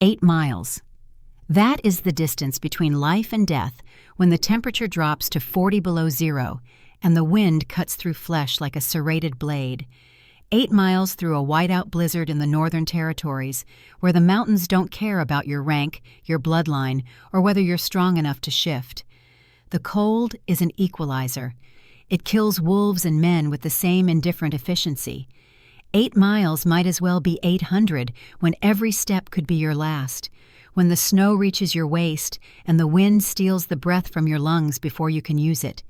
8 miles. That is the distance between life and death when the temperature drops to 40 below zero and the wind cuts through flesh like a serrated blade. 8 miles through a whiteout blizzard in the Northern Territories, where the mountains don't care about your rank, your bloodline, or whether you're strong enough to shift. The cold is an equalizer. It kills wolves and men with the same indifferent efficiency. 8 miles might as well be 800 when every step could be your last, when the snow reaches your waist and the wind steals the breath from your lungs before you can use it,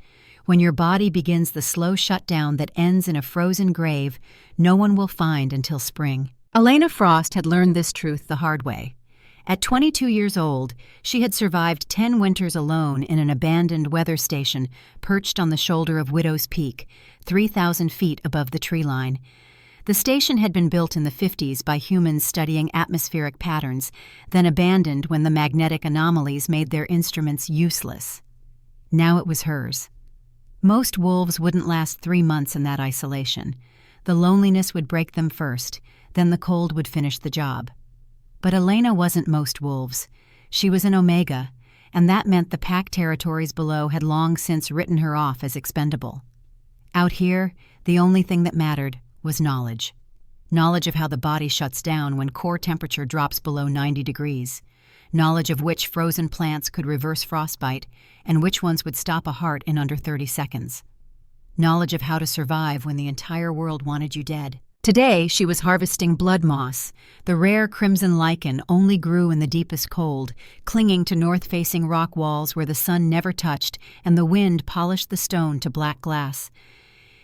when your body begins the slow shutdown that ends in a frozen grave no one will find until spring. Elena Frost had learned this truth the hard way. At 22 years old, she had survived 10 winters alone in an abandoned weather station perched on the shoulder of Widow's Peak, 3,000 feet above the tree line. The station had been built in the 50s by humans studying atmospheric patterns, then abandoned when the magnetic anomalies made their instruments useless. Now it was hers. Most wolves wouldn't last 3 months in that isolation. The loneliness would break them first, then the cold would finish the job. But Elena wasn't most wolves. She was an Omega, and that meant the pack territories below had long since written her off as expendable. Out here, the only thing that mattered was knowledge. Knowledge of how the body shuts down when core temperature drops below 90 degrees. Knowledge of which frozen plants could reverse frostbite and which ones would stop a heart in under 30 seconds. Knowledge of how to survive when the entire world wanted you dead. Today, she was harvesting blood moss. The rare crimson lichen only grew in the deepest cold, clinging to north-facing rock walls where the sun never touched and the wind polished the stone to black glass.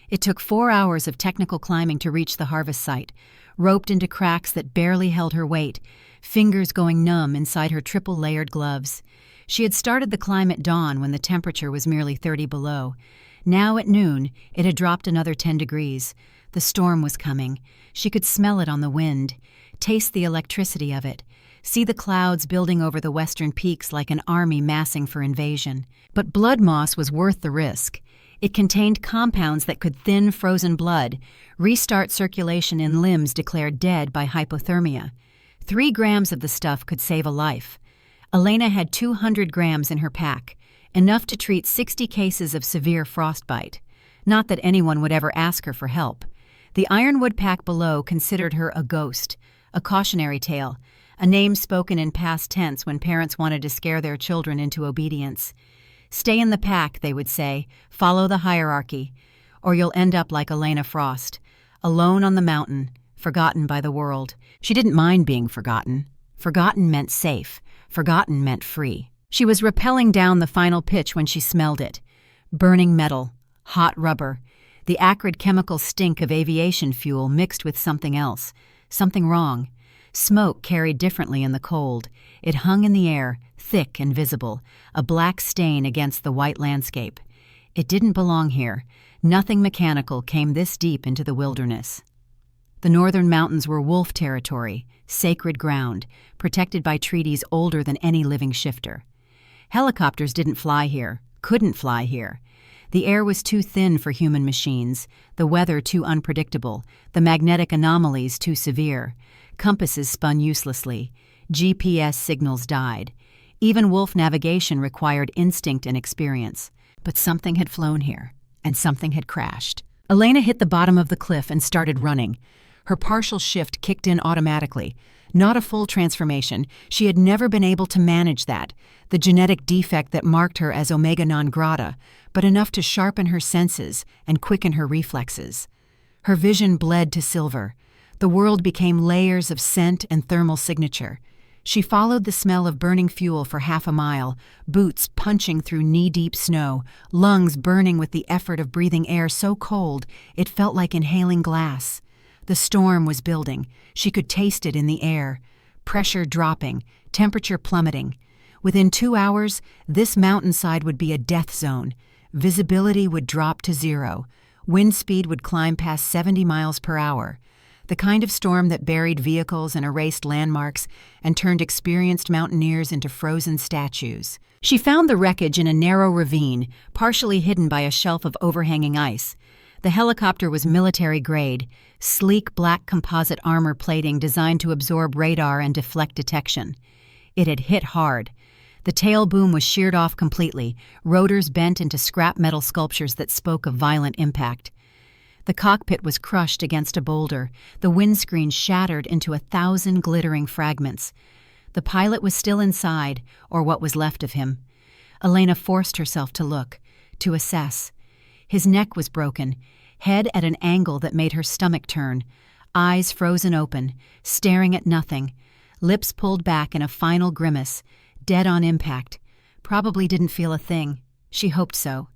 It took 4 hours of technical climbing to reach the harvest site, roped into cracks that barely held her weight, fingers going numb inside her triple-layered gloves. She had started the climb at dawn when the temperature was merely 30 below. Now at noon, it had dropped another 10 degrees. The storm was coming. She could smell it on the wind, taste the electricity of it, see the clouds building over the western peaks like an army massing for invasion. But blood moss was worth the risk. It contained compounds that could thin frozen blood, restart circulation in limbs declared dead by hypothermia. 3 grams of the stuff could save a life. Elena had 200 grams in her pack, enough to treat 60 cases of severe frostbite. Not that anyone would ever ask her for help. The Ironwood pack below considered her a ghost, a cautionary tale, a name spoken in past tense when parents wanted to scare their children into obedience. Stay in the pack, they would say, follow the hierarchy, or you'll end up like Elena Frost, alone on the mountain, forgotten by the world. She didn't mind being forgotten. Forgotten meant safe. Forgotten meant free. She was rappelling down the final pitch when she smelled it. Burning metal, hot rubber, the acrid chemical stink of aviation fuel mixed with something else, something wrong. Smoke carried differently in the cold. It hung in the air, thick and visible, a black stain against the white landscape. It didn't belong here. Nothing mechanical came this deep into the wilderness. The northern mountains were wolf territory, sacred ground, protected by treaties older than any living shifter. Helicopters didn't fly here, couldn't fly here. The air was too thin for human machines, the weather too unpredictable, the magnetic anomalies too severe. Compasses spun uselessly. GPS signals died. Even wolf navigation required instinct and experience. But something had flown here, and something had crashed. Elena hit the bottom of the cliff and started running. Her partial shift kicked in automatically. Not a full transformation. She had never been able to manage that, the genetic defect that marked her as Omega non grata, but enough to sharpen her senses and quicken her reflexes. Her vision bled to silver. The world became layers of scent and thermal signature. She followed the smell of burning fuel for half a mile, boots punching through knee-deep snow, lungs burning with the effort of breathing air so cold it felt like inhaling glass. The storm was building. She could taste it in the air. Pressure dropping, temperature plummeting. Within 2 hours, this mountainside would be a death zone. Visibility would drop to 0. Wind speed would climb past 70 miles per hour. The kind of storm that buried vehicles and erased landmarks and turned experienced mountaineers into frozen statues. She found the wreckage in a narrow ravine, partially hidden by a shelf of overhanging ice. The helicopter was military-grade, sleek black composite armor plating designed to absorb radar and deflect detection. It had hit hard. The tail boom was sheared off completely, rotors bent into scrap metal sculptures that spoke of violent impact. The cockpit was crushed against a boulder, the windscreen shattered into 1,000 glittering fragments. The pilot was still inside, or what was left of him. Elena forced herself to look, to assess. His neck was broken, head at an angle that made her stomach turn, eyes frozen open, staring at nothing, lips pulled back in a final grimace, dead on impact. Probably didn't feel a thing. She hoped so.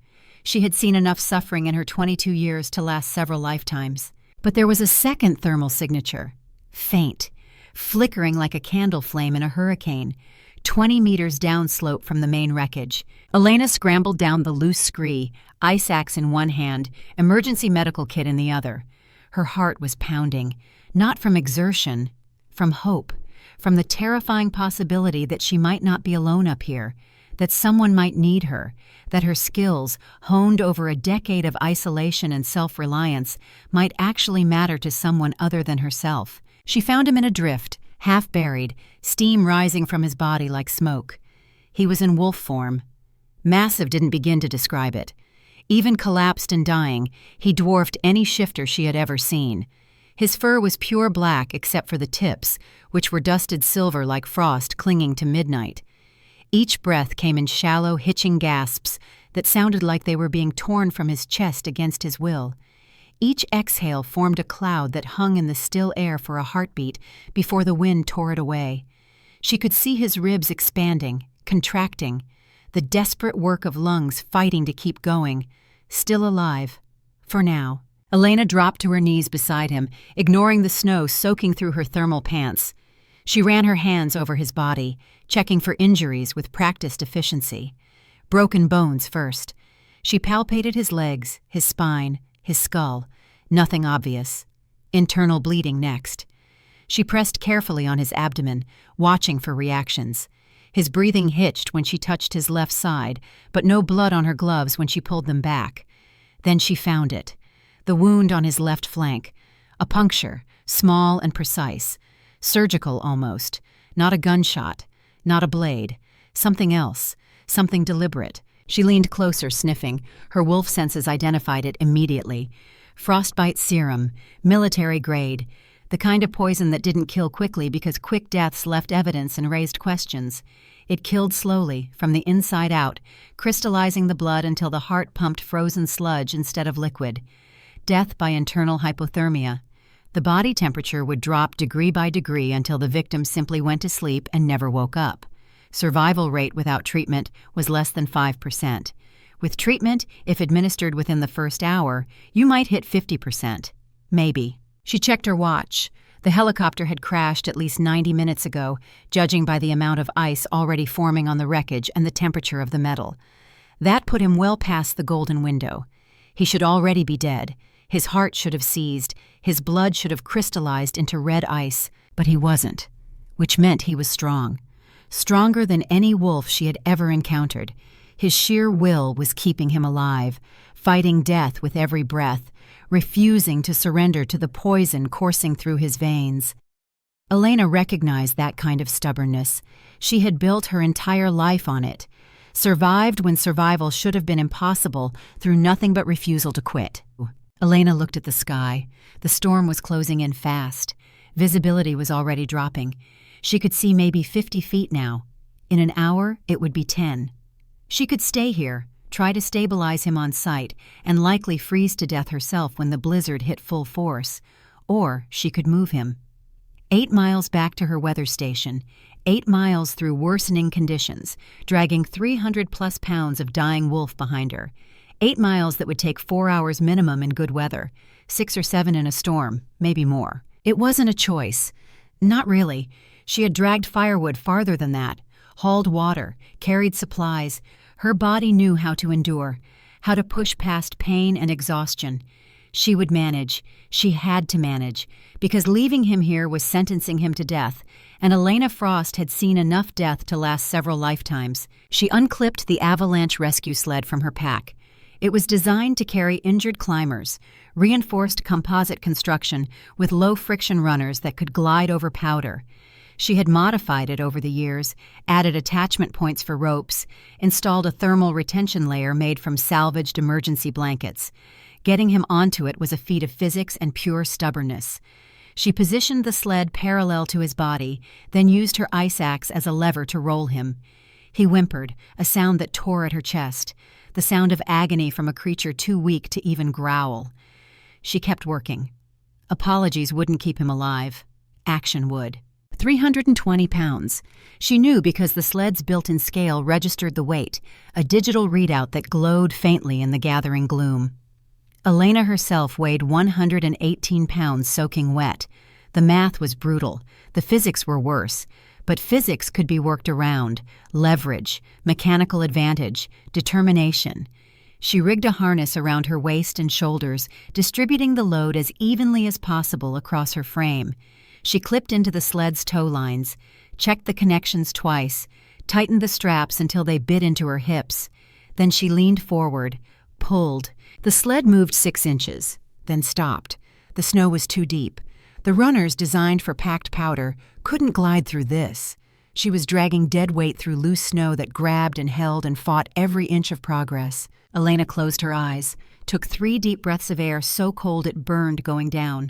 She had seen enough suffering in her 22 years to last several lifetimes. But there was a second thermal signature. Faint, flickering like a candle flame in a hurricane, 20 meters downslope from the main wreckage. Elena scrambled down the loose scree, ice axe in one hand, emergency medical kit in the other. Her heart was pounding, not from exertion, from hope, from the terrifying possibility that she might not be alone up here, that someone might need her, that her skills, honed over a decade of isolation and self-reliance, might actually matter to someone other than herself. She found him in a drift, half buried, steam rising from his body like smoke. He was in wolf form. Massive didn't begin to describe it. Even collapsed and dying, he dwarfed any shifter she had ever seen. His fur was pure black except for the tips, which were dusted silver like frost clinging to midnight. Each breath came in shallow, hitching gasps that sounded like they were being torn from his chest against his will. Each exhale formed a cloud that hung in the still air for a heartbeat before the wind tore it away. She could see his ribs expanding, contracting, the desperate work of lungs fighting to keep going, still alive, for now. Elena dropped to her knees beside him, ignoring the snow soaking through her thermal pants. She ran her hands over his body, checking for injuries with practiced efficiency. Broken bones first. She palpated his legs, his spine, his skull. Nothing obvious. Internal bleeding next. She pressed carefully on his abdomen, watching for reactions. His breathing hitched when she touched his left side, but no blood on her gloves when she pulled them back. Then she found it. The wound on his left flank. A puncture, small and precise. Surgical almost. Not a gunshot. Not a blade. Something else. Something deliberate. She leaned closer, sniffing. Her wolf senses identified it immediately. Frostbite serum. Military grade. The kind of poison that didn't kill quickly because quick deaths left evidence and raised questions. It killed slowly, from the inside out, crystallizing the blood until the heart pumped frozen sludge instead of liquid. Death by internal hypothermia. The body temperature would drop degree by degree until the victim simply went to sleep and never woke up. Survival rate without treatment was less than 5%. With treatment, if administered within the first hour, you might hit 50%. Maybe. She checked her watch. The helicopter had crashed at least 90 minutes ago, judging by the amount of ice already forming on the wreckage and the temperature of the metal. That put him well past the golden window. He should already be dead. His heart should have seized. His blood should have crystallized into red ice. But he wasn't, which meant he was strong. Stronger than any wolf she had ever encountered. His sheer will was keeping him alive, fighting death with every breath, refusing to surrender to the poison coursing through his veins. Elena recognized that kind of stubbornness. She had built her entire life on it. Survived when survival should have been impossible through nothing but refusal to quit. Elena looked at the sky. The storm was closing in fast. Visibility was already dropping. She could see maybe 50 feet now. In an hour, it would be 10. She could stay here, try to stabilize him on sight, and likely freeze to death herself when the blizzard hit full force. Or she could move him. 8 miles back to her weather station, 8 miles through worsening conditions, dragging 300-plus pounds of dying wolf behind her. 8 miles that would take 4 hours minimum in good weather, 6 or 7 in a storm, maybe more. It wasn't a choice. Not really. She had dragged firewood farther than that, hauled water, carried supplies. Her body knew how to endure, how to push past pain and exhaustion. She would manage. She had to manage, because leaving him here was sentencing him to death, and Elena Frost had seen enough death to last several lifetimes. She unclipped the avalanche rescue sled from her pack. It was designed to carry injured climbers, reinforced composite construction with low-friction runners that could glide over powder. She had modified it over the years, added attachment points for ropes, installed a thermal retention layer made from salvaged emergency blankets. Getting him onto it was a feat of physics and pure stubbornness. She positioned the sled parallel to his body, then used her ice axe as a lever to roll him. He whimpered, a sound that tore at her chest, the sound of agony from a creature too weak to even growl. She kept working. Apologies wouldn't keep him alive. Action would. 320 pounds. She knew because the sled's built-in scale registered the weight, a digital readout that glowed faintly in the gathering gloom. Elena herself weighed 118 pounds soaking wet. The math was brutal. The physics were worse. But physics could be worked around. Leverage, mechanical advantage, determination. She rigged a harness around her waist and shoulders, distributing the load as evenly as possible across her frame. She clipped into the sled's tow lines, checked the connections twice, tightened the straps until they bit into her hips. Then she leaned forward, pulled. The sled moved 6 inches, then stopped. The snow was too deep. The runners, designed for packed powder, couldn't glide through this. She was dragging dead weight through loose snow that grabbed and held and fought every inch of progress. Elena closed her eyes, took 3 deep breaths of air so cold it burned going down,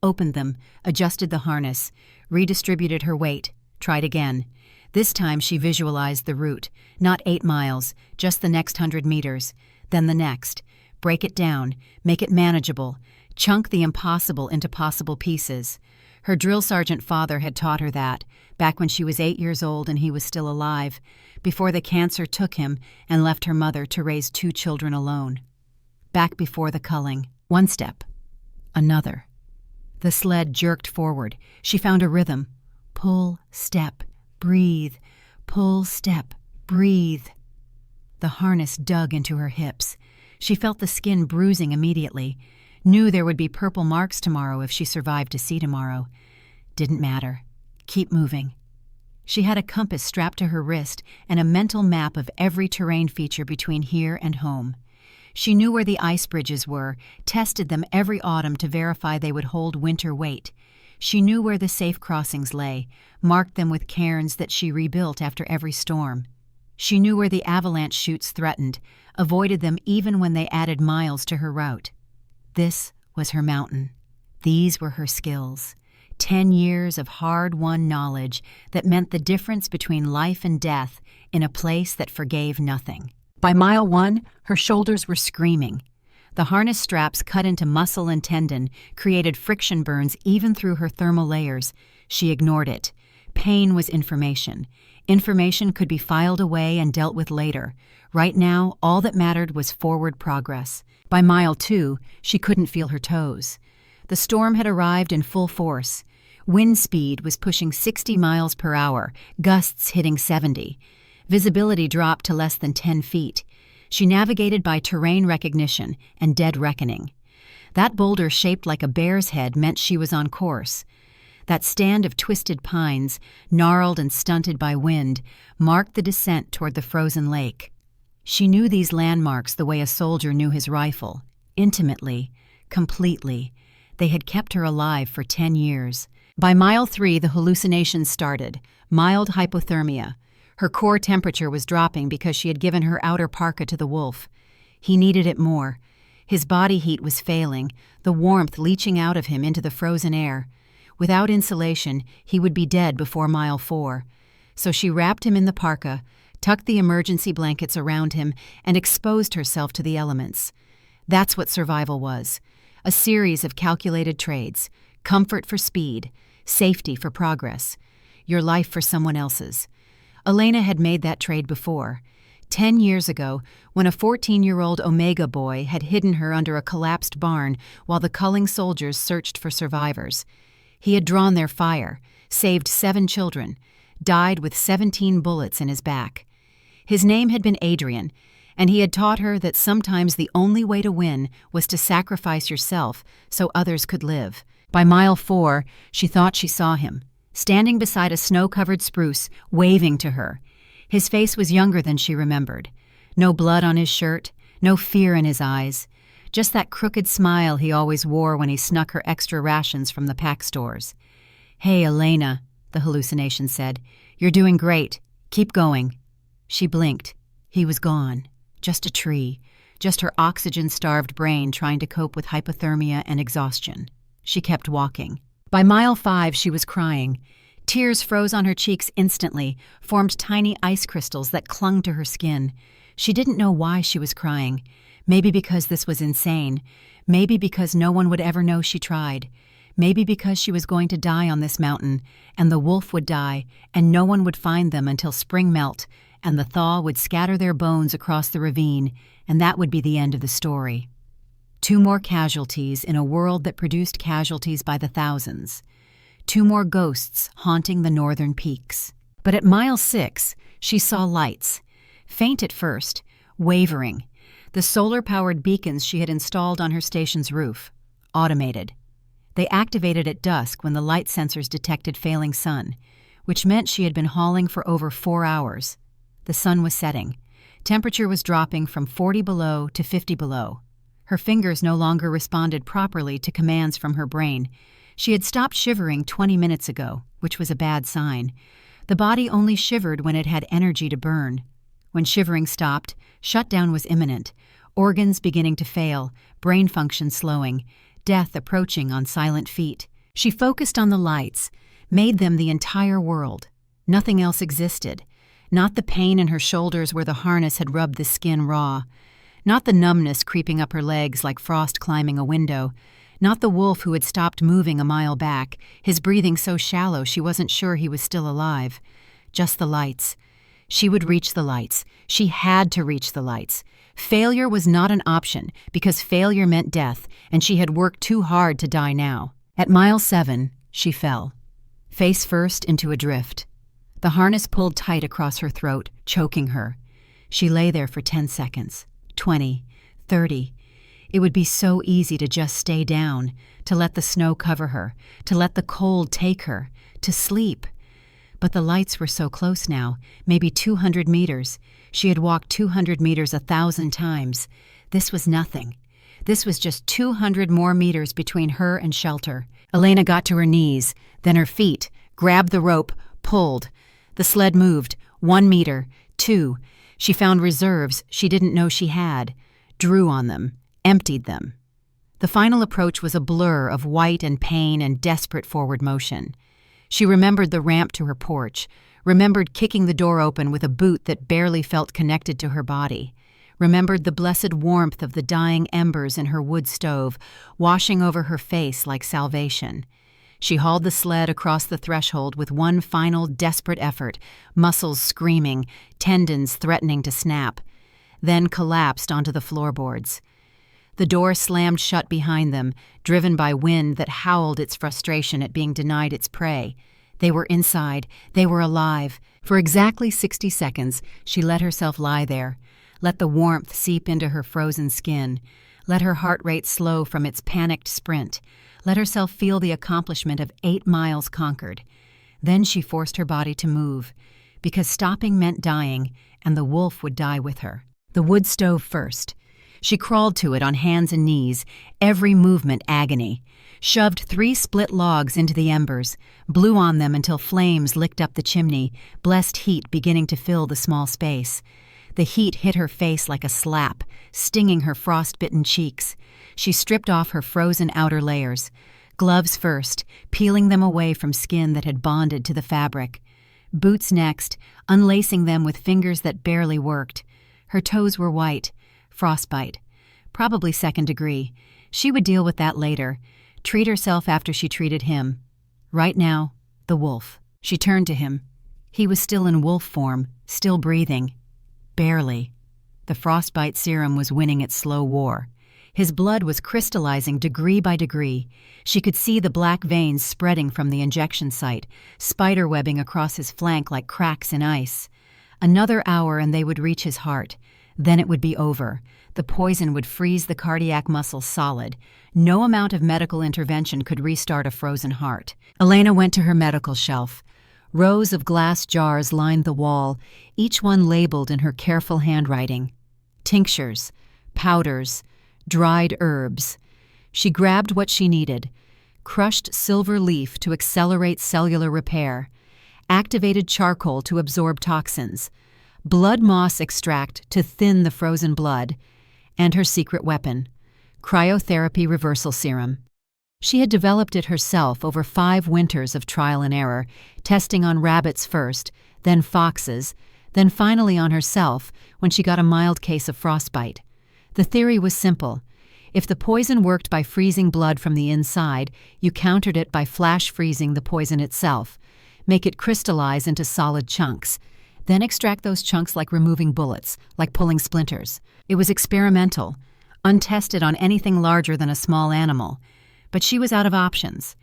opened them, adjusted the harness, redistributed her weight, tried again. This time she visualized the route, not 8 miles, just the next 100 meters, then the next. Break it down, make it manageable, chunk the impossible into possible pieces. Her drill sergeant father had taught her that, back when she was 8 years old and he was still alive, before the cancer took him and left her mother to raise 2 children alone. Back before the culling. 1 step. Another. The sled jerked forward. She found a rhythm. Pull, step, breathe. Pull, step, breathe. The harness dug into her hips. She felt the skin bruising immediately. Knew there would be purple marks tomorrow if she survived to see tomorrow. Didn't matter. Keep moving. She had a compass strapped to her wrist and a mental map of every terrain feature between here and home. She knew where the ice bridges were, tested them every autumn to verify they would hold winter weight. She knew where the safe crossings lay, marked them with cairns that she rebuilt after every storm. She knew where the avalanche chutes threatened, avoided them even when they added miles to her route. This was her mountain. These were her skills. 10 years of hard-won knowledge that meant the difference between life and death in a place that forgave nothing. By mile 1, her shoulders were screaming. The harness straps cut into muscle and tendon, created friction burns even through her thermal layers. She ignored it. Pain was information. Information could be filed away and dealt with later. Right now, all that mattered was forward progress. By mile 2, she couldn't feel her toes. The storm had arrived in full force. Wind speed was pushing 60 miles per hour, gusts hitting 70. Visibility dropped to less than 10 feet. She navigated by terrain recognition and dead reckoning. That boulder shaped like a bear's head meant she was on course. That stand of twisted pines, gnarled and stunted by wind, marked the descent toward the frozen lake. She knew these landmarks the way a soldier knew his rifle, intimately, completely. They had kept her alive for 10 years. By mile 3, the hallucinations started, mild hypothermia. Her core temperature was dropping because she had given her outer parka to the wolf. He needed it more. His body heat was failing, the warmth leaching out of him into the frozen air. Without insulation, he would be dead before mile 4. So she wrapped him in the parka, tucked the emergency blankets around him, and exposed herself to the elements. That's what survival was. A series of calculated trades, comfort for speed, safety for progress, your life for someone else's. Elena had made that trade before. 10 years ago, when a 14-year-old Omega boy had hidden her under a collapsed barn while the culling soldiers searched for survivors. He had drawn their fire, saved 7 children, died with 17 bullets in his back. His name had been Adrian, and he had taught her that sometimes the only way to win was to sacrifice yourself so others could live. By mile 4, she thought she saw him, standing beside a snow-covered spruce, waving to her. His face was younger than she remembered. No blood on his shirt, No fear in his eyes, just that crooked smile he always wore when he snuck her extra rations from the pack stores. "Hey, Elena," the hallucination said. "You're doing great. Keep going." She blinked. He was gone. Just a tree. Just her oxygen-starved brain trying to cope with hypothermia and exhaustion. She kept walking. By mile 5, she was crying. Tears froze on her cheeks instantly, formed tiny ice crystals that clung to her skin. She didn't know why she was crying. Maybe because this was insane. Maybe because no one would ever know she tried. Maybe because she was going to die on this mountain, and the wolf would die, and no one would find them until spring melt, and the thaw would scatter their bones across the ravine, and that would be the end of the story. 2 more casualties in a world that produced casualties by the thousands. 2 more ghosts haunting the northern peaks. But at mile 6, she saw lights. Faint at first, wavering. The solar-powered beacons she had installed on her station's roof. Automated. They activated at dusk when the light sensors detected failing sun, which meant she had been hauling for over 4 hours. The sun was setting. Temperature was dropping from 40 below to 50 below. Her fingers no longer responded properly to commands from her brain. She had stopped shivering 20 minutes ago, which was a bad sign. The body only shivered when it had energy to burn. When shivering stopped, shutdown was imminent. Organs beginning to fail, brain function slowing, death approaching on silent feet. She focused on the lights, made them the entire world. Nothing else existed. Not the pain in her shoulders where the harness had rubbed the skin raw. Not the numbness creeping up her legs like frost climbing a window. Not the wolf who had stopped moving a mile back, his breathing so shallow she wasn't sure he was still alive. Just the lights. She would reach the lights. She had to reach the lights. Failure was not an option, because failure meant death, and she had worked too hard to die now. At mile 7, she fell. Face first into a drift. The harness pulled tight across her throat, choking her. She lay there for 10 seconds, 20, 30. It would be so easy to just stay down, to let the snow cover her, to let the cold take her, to sleep. But the lights were so close now, maybe 200 meters. She had walked 200 meters 1,000 times. This was nothing. This was just 200 more meters between her and shelter. Elena got to her knees, then her feet, grabbed the rope, pulled. The sled moved, 1 meter, 2. She found reserves she didn't know she had, drew on them, emptied them. The final approach was a blur of white and pain and desperate forward motion. She remembered the ramp to her porch, remembered kicking the door open with a boot that barely felt connected to her body, remembered the blessed warmth of the dying embers in her wood stove, washing over her face like salvation. She hauled the sled across the threshold with one final desperate effort, muscles screaming, tendons threatening to snap, then collapsed onto the floorboards. The door slammed shut behind them, driven by wind that howled its frustration at being denied its prey. They were inside. They were alive. For exactly 60 seconds, she let herself lie there, let the warmth seep into her frozen skin, let her heart rate slow from its panicked sprint, let herself feel the accomplishment of 8 miles conquered. Then she forced her body to move, because stopping meant dying, and the wolf would die with her. The wood stove first. She crawled to it on hands and knees, every movement agony, shoved 3 split logs into the embers, blew on them until flames licked up the chimney, blessed heat beginning to fill the small space. The heat hit her face like a slap, stinging her frost-bitten cheeks. She stripped off her frozen outer layers, gloves first, peeling them away from skin that had bonded to the fabric. Boots next, unlacing them with fingers that barely worked. Her toes were white. Frostbite. Probably 2nd degree. She would deal with that later. Treat herself after she treated him. Right now, the wolf. She turned to him. He was still in wolf form, still breathing. Barely. The frostbite serum was winning its slow war. His blood was crystallizing degree by degree. She could see the black veins spreading from the injection site, spiderwebbing across his flank like cracks in ice. Another hour and they would reach his heart. Then it would be over. The poison would freeze the cardiac muscle solid. No amount of medical intervention could restart a frozen heart. Elena went to her medical shelf. Rows of glass jars lined the wall, each one labeled in her careful handwriting. Tinctures, powders, dried herbs. She grabbed what she needed: crushed silver leaf to accelerate cellular repair, activated charcoal to absorb toxins, blood moss extract to thin the frozen blood, and her secret weapon, cryotherapy reversal serum. She had developed it herself over 5 winters of trial and error, testing on rabbits first, then foxes, then finally on herself when she got a mild case of frostbite. The theory was simple. If the poison worked by freezing blood from the inside, you countered it by flash freezing the poison itself. Make it crystallize into solid chunks. Then extract those chunks like removing bullets, like pulling splinters. It was experimental, untested on anything larger than a small animal. But she was out of options.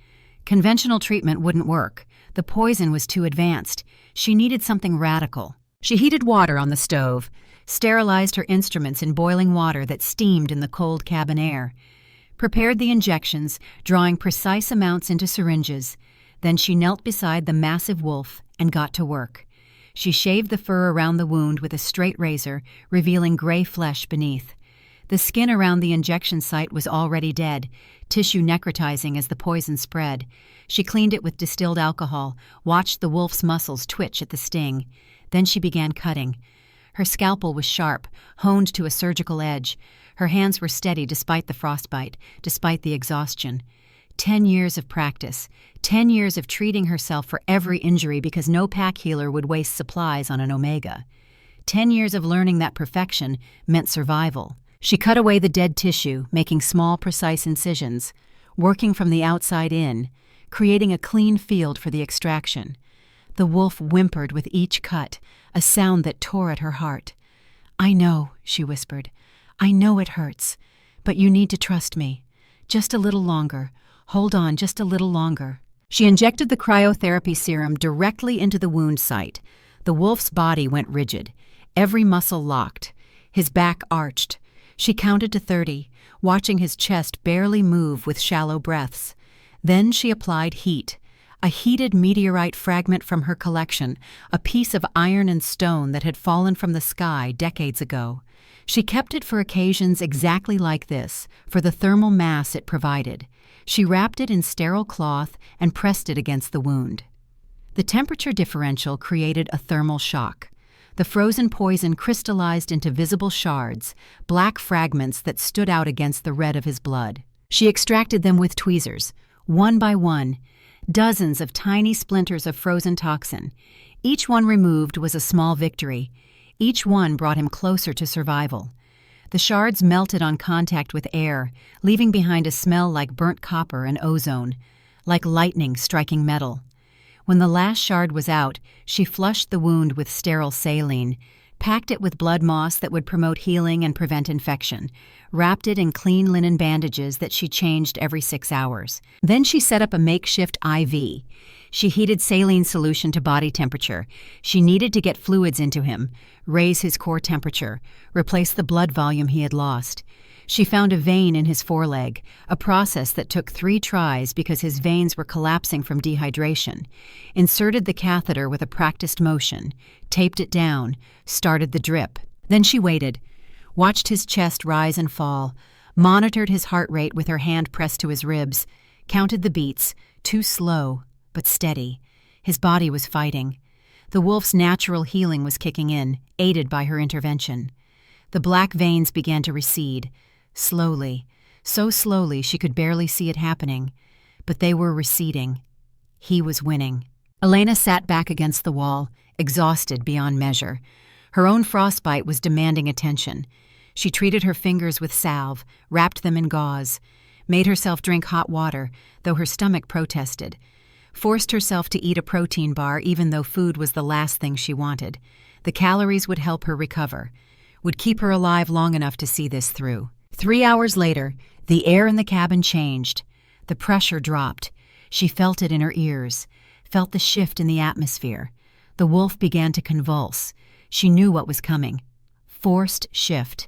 Conventional treatment wouldn't work. The poison was too advanced. She needed something radical. She heated water on the stove, sterilized her instruments in boiling water that steamed in the cold cabin air, prepared the injections, drawing precise amounts into syringes. Then she knelt beside the massive wolf and got to work. She shaved the fur around the wound with a straight razor, revealing gray flesh beneath. The skin around the injection site was already dead, tissue necrotizing as the poison spread. She cleaned it with distilled alcohol, watched the wolf's muscles twitch at the sting. Then she began cutting. Her scalpel was sharp, honed to a surgical edge. Her hands were steady despite the frostbite, despite the exhaustion. 10 years of practice, 10 years of treating herself for every injury because no pack healer would waste supplies on an omega. 10 years of learning that perfection meant survival. She cut away the dead tissue, making small, precise incisions, working from the outside in, creating a clean field for the extraction. The wolf whimpered with each cut, a sound that tore at her heart. "I know," she whispered. "I know it hurts, but you need to trust me. Just a little longer. Hold on just a little longer." She injected the cryotherapy serum directly into the wound site. The wolf's body went rigid, every muscle locked, his back arched. She counted to 30, watching his chest barely move with shallow breaths. Then she applied heat, a heated meteorite fragment from her collection, a piece of iron and stone that had fallen from the sky decades ago. She kept it for occasions exactly like this, for the thermal mass it provided. She wrapped it in sterile cloth and pressed it against the wound. The temperature differential created a thermal shock. The frozen poison crystallized into visible shards, black fragments that stood out against the red of his blood. She extracted them with tweezers, one by one, dozens of tiny splinters of frozen toxin. Each one removed was a small victory. Each one brought him closer to survival. The shards melted on contact with air, leaving behind a smell like burnt copper and ozone, like lightning striking metal. When the last shard was out, she flushed the wound with sterile saline, packed it with blood moss that would promote healing and prevent infection, wrapped it in clean linen bandages that she changed every 6 hours. Then she set up a makeshift IV. She heated saline solution to body temperature. She needed to get fluids into him, raise his core temperature, replace the blood volume he had lost. She found a vein in his foreleg, a process that took 3 tries because his veins were collapsing from dehydration, inserted the catheter with a practiced motion, taped it down, started the drip. Then she waited, watched his chest rise and fall, monitored his heart rate with her hand pressed to his ribs, counted the beats, too slow, but steady. His body was fighting. The wolf's natural healing was kicking in, aided by her intervention. The black veins began to recede, slowly, so slowly she could barely see it happening, but they were receding. He was winning. Elena sat back against the wall, exhausted beyond measure. Her own frostbite was demanding attention. She treated her fingers with salve, wrapped them in gauze, made herself drink hot water, though her stomach protested, forced herself to eat a protein bar even though food was the last thing she wanted. The calories would help her recover, would keep her alive long enough to see this through. 3 hours later, the air in the cabin changed. The pressure dropped. She felt it in her ears, felt the shift in the atmosphere. The wolf began to convulse. She knew what was coming. Forced shift.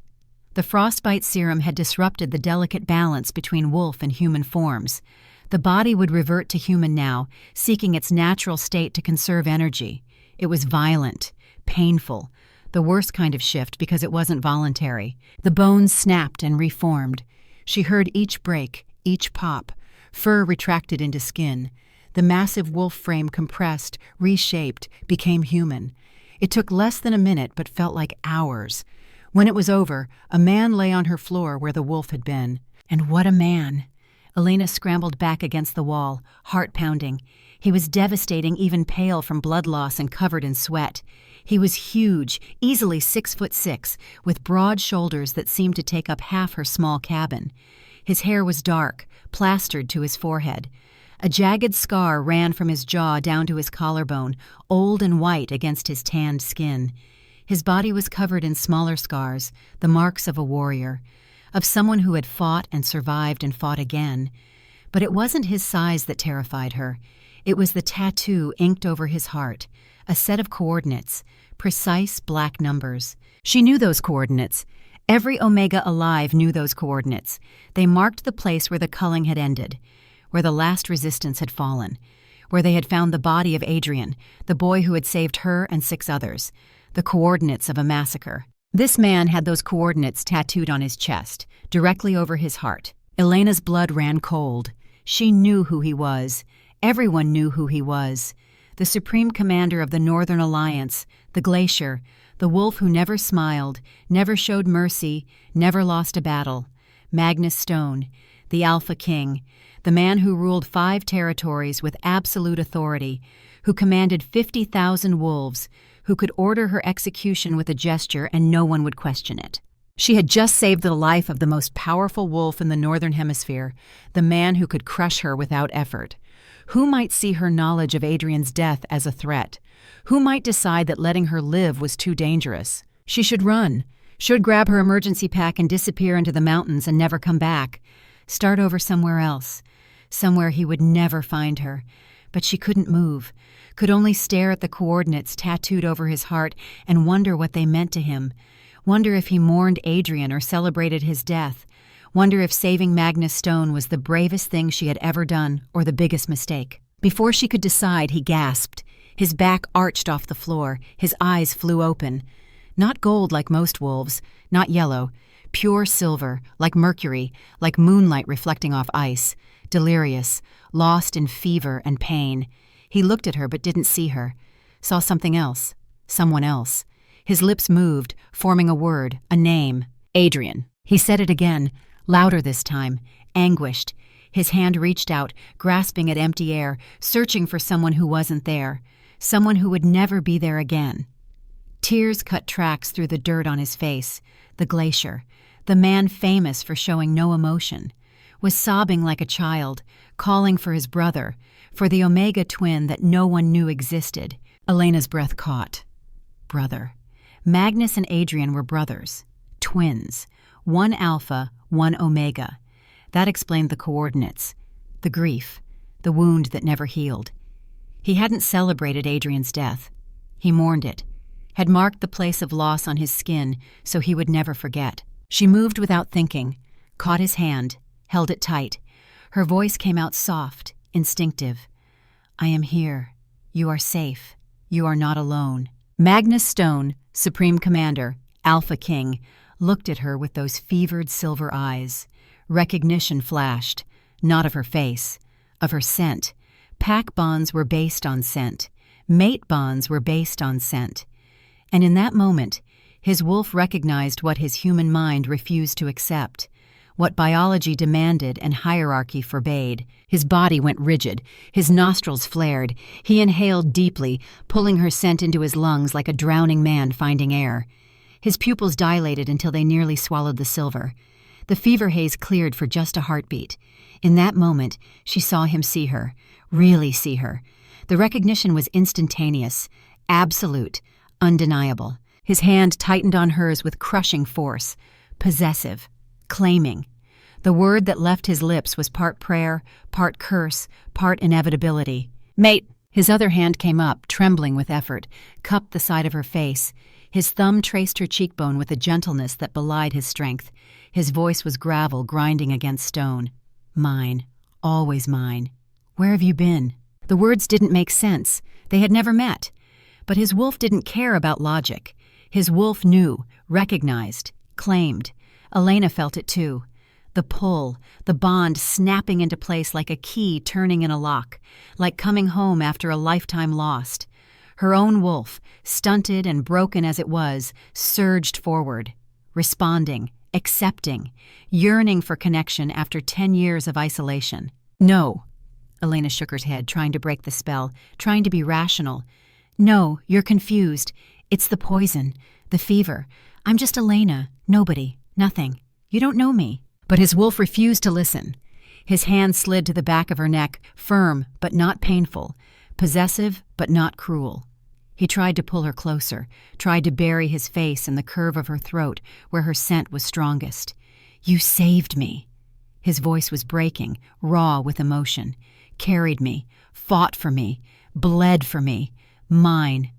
The frostbite serum had disrupted the delicate balance between wolf and human forms. The body would revert to human now, seeking its natural state to conserve energy. It was violent, painful. The worst kind of shift because it wasn't voluntary. The bones snapped and reformed. She heard each break, each pop. Fur retracted into skin. The massive wolf frame compressed, reshaped, became human. It took less than a minute but felt like hours. When it was over, a man lay on her floor where the wolf had been. And what a man! Elena scrambled back against the wall, heart pounding. He was devastating, even pale from blood loss and covered in sweat. He was huge, easily 6'6", with broad shoulders that seemed to take up half her small cabin. His hair was dark, plastered to his forehead. A jagged scar ran from his jaw down to his collarbone, old and white against his tanned skin. His body was covered in smaller scars, the marks of a warrior, of someone who had fought and survived and fought again. But it wasn't his size that terrified her. It was the tattoo inked over his heart, a set of coordinates, precise black numbers. She knew those coordinates. Every Omega alive knew those coordinates. They marked the place where the culling had ended, where the last resistance had fallen, where they had found the body of Adrian, the boy who had saved her and 6 others, the coordinates of a massacre. This man had those coordinates tattooed on his chest, directly over his heart. Elena's blood ran cold. She knew who he was. Everyone knew who he was. The Supreme Commander of the Northern Alliance, the Glacier, the wolf who never smiled, never showed mercy, never lost a battle. Magnus Stone, the Alpha King, the man who ruled 5 territories with absolute authority, who commanded 50,000 wolves, who could order her execution with a gesture and no one would question it. She had just saved the life of the most powerful wolf in the Northern Hemisphere, the man who could crush her without effort. Who might see her knowledge of Adrian's death as a threat? Who might decide that letting her live was too dangerous? She should run, should grab her emergency pack and disappear into the mountains and never come back. Start over somewhere else, somewhere he would never find her. But she couldn't move, could only stare at the coordinates tattooed over his heart and wonder what they meant to him. Wonder if he mourned Adrian or celebrated his death. Wonder if saving Magnus Stone was the bravest thing she had ever done or the biggest mistake. Before she could decide, he gasped. His back arched off the floor. His eyes flew open. Not gold like most wolves, not yellow. Pure silver, like mercury, like moonlight reflecting off ice. Delirious, lost in fever and pain. He looked at her but didn't see her. Saw something else. Someone else. His lips moved, forming a word, a name. Adrian. He said it again, louder this time, anguished. His hand reached out, grasping at empty air, searching for someone who wasn't there, someone who would never be there again. Tears cut tracks through the dirt on his face. The Glacier, the man famous for showing no emotion, was sobbing like a child, calling for his brother, for the Omega twin that no one knew existed. Elena's breath caught. Brother. Magnus and Adrian were brothers, twins, one Alpha, one Omega. That explained the coordinates, the grief, the wound that never healed. He hadn't celebrated Adrian's death. He mourned it, had marked the place of loss on his skin so he would never forget. She moved without thinking, caught his hand, held it tight. Her voice came out soft, instinctive. I am here. You are safe. You are not alone. Magnus Stone, Supreme Commander, Alpha King, looked at her with those fevered silver eyes. Recognition flashed, not of her face, of her scent. Pack bonds were based on scent. Mate bonds were based on scent. And in that moment, his wolf recognized what his human mind refused to accept, what biology demanded and hierarchy forbade. His body went rigid, his nostrils flared. He inhaled deeply, pulling her scent into his lungs like a drowning man finding air. His pupils dilated until they nearly swallowed the silver. The fever haze cleared for just a heartbeat. In that moment, she saw him see her, really see her. The recognition was instantaneous, absolute, undeniable. His hand tightened on hers with crushing force, possessive, claiming. The word that left his lips was part prayer, part curse, part inevitability. Mate! His other hand came up, trembling with effort, cupped the side of her face. His thumb traced her cheekbone with a gentleness that belied his strength. His voice was gravel grinding against stone. Mine. Always mine. Where have you been? The words didn't make sense. They had never met. But his wolf didn't care about logic. His wolf knew, recognized, claimed. Elena felt it too. The pull, the bond snapping into place like a key turning in a lock, like coming home after a lifetime lost. Her own wolf, stunted and broken as it was, surged forward, responding, accepting, yearning for connection after 10 years of isolation. No. Elena shook her head, trying to break the spell, trying to be rational. No, you're confused. It's the poison, the fever. I'm just Elena, nobody, nothing. You don't know me. But his wolf refused to listen. His hand slid to the back of her neck, firm but not painful, possessive but not cruel. He tried to pull her closer, tried to bury his face in the curve of her throat where her scent was strongest. You saved me. His voice was breaking, raw with emotion. Carried me, fought for me, bled for me. Mine,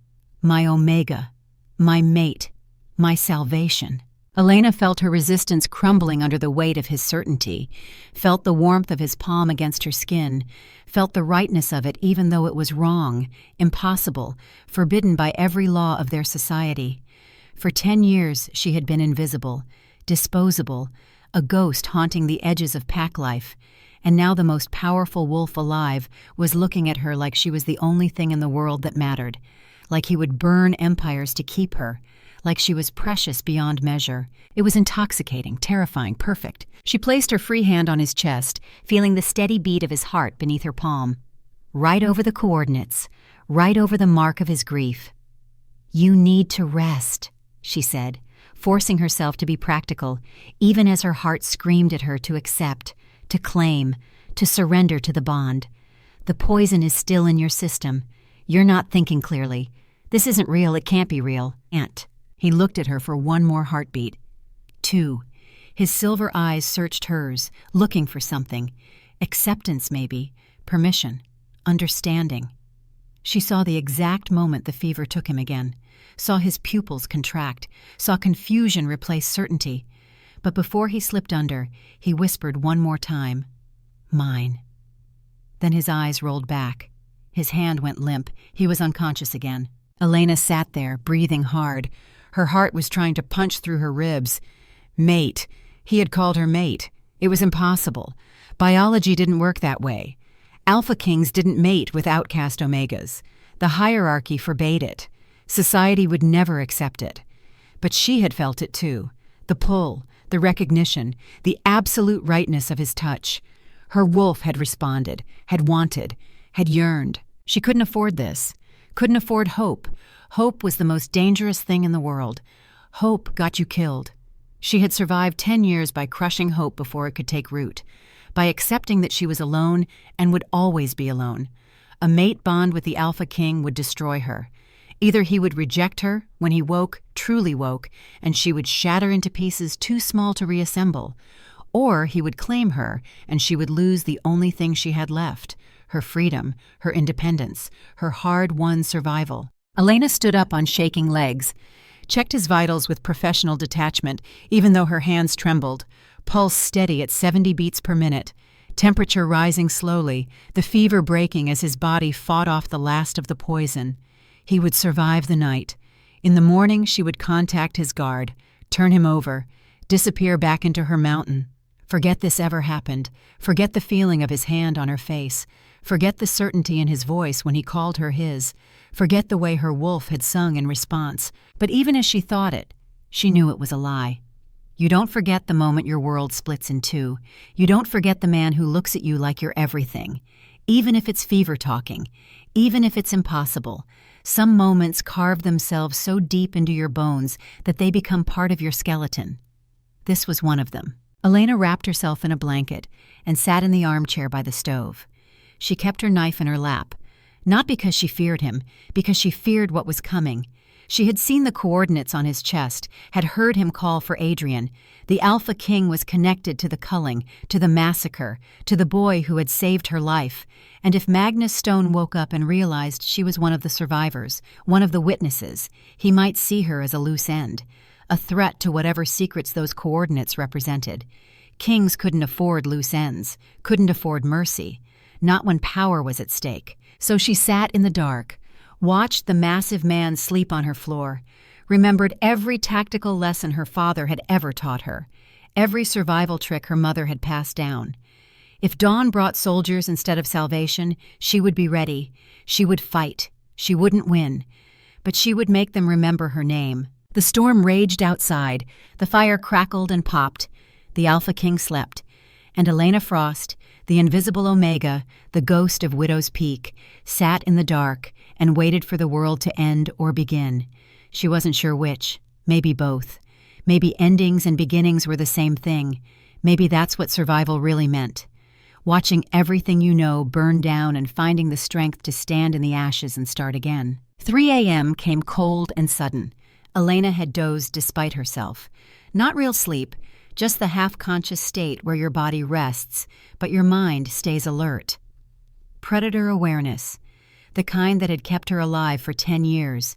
my omega, my mate, my salvation. Elena felt her resistance crumbling under the weight of his certainty, felt the warmth of his palm against her skin, felt the rightness of it even though it was wrong, impossible, forbidden by every law of their society. For 10 years she had been invisible, disposable, a ghost haunting the edges of pack life, and now the most powerful wolf alive was looking at her like she was the only thing in the world that mattered, like he would burn empires to keep her, like she was precious beyond measure. It was intoxicating, terrifying, perfect. She placed her free hand on his chest, feeling the steady beat of his heart beneath her palm. Right over the coordinates, right over the mark of his grief. You need to rest, she said, forcing herself to be practical, even as her heart screamed at her to accept, to claim, to surrender to the bond. The poison is still in your system. You're not thinking clearly. This isn't real, it can't be real. Aunt. He looked at her for one more heartbeat. 2. His silver eyes searched hers, looking for something. Acceptance, maybe. Permission. Understanding. She saw the exact moment the fever took him again, saw his pupils contract, saw confusion replace certainty. But before he slipped under, he whispered one more time, mine. Then his eyes rolled back. His hand went limp. He was unconscious again. Elena sat there, breathing hard. Her heart was trying to punch through her ribs. Mate. He had called her mate. It was impossible. Biology didn't work that way. Alpha kings didn't mate with outcast omegas. The hierarchy forbade it. Society would never accept it. But she had felt it too. The pull, the recognition, the absolute rightness of his touch. Her wolf had responded, had wanted, had yearned. She couldn't afford this. Couldn't afford hope. Hope was the most dangerous thing in the world. Hope got you killed. She had survived 10 years by crushing hope before it could take root, by accepting that she was alone and would always be alone. A mate bond with the Alpha King would destroy her. Either he would reject her when he woke, truly woke, and she would shatter into pieces too small to reassemble, or he would claim her and she would lose the only thing she had left, her freedom, her independence, her hard-won survival. Elena stood up on shaking legs, checked his vitals with professional detachment, even though her hands trembled, pulse steady at 70 beats per minute, temperature rising slowly, the fever breaking as his body fought off the last of the poison. He would survive the night. In the morning, she would contact his guard, turn him over, disappear back into her mountain. Forget this ever happened. Forget the feeling of his hand on her face. Forget the certainty in his voice when he called her his. Forget the way her wolf had sung in response. But even as she thought it, she knew it was a lie. You don't forget the moment your world splits in two. You don't forget the man who looks at you like you're everything. Even if it's fever talking, even if it's impossible, some moments carve themselves so deep into your bones that they become part of your skeleton. This was one of them. Elena wrapped herself in a blanket and sat in the armchair by the stove. She kept her knife in her lap, not because she feared him, because she feared what was coming. She had seen the coordinates on his chest, had heard him call for Adrian. The Alpha King was connected to the culling, to the massacre, to the boy who had saved her life. And if Magnus Stone woke up and realized she was one of the survivors, one of the witnesses, he might see her as a loose end, a threat to whatever secrets those coordinates represented. Kings couldn't afford loose ends, couldn't afford mercy, not when power was at stake. So she sat in the dark, watched the massive man sleep on her floor, remembered every tactical lesson her father had ever taught her, every survival trick her mother had passed down. If dawn brought soldiers instead of salvation, she would be ready. She would fight. She wouldn't win, but she would make them remember her name. The storm raged outside. The fire crackled and popped. The Alpha King slept. And Elena Frost, the invisible Omega, the ghost of Widow's Peak, sat in the dark and waited for the world to end or begin. She wasn't sure which. Maybe both. Maybe endings and beginnings were the same thing. Maybe that's what survival really meant. Watching everything you know burn down and finding the strength to stand in the ashes and start again. 3 a.m. came cold and sudden. Elena had dozed despite herself. Not real sleep, just the half-conscious state where your body rests, but your mind stays alert. Predator awareness. The kind that had kept her alive for 10 years.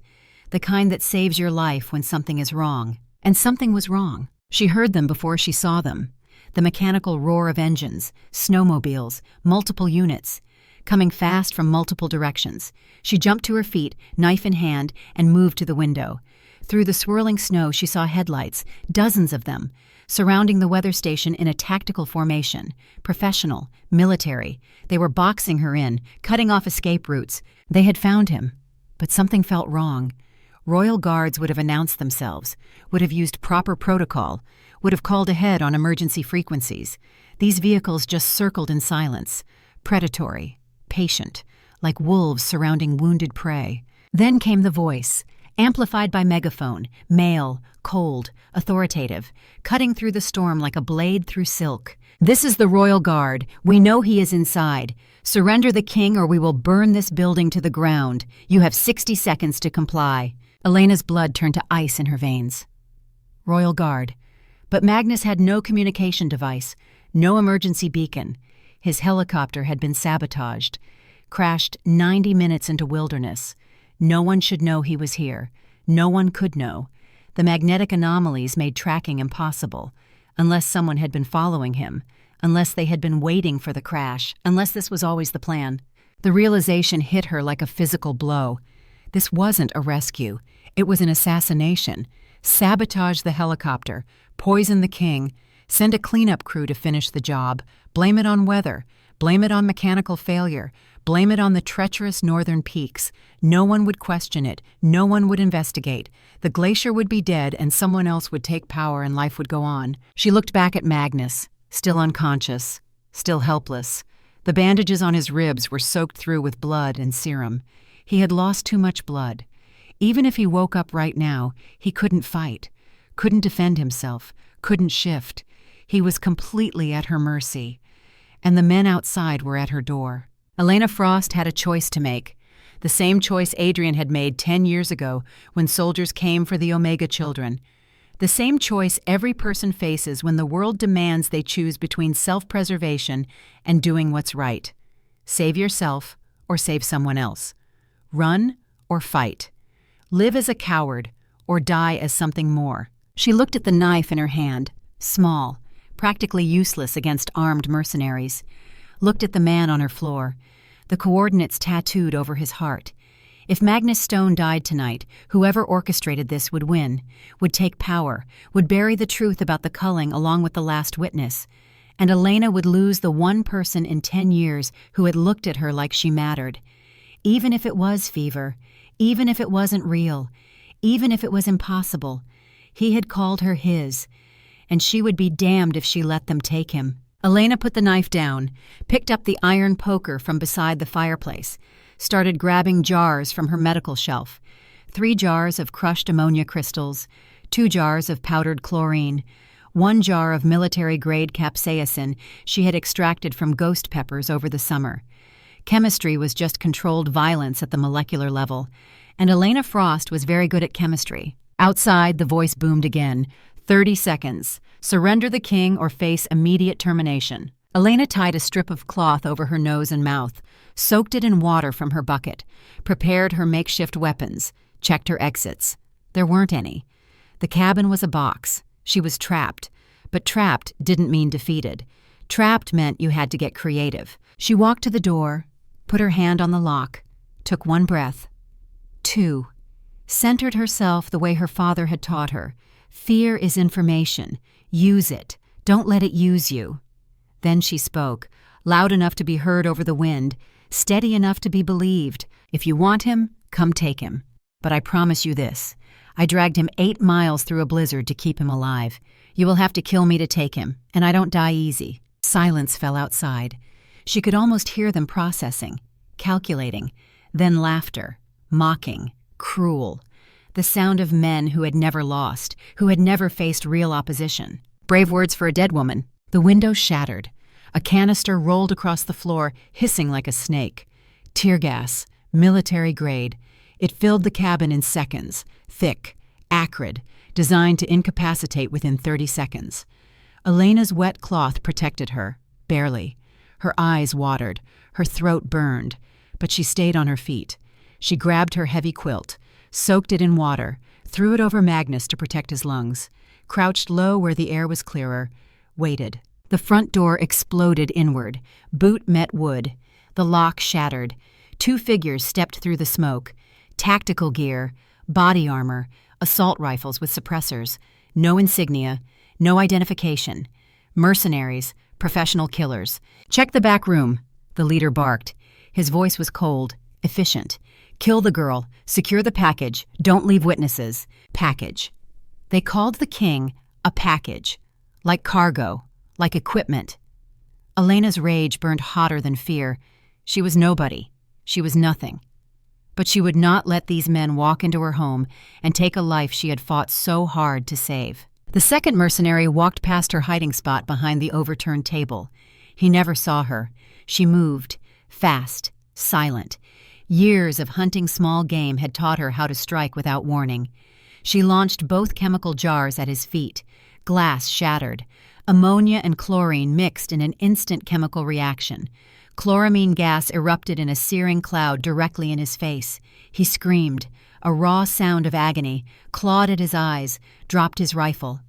The kind that saves your life when something is wrong. And something was wrong. She heard them before she saw them. The mechanical roar of engines, snowmobiles, multiple units, coming fast from multiple directions. She jumped to her feet, knife in hand, and moved to the window. Through the swirling snow, she saw headlights, dozens of them, surrounding the weather station in a tactical formation. Professional, military. They were boxing her in, cutting off escape routes. They had found him. But something felt wrong. Royal Guards would have announced themselves, would have used proper protocol, would have called ahead on emergency frequencies. These vehicles just circled in silence, predatory, patient, like wolves surrounding wounded prey. Then came the voice, amplified by megaphone, male, cold, authoritative, cutting through the storm like a blade through silk. "This is the Royal Guard. We know he is inside. Surrender the king or we will burn this building to the ground. You have 60 seconds to comply." Elena's blood turned to ice in her veins. Royal Guard. But Magnus had no communication device, no emergency beacon. His helicopter had been sabotaged, crashed 90 minutes into wilderness. No one should know he was here. No one could know. The magnetic anomalies made tracking impossible, unless someone had been following him, unless they had been waiting for the crash, unless this was always the plan. The realization hit her like a physical blow. This wasn't a rescue. It was an assassination. Sabotage the helicopter, poison the king, send a cleanup crew to finish the job, blame it on weather, blame it on mechanical failure, blame it on the treacherous northern peaks. No one would question it. No one would investigate. The glacier would be dead and someone else would take power and life would go on. She looked back at Magnus, still unconscious, still helpless. The bandages on his ribs were soaked through with blood and serum. He had lost too much blood. Even if he woke up right now, he couldn't fight, couldn't defend himself, couldn't shift. He was completely at her mercy. And the men outside were at her door. Elena Frost had a choice to make, the same choice Adrian had made 10 years ago when soldiers came for the Omega children. The same choice every person faces when the world demands they choose between self-preservation and doing what's right. Save yourself or save someone else. Run or fight. Live as a coward or die as something more. She looked at the knife in her hand, small, practically useless against armed mercenaries. Looked at the man on her floor, the coordinates tattooed over his heart. If Magnus Stone died tonight, whoever orchestrated this would win, would take power, would bury the truth about the culling along with the last witness. And Elena would lose the one person in 10 years who had looked at her like she mattered. Even if it was fever, even if it wasn't real, even if it was impossible, he had called her his, and she would be damned if she let them take him. Elena put the knife down, picked up the iron poker from beside the fireplace, started grabbing jars from her medical shelf. 3 jars of crushed ammonia crystals, 2 jars of powdered chlorine, 1 jar of military-grade capsaicin she had extracted from ghost peppers over the summer. Chemistry was just controlled violence at the molecular level, and Elena Frost was very good at chemistry. Outside, the voice boomed again. 30 seconds. Surrender the king or face immediate termination. Elena tied a strip of cloth over her nose and mouth, soaked it in water from her bucket, prepared her makeshift weapons, checked her exits. There weren't any. The cabin was a box. She was trapped. But trapped didn't mean defeated. Trapped meant you had to get creative. She walked to the door, put her hand on the lock, took 1 breath, 2, centered herself the way her father had taught her. Fear is information. Use it. Don't let it use you. Then she spoke, loud enough to be heard over the wind, steady enough to be believed. If you want him, come take him. But I promise you this. I dragged him 8 miles through a blizzard to keep him alive. You will have to kill me to take him, and I don't die easy. Silence fell outside. She could almost hear them processing, calculating, then laughter, mocking, cruel. The sound of men who had never lost, who had never faced real opposition. Brave words for a dead woman. The window shattered. A canister rolled across the floor, hissing like a snake. Tear gas, military grade. It filled the cabin in seconds, thick, acrid, designed to incapacitate within 30 seconds. Elena's wet cloth protected her, barely. Her eyes watered, her throat burned, but she stayed on her feet. She grabbed her heavy quilt, soaked it in water, threw it over Magnus to protect his lungs, crouched low where the air was clearer, waited. The front door exploded inward. Boot met wood. The lock shattered. 2 figures stepped through the smoke. Tactical gear, body armor, assault rifles with suppressors. No insignia, no identification. Mercenaries, professional killers. Check the back room, the leader barked. His voice was cold, efficient. Kill the girl, secure the package, don't leave witnesses. Package. They called the king a package, like cargo, like equipment. Elena's rage burned hotter than fear. She was nobody. She was nothing. But she would not let these men walk into her home and take a life she had fought so hard to save. The second mercenary walked past her hiding spot behind the overturned table. He never saw her. She moved, fast, silent. Years of hunting small game had taught her how to strike without warning. She launched both chemical jars at his feet. Glass shattered. Ammonia and chlorine mixed in an instant chemical reaction. Chloramine gas erupted in a searing cloud directly in his face. He screamed. A raw sound of agony, clawed at his eyes, dropped his rifle.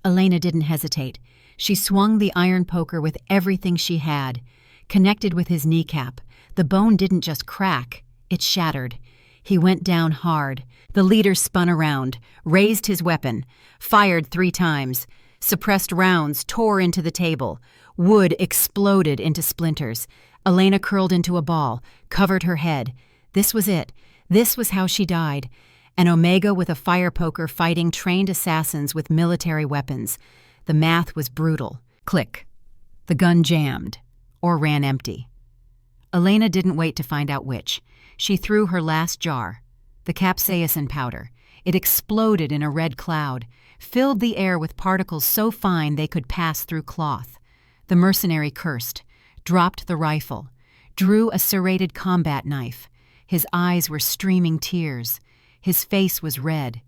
Elena didn't hesitate. She swung the iron poker with everything she had. Connected with his kneecap. The bone didn't just crack, it shattered. He went down hard. The leader spun around, raised his weapon, fired 3 times. Suppressed rounds tore into the table. Wood exploded into splinters. Elena curled into a ball, covered her head. This was it. This was how she died. An Omega with a fire poker fighting trained assassins with military weapons. The math was brutal. Click. The gun jammed, or ran empty. Elena didn't wait to find out which. She threw her last jar, the capsaicin powder. It exploded in a red cloud, filled the air with particles so fine they could pass through cloth. The mercenary cursed, dropped the rifle, drew a serrated combat knife. His eyes were streaming tears. His face was red,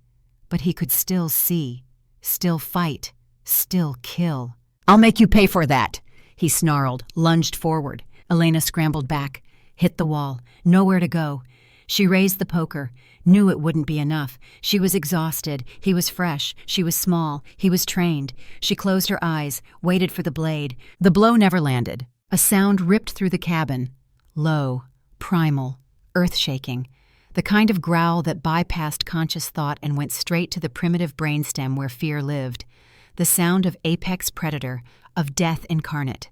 but he could still see, still fight, still kill. "I'll make you pay for that," he snarled, lunged forward. Elena scrambled back, hit the wall, nowhere to go. She raised the poker, knew it wouldn't be enough. She was exhausted. He was fresh. She was small. He was trained. She closed her eyes, waited for the blade. The blow never landed. A sound ripped through the cabin. Low, primal, earth-shaking. The kind of growl that bypassed conscious thought and went straight to the primitive brainstem where fear lived. The sound of apex predator, of death incarnate.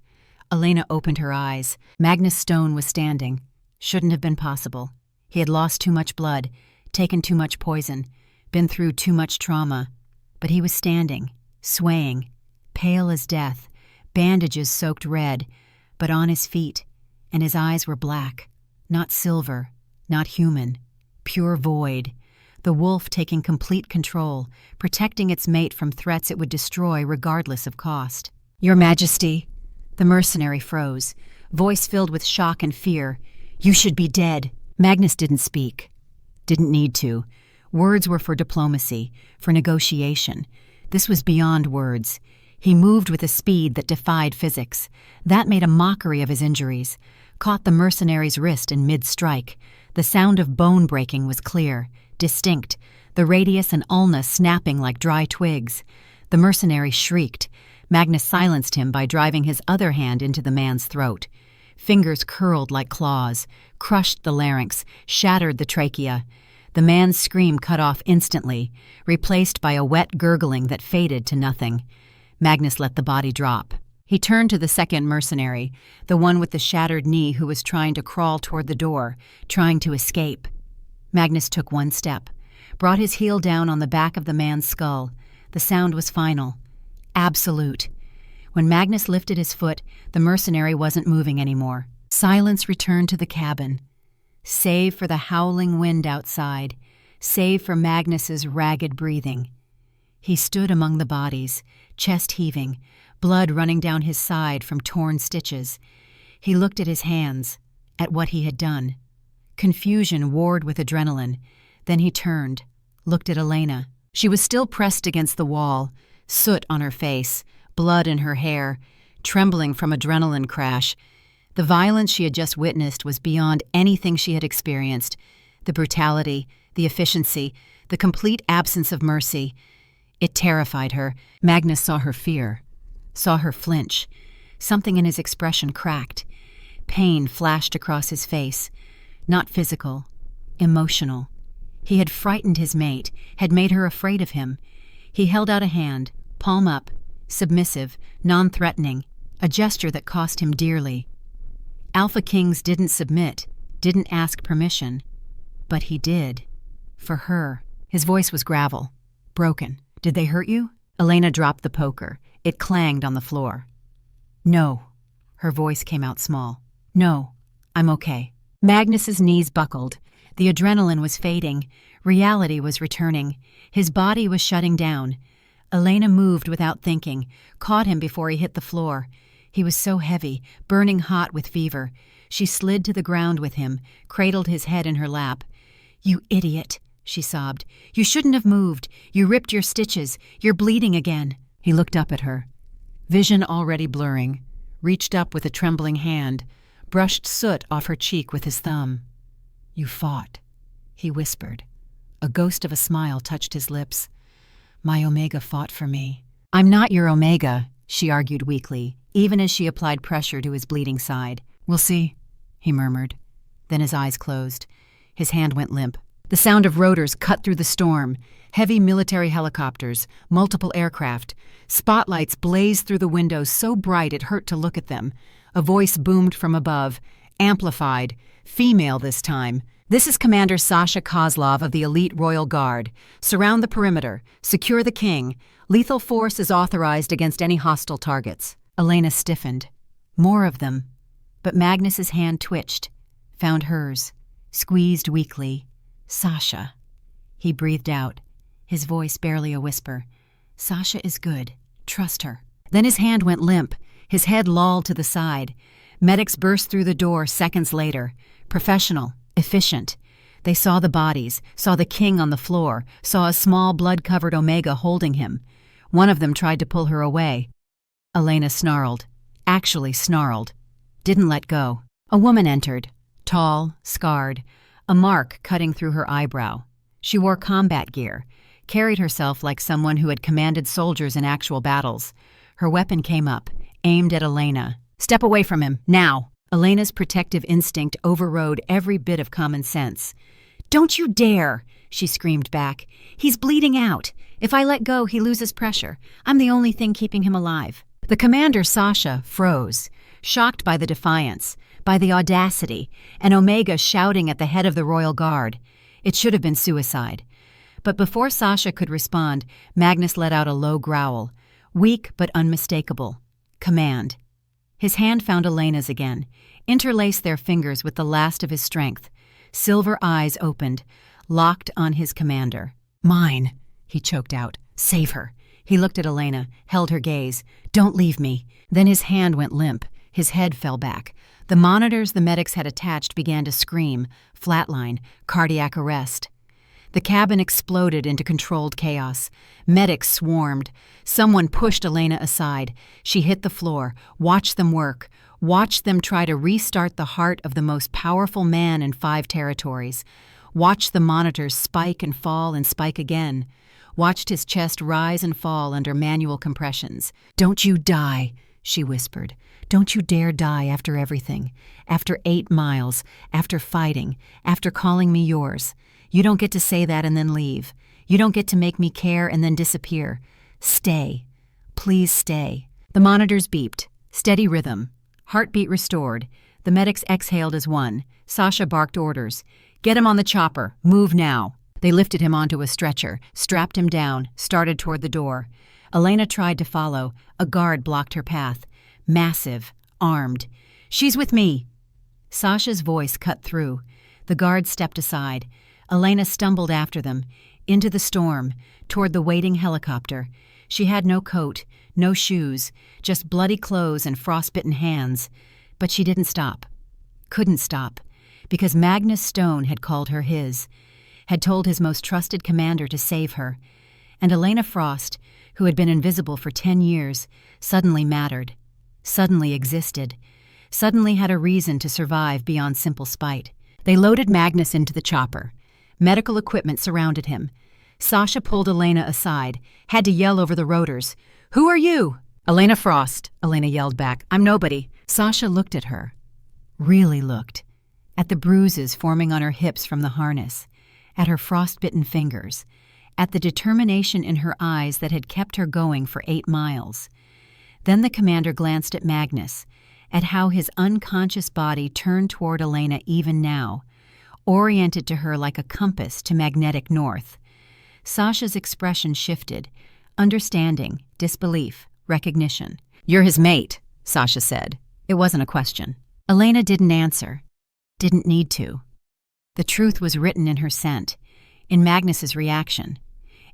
Elena opened her eyes. Magnus Stone was standing. Shouldn't have been possible. He had lost too much blood, taken too much poison, been through too much trauma. But he was standing, swaying, pale as death, bandages soaked red, but on his feet, and his eyes were black, not silver, not human, pure void. The wolf taking complete control, protecting its mate from threats it would destroy regardless of cost. "Your Majesty." The mercenary froze, voice filled with shock and fear. "You should be dead." Magnus didn't speak. Didn't need to. Words were for diplomacy, for negotiation. This was beyond words. He moved with a speed that defied physics. That made a mockery of his injuries. Caught the mercenary's wrist in mid-strike. The sound of bone breaking was clear, distinct, the radius and ulna snapping like dry twigs. The mercenary shrieked. Magnus silenced him by driving his other hand into the man's throat. Fingers curled like claws, crushed the larynx, shattered the trachea. The man's scream cut off instantly, replaced by a wet gurgling that faded to nothing. Magnus let the body drop. He turned to the second mercenary, the one with the shattered knee who was trying to crawl toward the door, trying to escape. Magnus took one step, brought his heel down on the back of the man's skull. The sound was final, absolute. When Magnus lifted his foot, the mercenary wasn't moving anymore. Silence returned to the cabin, save for the howling wind outside, save for Magnus's ragged breathing. He stood among the bodies, chest heaving, blood running down his side from torn stitches. He looked at his hands, at what he had done. Confusion warred with adrenaline. Then he turned, looked at Elena. She was still pressed against the wall, soot on her face, blood in her hair, trembling from adrenaline crash. The violence she had just witnessed was beyond anything she had experienced. The brutality, the efficiency, the complete absence of mercy. It terrified her. Magnus saw her fear, saw her flinch. Something in his expression cracked. Pain flashed across his face. Not physical, emotional. He had frightened his mate, had made her afraid of him. He held out a hand, palm up, submissive, non-threatening, a gesture that cost him dearly. Alpha Kings didn't submit, didn't ask permission. But he did. For her. His voice was gravel, broken. "Did they hurt you?" Elena dropped the poker. It clanged on the floor. "No." Her voice came out small. "No, I'm okay." Magnus's knees buckled. The adrenaline was fading. Reality was returning. His body was shutting down. Elena moved without thinking, caught him before he hit the floor. He was so heavy, burning hot with fever. She slid to the ground with him, cradled his head in her lap. "You idiot," she sobbed. "You shouldn't have moved. You ripped your stitches. You're bleeding again." He looked up at her, vision already blurring, reached up with a trembling hand, brushed soot off her cheek with his thumb. "You fought," he whispered. A ghost of a smile touched his lips. "My Omega fought for me." "I'm not your Omega," she argued weakly, even as she applied pressure to his bleeding side. "We'll see," he murmured. Then his eyes closed. His hand went limp. The sound of rotors cut through the storm. Heavy military helicopters, multiple aircraft. Spotlights blazed through the windows so bright it hurt to look at them. A voice boomed from above, amplified, female this time. "This is Commander Sasha Kozlov of the Elite Royal Guard. Surround the perimeter. Secure the king. Lethal force is authorized against any hostile targets." Elena stiffened. More of them. But Magnus's hand twitched, found hers, squeezed weakly. "Sasha." He breathed out, his voice barely a whisper. "Sasha is good. Trust her." Then his hand went limp, his head lolled to the side. Medics burst through the door seconds later. Professional, efficient. They saw the bodies, saw the king on the floor, saw a small blood-covered Omega holding him. One of them tried to pull her away. Elena snarled, actually snarled, didn't let go. A woman entered, tall, scarred, a mark cutting through her eyebrow. She wore combat gear, carried herself like someone who had commanded soldiers in actual battles. Her weapon came up, aimed at Elena. "Step away from him, now!" Elena's protective instinct overrode every bit of common sense. "Don't you dare!" she screamed back. "He's bleeding out. If I let go, he loses pressure. I'm the only thing keeping him alive." The commander, Sasha, froze, shocked by the defiance, by the audacity, and Omega shouting at the head of the Royal Guard. It should have been suicide. But before Sasha could respond, Magnus let out a low growl, weak but unmistakable. Command. His hand found Elena's again, interlaced their fingers with the last of his strength. Silver eyes opened, locked on his commander. "Mine," he choked out. "Save her." He looked at Elena, held her gaze. "Don't leave me." Then his hand went limp. His head fell back. The monitors the medics had attached began to scream, flatline, cardiac arrest. The cabin exploded into controlled chaos. Medics swarmed. Someone pushed Elena aside. She hit the floor, watched them work, watched them try to restart the heart of the most powerful man in 5 territories. Watched the monitors spike and fall and spike again. Watched his chest rise and fall under manual compressions. "Don't you die," she whispered. "Don't you dare die after everything. After 8 miles, after fighting, after calling me yours. You don't get to say that and then leave. You don't get to make me care and then disappear. Stay. Please stay. The monitors beeped. Steady rhythm. Heartbeat restored. The medics exhaled as one. Sasha barked orders. Get him on the chopper. Move now. They lifted him onto a stretcher, strapped him down, started toward the door. Elena tried to follow. A guard blocked her path. Massive. Armed. She's with me. Sasha's voice cut through. The guard stepped aside. Elena stumbled after them, into the storm, toward the waiting helicopter. She had no coat, no shoes, just bloody clothes and frostbitten hands. But she didn't stop. Couldn't stop, because Magnus Stone had called her his, had told his most trusted commander to save her. And Elena Frost, who had been invisible for 10 years, suddenly mattered, suddenly existed, suddenly had a reason to survive beyond simple spite. They loaded Magnus into the chopper. Medical equipment surrounded him. Sasha pulled Elena aside, had to yell over the rotors. Who are you? Elena Frost, Elena yelled back. I'm nobody. Sasha looked at her. Really looked. At the bruises forming on her hips from the harness. At her frostbitten fingers. At the determination in her eyes that had kept her going for 8 miles. Then the commander glanced at Magnus, at how his unconscious body turned toward Elena even now, oriented to her like a compass to magnetic north. Sasha's expression shifted. Understanding, disbelief, recognition. You're his mate, Sasha said. It wasn't a question. Elena didn't answer. Didn't need to. The truth was written in her scent, in Magnus's reaction,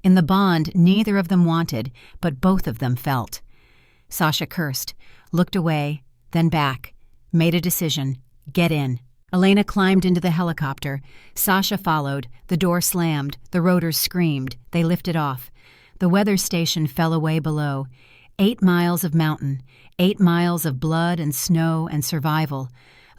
in the bond neither of them wanted, but both of them felt. Sasha cursed, looked away, then back, made a decision. Get in. Elena climbed into the helicopter. Sasha followed. The door slammed. The rotors screamed. They lifted off. The weather station fell away below. 8 miles of mountain, 8 miles of blood and snow and survival.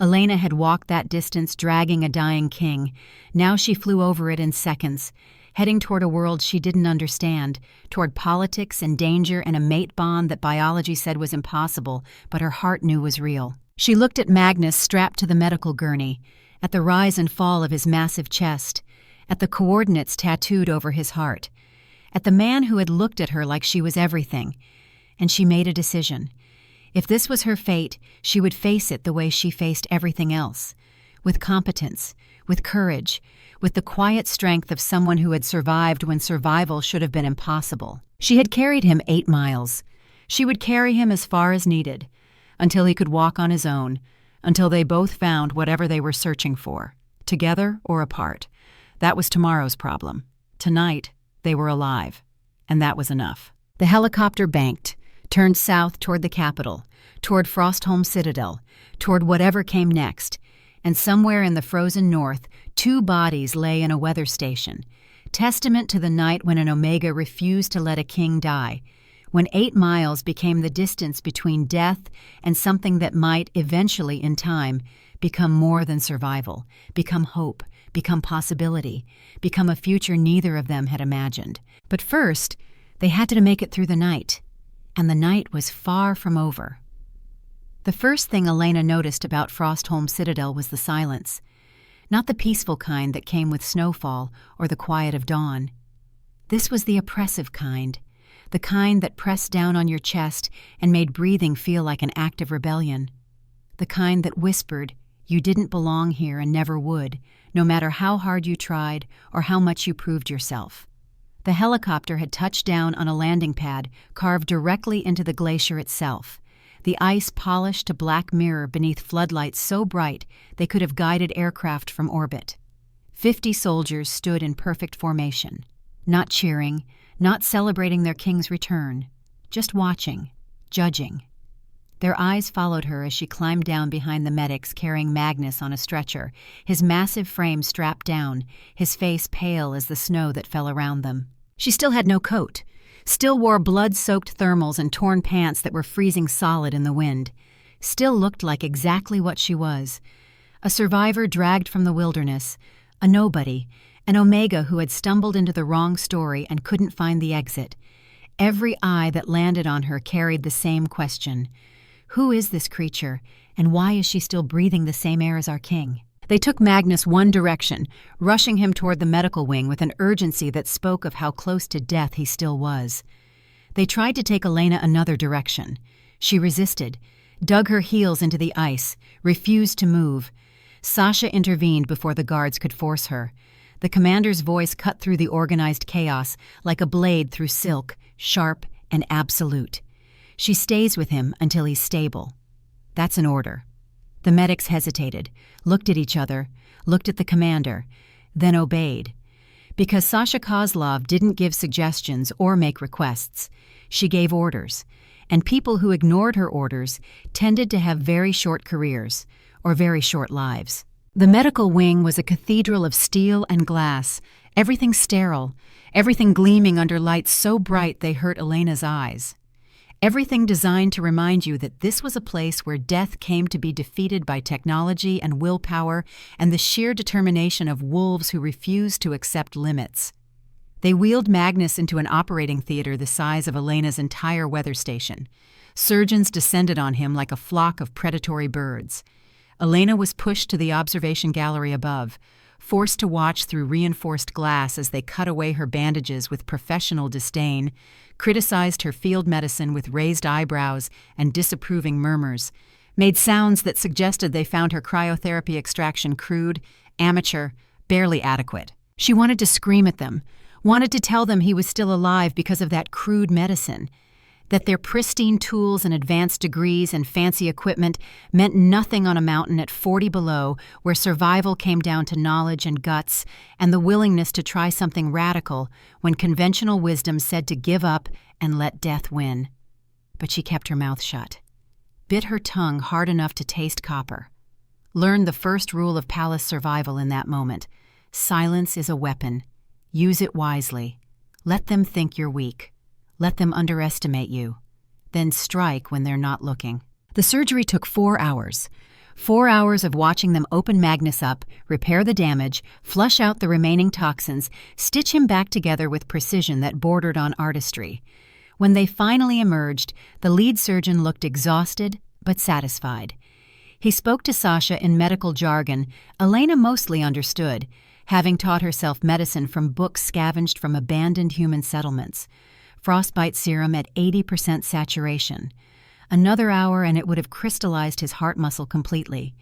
Elena had walked that distance dragging a dying king. Now she flew over it in seconds, heading toward a world she didn't understand, toward politics and danger and a mate bond that biology said was impossible, but her heart knew was real. She looked at Magnus strapped to the medical gurney, at the rise and fall of his massive chest, at the coordinates tattooed over his heart, at the man who had looked at her like she was everything. And she made a decision. If this was her fate, she would face it the way she faced everything else, with competence, with courage, with the quiet strength of someone who had survived when survival should have been impossible. She had carried him 8 miles. She would carry him as far as needed, until he could walk on his own, until they both found whatever they were searching for, together or apart. That was tomorrow's problem. Tonight, they were alive, and that was enough. The helicopter banked, turned south toward the capital, toward Frostholm Citadel, toward whatever came next, and somewhere in the frozen north, 2 bodies lay in a weather station, testament to the night when an Omega refused to let a king die, when 8 miles became the distance between death and something that might, eventually in time, become more than survival, become hope, become possibility, become a future neither of them had imagined. But first, they had to make it through the night, and the night was far from over. The first thing Elena noticed about Frostholm Citadel was the silence, not the peaceful kind that came with snowfall or the quiet of dawn. This was the oppressive kind, the kind that pressed down on your chest and made breathing feel like an act of rebellion, the kind that whispered you didn't belong here and never would, no matter how hard you tried or how much you proved yourself. The helicopter had touched down on a landing pad carved directly into the glacier itself, the ice polished to black mirror beneath floodlights so bright they could have guided aircraft from orbit. 50 soldiers stood in perfect formation, not cheering, not celebrating their king's return, just watching, judging. Their eyes followed her as she climbed down behind the medics carrying Magnus on a stretcher, his massive frame strapped down, his face pale as the snow that fell around them. She still had no coat, still wore blood-soaked thermals and torn pants that were freezing solid in the wind, still looked like exactly what she was, a survivor dragged from the wilderness, a nobody, an Omega who had stumbled into the wrong story and couldn't find the exit. Every eye that landed on her carried the same question. Who is this creature, and why is she still breathing the same air as our king? They took Magnus one direction, rushing him toward the medical wing with an urgency that spoke of how close to death he still was. They tried to take Elena another direction. She resisted, dug her heels into the ice, refused to move. Sasha intervened before the guards could force her. The commander's voice cut through the organized chaos like a blade through silk, sharp and absolute. She stays with him until he's stable. That's an order. The medics hesitated, looked at each other, looked at the commander, then obeyed. Because Sasha Kozlov didn't give suggestions or make requests, she gave orders, and people who ignored her orders tended to have very short careers or very short lives. The medical wing was a cathedral of steel and glass, everything sterile, everything gleaming under lights so bright they hurt Elena's eyes. Everything designed to remind you that this was a place where death came to be defeated by technology and willpower and the sheer determination of wolves who refused to accept limits. They wheeled Magnus into an operating theater the size of Elena's entire weather station. Surgeons descended on him like a flock of predatory birds. Elena was pushed to the observation gallery above, forced to watch through reinforced glass as they cut away her bandages with professional disdain, criticized her field medicine with raised eyebrows and disapproving murmurs, made sounds that suggested they found her cryotherapy extraction crude, amateur, barely adequate. She wanted to scream at them, wanted to tell them he was still alive because of that crude medicine, that their pristine tools and advanced degrees and fancy equipment meant nothing on a mountain at 40 below where survival came down to knowledge and guts and the willingness to try something radical when conventional wisdom said to give up and let death win. But she kept her mouth shut, bit her tongue hard enough to taste copper, learned the first rule of palace survival in that moment. Silence is a weapon. Use it wisely. Let them think you're weak. Let them underestimate you. Then strike when they're not looking. The surgery took 4 hours. 4 hours of watching them open Magnus up, repair the damage, flush out the remaining toxins, stitch him back together with precision that bordered on artistry. When they finally emerged, the lead surgeon looked exhausted but satisfied. He spoke to Sasha in medical jargon Elena mostly understood, having taught herself medicine from books scavenged from abandoned human settlements. Frostbite serum at 80% saturation. Another hour and it would have crystallized his heart muscle completely.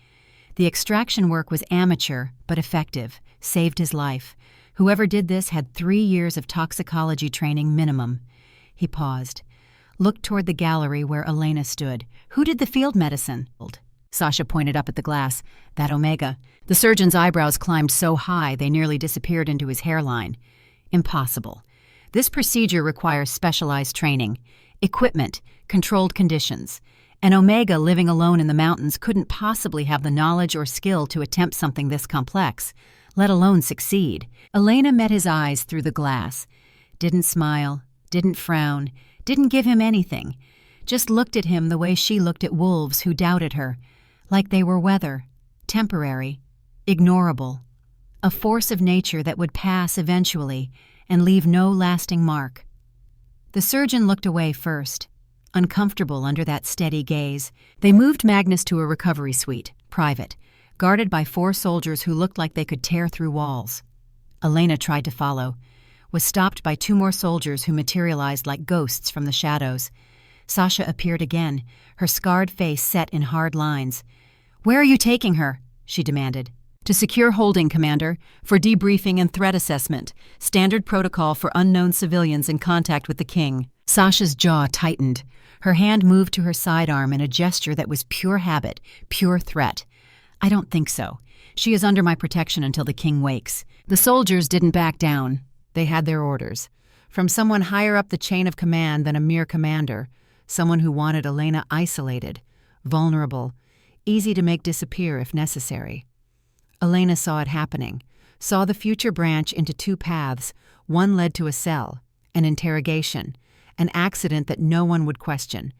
The extraction work was amateur but effective, saved his life. Whoever did this had 3 years of toxicology training minimum. He paused, looked toward the gallery where Elena stood. Who did the field medicine? Sasha pointed up at the glass. That Omega. The surgeon's eyebrows climbed so high they nearly disappeared into his hairline. Impossible. This procedure requires specialized training, equipment, controlled conditions. An Omega living alone in the mountains couldn't possibly have the knowledge or skill to attempt something this complex, let alone succeed. Elena met his eyes through the glass. Didn't smile, didn't frown, didn't give him anything. Just looked at him the way she looked at wolves who doubted her, like they were weather, temporary, ignorable, a force of nature that would pass eventually and leave no lasting mark. The surgeon looked away first, uncomfortable under that steady gaze. They moved Magnus to a recovery suite, private, guarded by 4 soldiers who looked like they could tear through walls. Elena tried to follow, was stopped by 2 more soldiers who materialized like ghosts from the shadows. Sasha appeared again, her scarred face set in hard lines. "Where are you taking her?" she demanded. "To secure holding, Commander, for debriefing and threat assessment, standard protocol for unknown civilians in contact with the king." Sasha's jaw tightened. Her hand moved to her sidearm in a gesture that was pure habit, pure threat. "I don't think so. She is under my protection until the king wakes." The soldiers didn't back down. They had their orders. From someone higher up the chain of command than a mere commander, someone who wanted Elena isolated, vulnerable, easy to make disappear if necessary. Elena saw it happening, saw the future branch into 2 paths. One led to a cell, an interrogation, an accident that no one would question.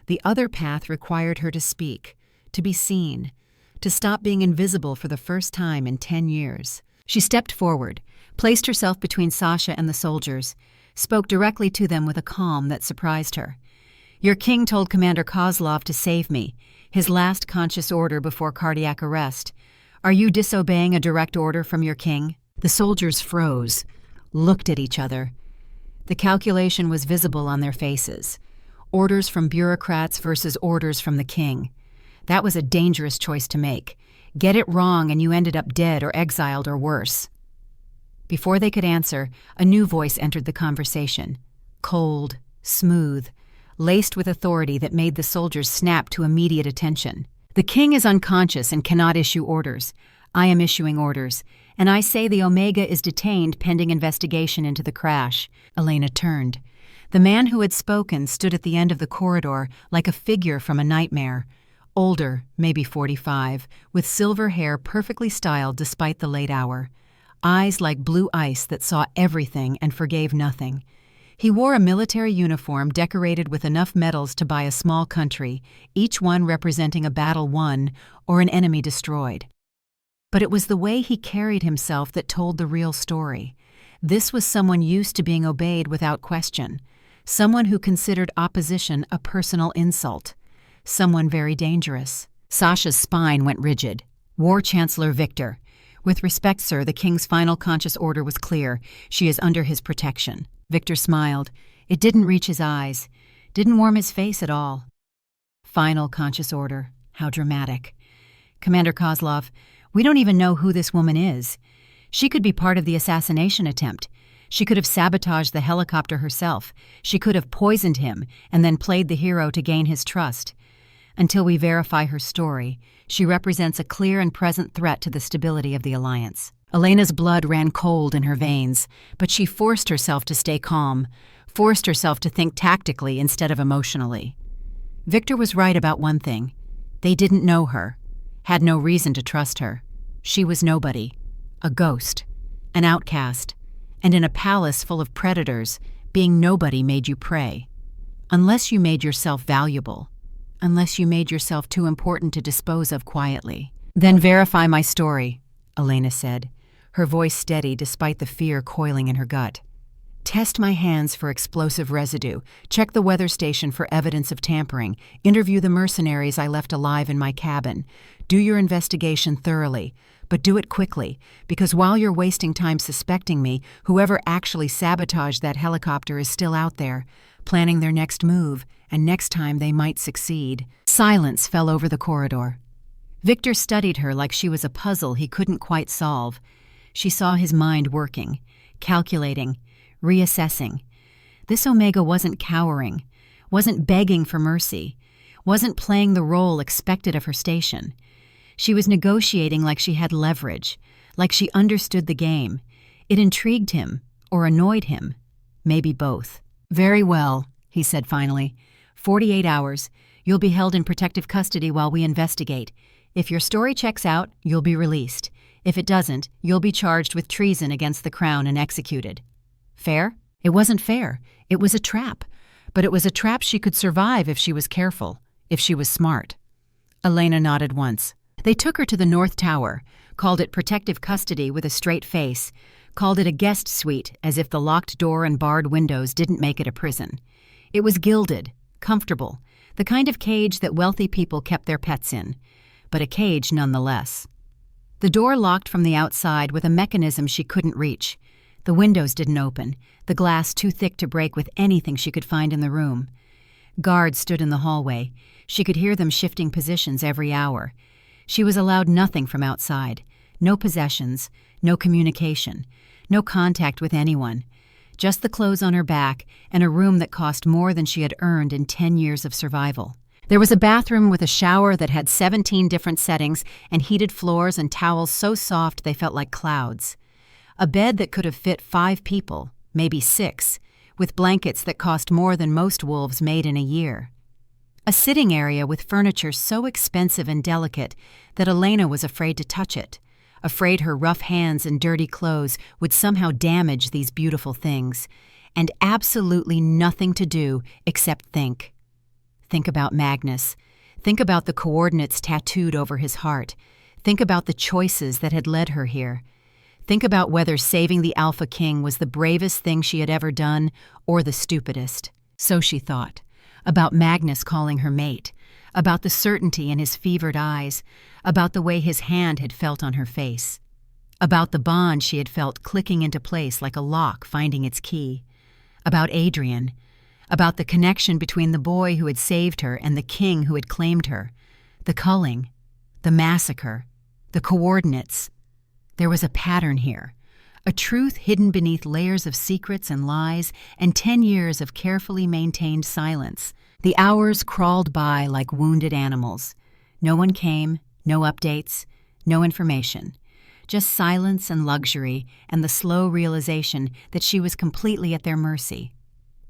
The other path required her to speak, to be seen, to stop being invisible for the first time in 10 years. She stepped forward, placed herself between Sasha and the soldiers, spoke directly to them with a calm that surprised her. "Your king told Commander Kozlov to save me, his last conscious order before cardiac arrest. Are you disobeying a direct order from your king?" The soldiers froze, looked at each other. The calculation was visible on their faces. Orders from bureaucrats versus orders from the king. That was a dangerous choice to make. Get it wrong and you ended up dead or exiled or worse. Before they could answer, a new voice entered the conversation. Cold, smooth, laced with authority that made the soldiers snap to immediate attention. "The king is unconscious and cannot issue orders. I am issuing orders, and I say the Omega is detained pending investigation into the crash." Elena turned. The man who had spoken stood at the end of the corridor like a figure from a nightmare. Older, maybe 45, with silver hair perfectly styled despite the late hour. Eyes like blue ice that saw everything and forgave nothing. He wore a military uniform decorated with enough medals to buy a small country, each one representing a battle won or an enemy destroyed. But it was the way he carried himself that told the real story. This was someone used to being obeyed without question. Someone who considered opposition a personal insult. Someone very dangerous. Sasha's spine went rigid. "War Chancellor Victor. With respect, sir, the king's final conscious order was clear. She is under his protection." Victor smiled. It didn't reach his eyes. Didn't warm his face at all. Final conscious order. How dramatic. "Commander Kozlov, we don't even know who this woman is. She could be part of the assassination attempt. She could have sabotaged the helicopter herself. She could have poisoned him and then played the hero to gain his trust. Until we verify her story, she represents a clear and present threat to the stability of the alliance." Elena's blood ran cold in her veins, but she forced herself to stay calm, forced herself to think tactically instead of emotionally. Victor was right about one thing. They didn't know her, had no reason to trust her. She was nobody, a ghost, an outcast, and in a palace full of predators, being nobody made you prey. Unless you made yourself valuable, unless you made yourself too important to dispose of quietly. "Then verify my story," Elena said, her voice steady despite the fear coiling in her gut. "Test my hands for explosive residue, check the weather station for evidence of tampering, interview the mercenaries I left alive in my cabin. Do your investigation thoroughly, but do it quickly, because while you're wasting time suspecting me, whoever actually sabotaged that helicopter is still out there, planning their next move, and next time they might succeed." Silence fell over the corridor. Victor studied her like she was a puzzle he couldn't quite solve. She saw his mind working, calculating, reassessing. This Omega wasn't cowering, wasn't begging for mercy, wasn't playing the role expected of her station. She was negotiating like she had leverage, like she understood the game. It intrigued him, or annoyed him, maybe both. "Very well," he said finally. 48 hours. You'll be held in protective custody while we investigate. If your story checks out, you'll be released. If it doesn't, you'll be charged with treason against the crown and executed." Fair? It wasn't fair. It was a trap. But it was a trap she could survive if she was careful, if she was smart. Elena nodded once. They took her to the North Tower, called it protective custody with a straight face, called it a guest suite as if the locked door and barred windows didn't make it a prison. It was gilded, comfortable, the kind of cage that wealthy people kept their pets in, but a cage nonetheless. The door locked from the outside with a mechanism she couldn't reach. The windows didn't open, the glass too thick to break with anything she could find in the room. Guards stood in the hallway. She could hear them shifting positions every hour. She was allowed nothing from outside. No possessions, no communication, no contact with anyone. Just the clothes on her back and a room that cost more than she had earned in 10 years of survival. There was a bathroom with a shower that had 17 different settings and heated floors and towels so soft they felt like clouds. A bed that could have fit 5 people, maybe 6, with blankets that cost more than most wolves made in a year. A sitting area with furniture so expensive and delicate that Elena was afraid to touch it, afraid her rough hands and dirty clothes would somehow damage these beautiful things, and absolutely nothing to do except think. Think about Magnus. Think about the coordinates tattooed over his heart. Think about the choices that had led her here. Think about whether saving the Alpha King was the bravest thing she had ever done or the stupidest. So she thought. about Magnus calling her mate, about the certainty in his fevered eyes, about the way his hand had felt on her face, about the bond she had felt clicking into place like a lock finding its key, about Adrian, about the connection between the boy who had saved her and the king who had claimed her, the culling, the massacre, the coordinates. There was a pattern here, a truth hidden beneath layers of secrets and lies and 10 years of carefully maintained silence. The hours crawled by like wounded animals. No one came, no updates, no information. Just silence and luxury and the slow realization that she was completely at their mercy.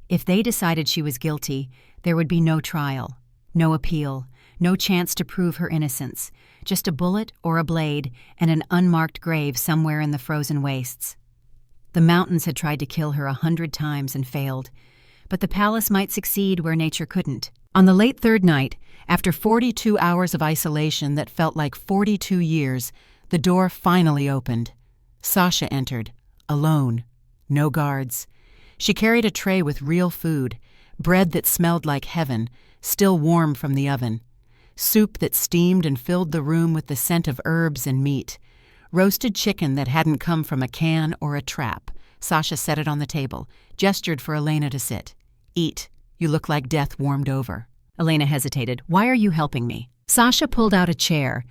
If they decided she was guilty, there would be no trial, no appeal, no chance to prove her innocence, just a bullet or a blade and an unmarked grave somewhere in the frozen wastes. The mountains had tried to kill her 100 times and failed, but the palace might succeed where nature couldn't. On the late third night, after 42 hours of isolation that felt like 42 years, the door finally opened. Sasha entered, alone, no guards. She carried a tray with real food, bread that smelled like heaven, still warm from the oven, soup that steamed and filled the room with the scent of herbs and meat, roasted chicken that hadn't come from a can or a trap. Sasha set it on the table, gestured for Elena to sit. Eat. You look like death warmed over. Elena hesitated. Why are you helping me? Sasha pulled out a chair,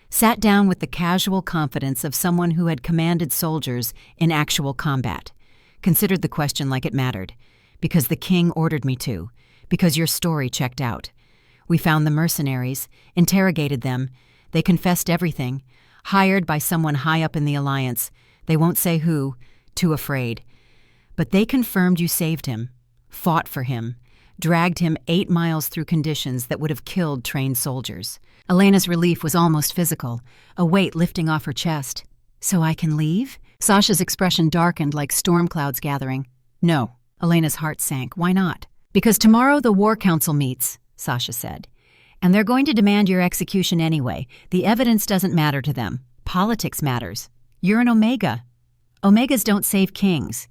sat down with the casual confidence of someone who had commanded soldiers in actual combat. Considered the question like it mattered. Because the king ordered me to. Because your story checked out. We found the mercenaries, interrogated them. They confessed everything. Hired by someone high up in the alliance. They won't say who. Too afraid. But they confirmed you saved him. Fought for him. Dragged him 8 miles through conditions that would have killed trained soldiers. Elena's relief was almost physical, a weight lifting off her chest. So I can leave? Sasha's expression darkened like storm clouds gathering. No. Elena's heart sank. Why not? Because tomorrow the War Council meets, Sasha said. And they're going to demand your execution anyway. The evidence doesn't matter to them. Politics matters. You're an Omega. Omegas don't save kings.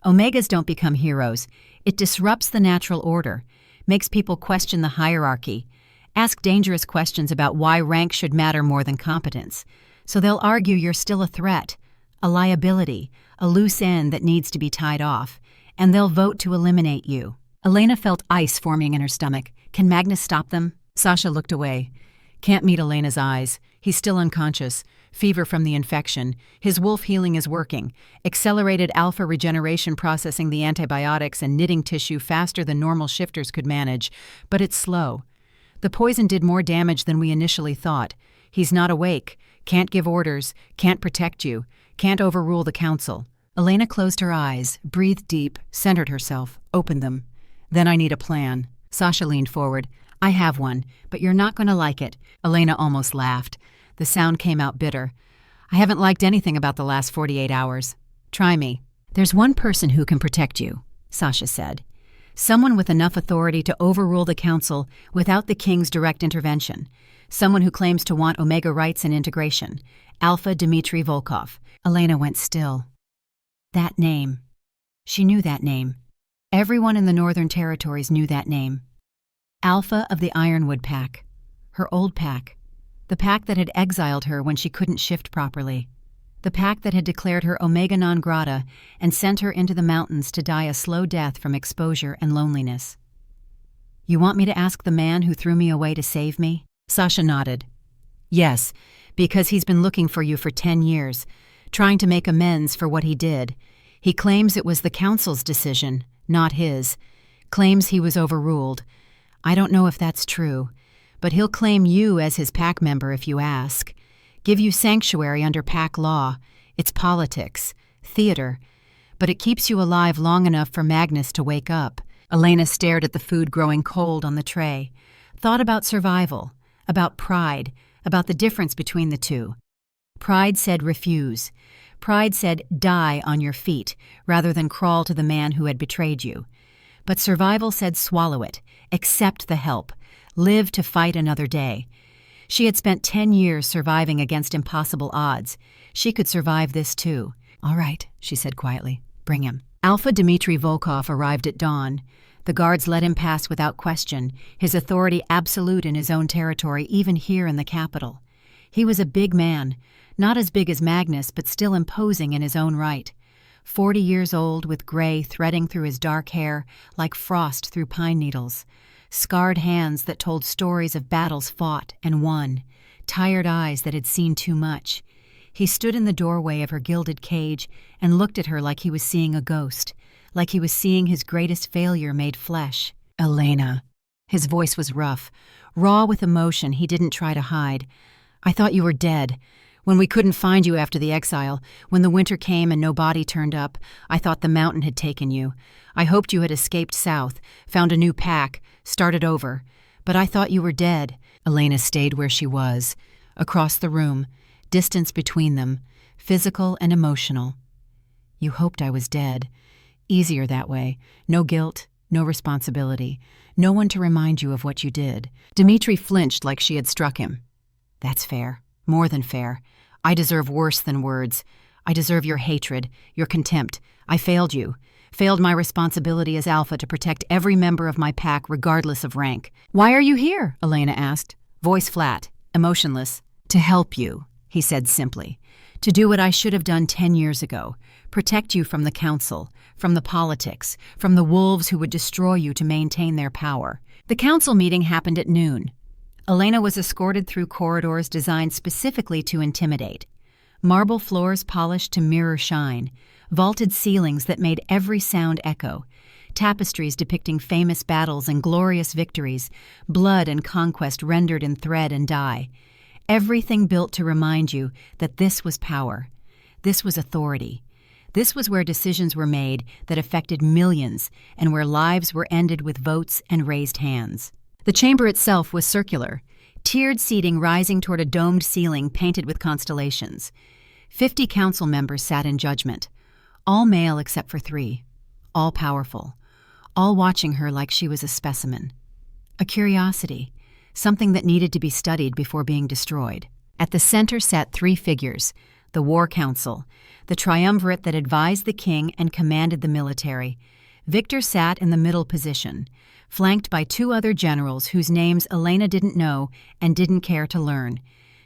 Omegas don't become heroes. It disrupts the natural order, makes people question the hierarchy, ask dangerous questions about why rank should matter more than competence. So they'll argue you're still a threat, a liability, a loose end that needs to be tied off, and they'll vote to eliminate you. Elena felt ice forming in her stomach. Can Magnus stop them? Sasha looked away. Can't meet Elena's eyes. He's still unconscious. Fever from the infection. His wolf healing is working. Accelerated alpha regeneration processing the antibiotics and knitting tissue faster than normal shifters could manage. But it's slow. The poison did more damage than we initially thought. He's not awake. Can't give orders. Can't protect you. Can't overrule the council. Elena closed her eyes, breathed deep, centered herself, opened them. Then I need a plan. Sasha leaned forward. I have one, but you're not going to like it. Elena almost laughed. The sound came out bitter. I haven't liked anything about the last 48 hours. Try me. There's one person who can protect you, Sasha said. Someone with enough authority to overrule the council without the king's direct intervention. Someone who claims to want Omega rights and integration. Alpha Dmitry Volkov. Elena went still. That name. She knew that name. Everyone in the Northern Territories knew that name. Alpha of the Ironwood Pack. Her old pack. The pack that had exiled her when she couldn't shift properly. The pack that had declared her Omega non grata and sent her into the mountains to die a slow death from exposure and loneliness. You want me to ask the man who threw me away to save me? Sasha nodded. Yes, because he's been looking for you for 10 years, trying to make amends for what he did. He claims it was the council's decision, not his. Claims he was overruled. I don't know if that's true, but he'll claim you as his pack member if you ask. Give you sanctuary under pack law. It's politics, theater, but it keeps you alive long enough for Magnus to wake up. Elena stared at the food growing cold on the tray, thought about survival, about pride, about the difference between the two. Pride said refuse. Pride said die on your feet rather than crawl to the man who had betrayed you. But survival said swallow it, accept the help, live to fight another day. She had spent 10 years surviving against impossible odds. She could survive this too. All right, she said quietly. Bring him. Alpha Dmitry Volkov arrived at dawn. The guards let him pass without question, his authority absolute in his own territory, even here in the capital. He was a big man, not as big as Magnus, but still imposing in his own right. 40 years old, with gray threading through his dark hair like frost through pine needles. Scarred hands that told stories of battles fought and won. Tired eyes that had seen too much. He stood in the doorway of her gilded cage and looked at her like he was seeing a ghost, like he was seeing his greatest failure made flesh. "Elena." His voice was rough, raw with emotion he didn't try to hide. "I thought you were dead. When we couldn't find you after the exile, when the winter came and no body turned up, I thought the mountain had taken you. I hoped you had escaped south, found a new pack, started over. But I thought you were dead." Elena stayed where she was, across the room, distance between them, physical and emotional. "You hoped I was dead. Easier that way. No guilt, no responsibility. No one to remind you of what you did." Dmitri flinched like she had struck him. "That's fair. More than fair. I deserve worse than words. I deserve your hatred, your contempt. I failed you. Failed my responsibility as Alpha to protect every member of my pack regardless of rank." "Why are you here?" Elena asked, voice flat, emotionless. "To help you," he said simply. "To do what I should have done 10 years ago. Protect you from the council, from the politics, from the wolves who would destroy you to maintain their power." The council meeting happened at noon. Elena was escorted through corridors designed specifically to intimidate. Marble floors polished to mirror shine, vaulted ceilings that made every sound echo, tapestries depicting famous battles and glorious victories, blood and conquest rendered in thread and dye. Everything built to remind you that this was power. This was authority. This was where decisions were made that affected millions and where lives were ended with votes and raised hands. The chamber itself was circular, tiered seating rising toward a domed ceiling painted with constellations. 50 council members sat in judgment, all male except for 3, all powerful, all watching her like she was a specimen. A curiosity, something that needed to be studied before being destroyed. At the center sat 3 figures, the War Council, the triumvirate that advised the king and commanded the military. Victor sat in the middle position, flanked by 2 other generals whose names Elena didn't know and didn't care to learn.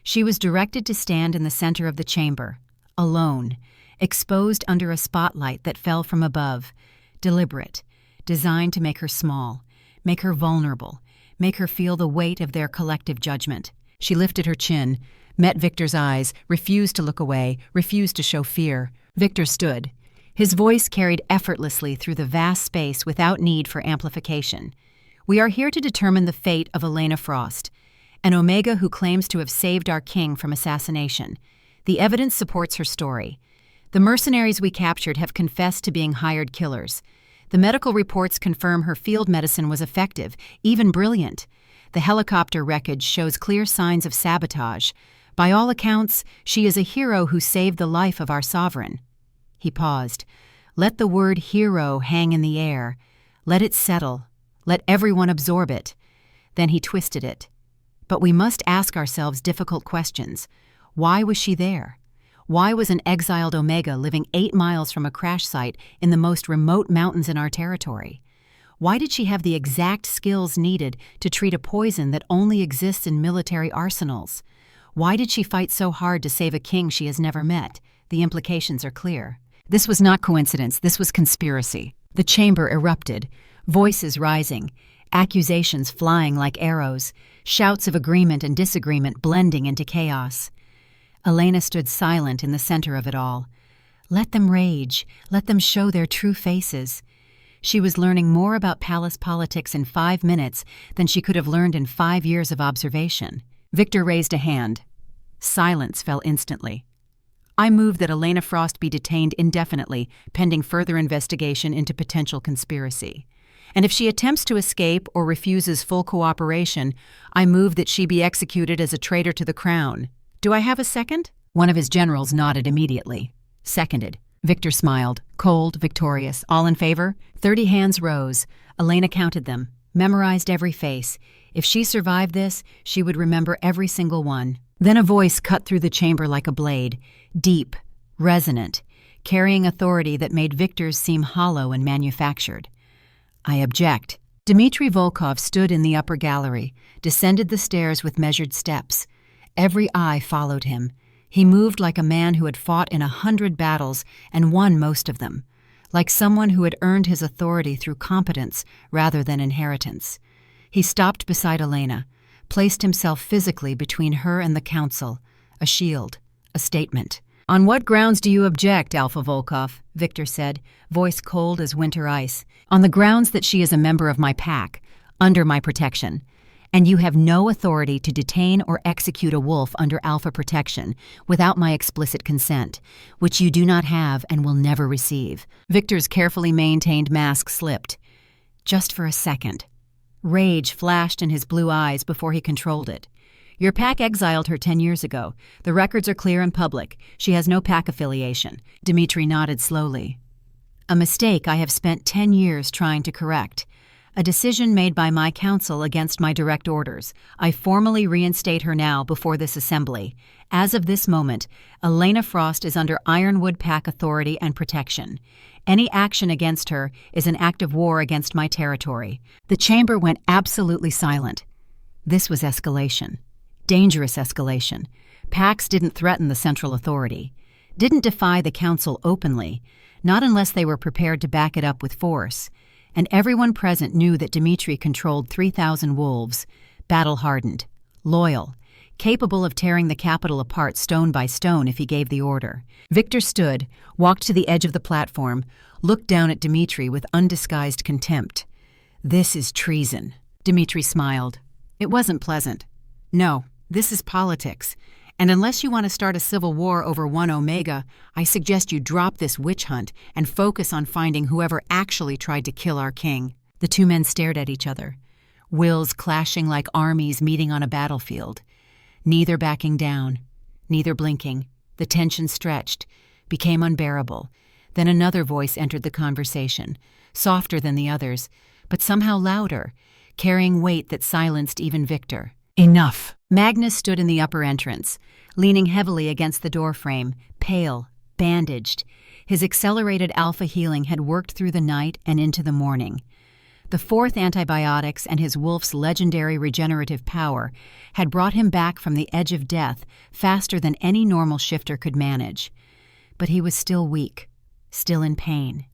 She was directed to stand in the center of the chamber, alone, exposed under a spotlight that fell from above, deliberate, designed to make her small, make her vulnerable, make her feel the weight of their collective judgment. She lifted her chin, met Victor's eyes, refused to look away, refused to show fear. Victor stood. His voice carried effortlessly through the vast space without need for amplification. "We are here to determine the fate of Elena Frost, an Omega who claims to have saved our king from assassination. The evidence supports her story. The mercenaries we captured have confessed to being hired killers. The medical reports confirm her field medicine was effective, even brilliant. The helicopter wreckage shows clear signs of sabotage. By all accounts, she is a hero who saved the life of our sovereign." He paused. Let the word hero hang in the air. Let it settle. Let everyone absorb it. Then he twisted it. "But we must ask ourselves difficult questions. Why was she there? Why was an exiled Omega living 8 miles from a crash site in the most remote mountains in our territory? Why did she have the exact skills needed to treat a poison that only exists in military arsenals? Why did she fight so hard to save a king she has never met? The implications are clear." This was not coincidence, this was conspiracy. The chamber erupted, voices rising, accusations flying like arrows, shouts of agreement and disagreement blending into chaos. Elena stood silent in the center of it all. Let them rage, let them show their true faces. She was learning more about palace politics in 5 minutes than she could have learned in 5 years of observation. Victor raised a hand. Silence fell instantly. "I move that Elena Frost be detained indefinitely, pending further investigation into potential conspiracy. And if she attempts to escape or refuses full cooperation, I move that she be executed as a traitor to the crown. Do I have a second?" One of his generals nodded immediately. "Seconded." Victor smiled, cold, victorious. "All in favor?" 30 hands rose. Elena counted them, memorized every face. If she survived this, she would remember every single one. Then a voice cut through the chamber like a blade, deep, resonant, carrying authority that made Victor's seem hollow and manufactured. I object. Dmitry Volkov stood in the upper gallery, descended the stairs with measured steps. Every eye followed him. He moved like a man who had fought in 100 battles and won most of them, like someone who had earned his authority through competence rather than inheritance. He stopped beside Elena, placed himself physically between her and the council, a shield, a statement. "On what grounds do you object, Alpha Volkov?" Victor said, voice cold as winter ice. "On the grounds that she is a member of my pack, under my protection, and you have no authority to detain or execute a wolf under Alpha protection without my explicit consent, which you do not have and will never receive." Victor's carefully maintained mask slipped. Just for a second. Rage flashed in his blue eyes before he controlled it. "Your pack exiled her 10 years ago. The records are clear and public. She has no pack affiliation." Dmitry nodded slowly. "A mistake I have spent 10 years trying to correct. A decision made by my council against my direct orders. I formally reinstate her now before this assembly. As of this moment, Elena Frost is under Ironwood Pack authority and protection. Any action against her is an act of war against my territory." The chamber went absolutely silent. This was escalation. Dangerous escalation. Packs didn't threaten the central authority, didn't defy the council openly, not unless they were prepared to back it up with force. And everyone present knew that Dmitry controlled 3,000 wolves, battle-hardened, loyal, capable of tearing the capital apart stone by stone if he gave the order. Victor stood, walked to the edge of the platform, looked down at Dmitry with undisguised contempt. "This is treason." Dmitry smiled. "It wasn't pleasant. No, this is politics. And unless you want to start a civil war over one Omega, I suggest you drop this witch hunt and focus on finding whoever actually tried to kill our king." The two men stared at each other, wills clashing like armies meeting on a battlefield. Neither backing down, neither blinking. The tension stretched, became unbearable. Then another voice entered the conversation, softer than the others, but somehow louder, carrying weight that silenced even Victor. "Enough." Magnus stood in the upper entrance, leaning heavily against the doorframe, pale, bandaged. His accelerated alpha healing had worked through the night and into the morning. The 4th antibiotics and his wolf's legendary regenerative power had brought him back from the edge of death faster than any normal shifter could manage. But he was still weak, still in pain.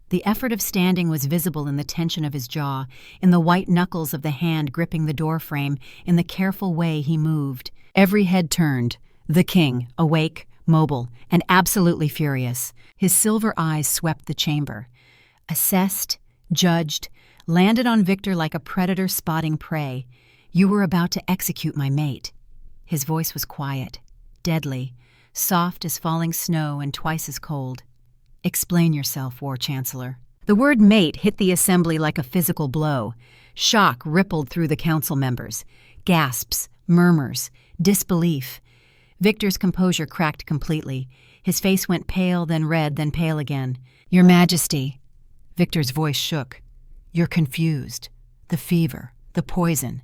The effort of standing was visible in the tension of his jaw, in the white knuckles of the hand gripping the doorframe, in the careful way he moved. Every head turned, the king, awake, mobile, and absolutely furious. His silver eyes swept the chamber. Assessed, judged, landed on Victor like a predator spotting prey. "You were about to execute my mate." His voice was quiet, deadly, soft as falling snow and twice as cold. "Explain yourself, War Chancellor." The word mate hit the assembly like a physical blow. Shock rippled through the council members. Gasps, murmurs, disbelief. Victor's composure cracked completely. His face went pale, then red, then pale again. "Your Majesty." Victor's voice shook. "You're confused. The fever, the poison.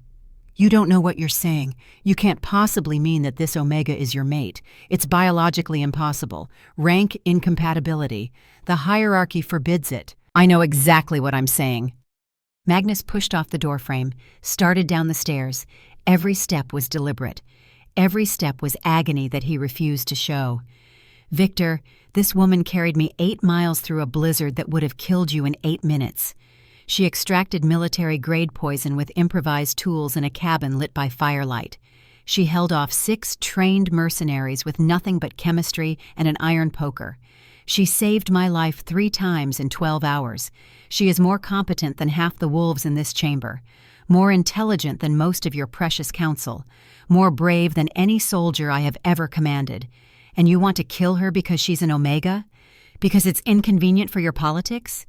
You don't know what you're saying. You can't possibly mean that this Omega is your mate. It's biologically impossible. Rank incompatibility. The hierarchy forbids it." "I know exactly what I'm saying." Magnus pushed off the doorframe, started down the stairs. Every step was deliberate. Every step was agony that he refused to show. "Victor, this woman carried me 8 miles through a blizzard that would have killed you in 8 minutes. She extracted military-grade poison with improvised tools in a cabin lit by firelight. She held off 6 trained mercenaries with nothing but chemistry and an iron poker. She saved my life 3 times in 12 hours. She is more competent than half the wolves in this chamber, more intelligent than most of your precious council, more brave than any soldier I have ever commanded. And you want to kill her because she's an Omega? Because it's inconvenient for your politics?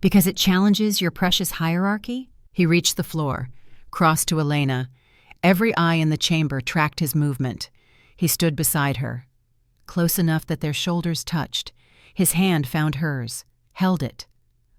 Because it challenges your precious hierarchy?" He reached the floor, crossed to Elena. Every eye in the chamber tracked his movement. He stood beside her, close enough that their shoulders touched. His hand found hers, held it.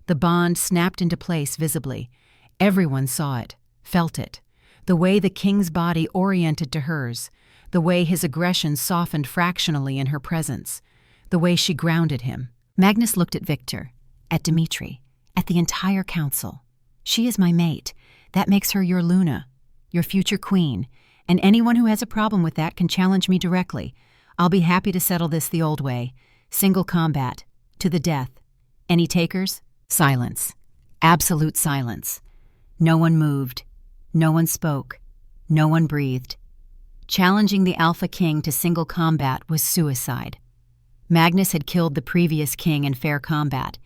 The bond snapped into place visibly. Everyone saw it, felt it. The way the king's body oriented to hers, the way his aggression softened fractionally in her presence, the way she grounded him. Magnus looked at Victor, at Dmitry, At the entire council. She is my mate. That makes her your Luna, your future queen, and anyone who has a problem with that can challenge me directly. I'll be happy to settle this the old way. Single combat. To the death. Any takers? Silence. Absolute silence. No one moved. No one spoke. No one breathed. Challenging the Alpha King to single combat was suicide. Magnus had killed the previous king in fair combat,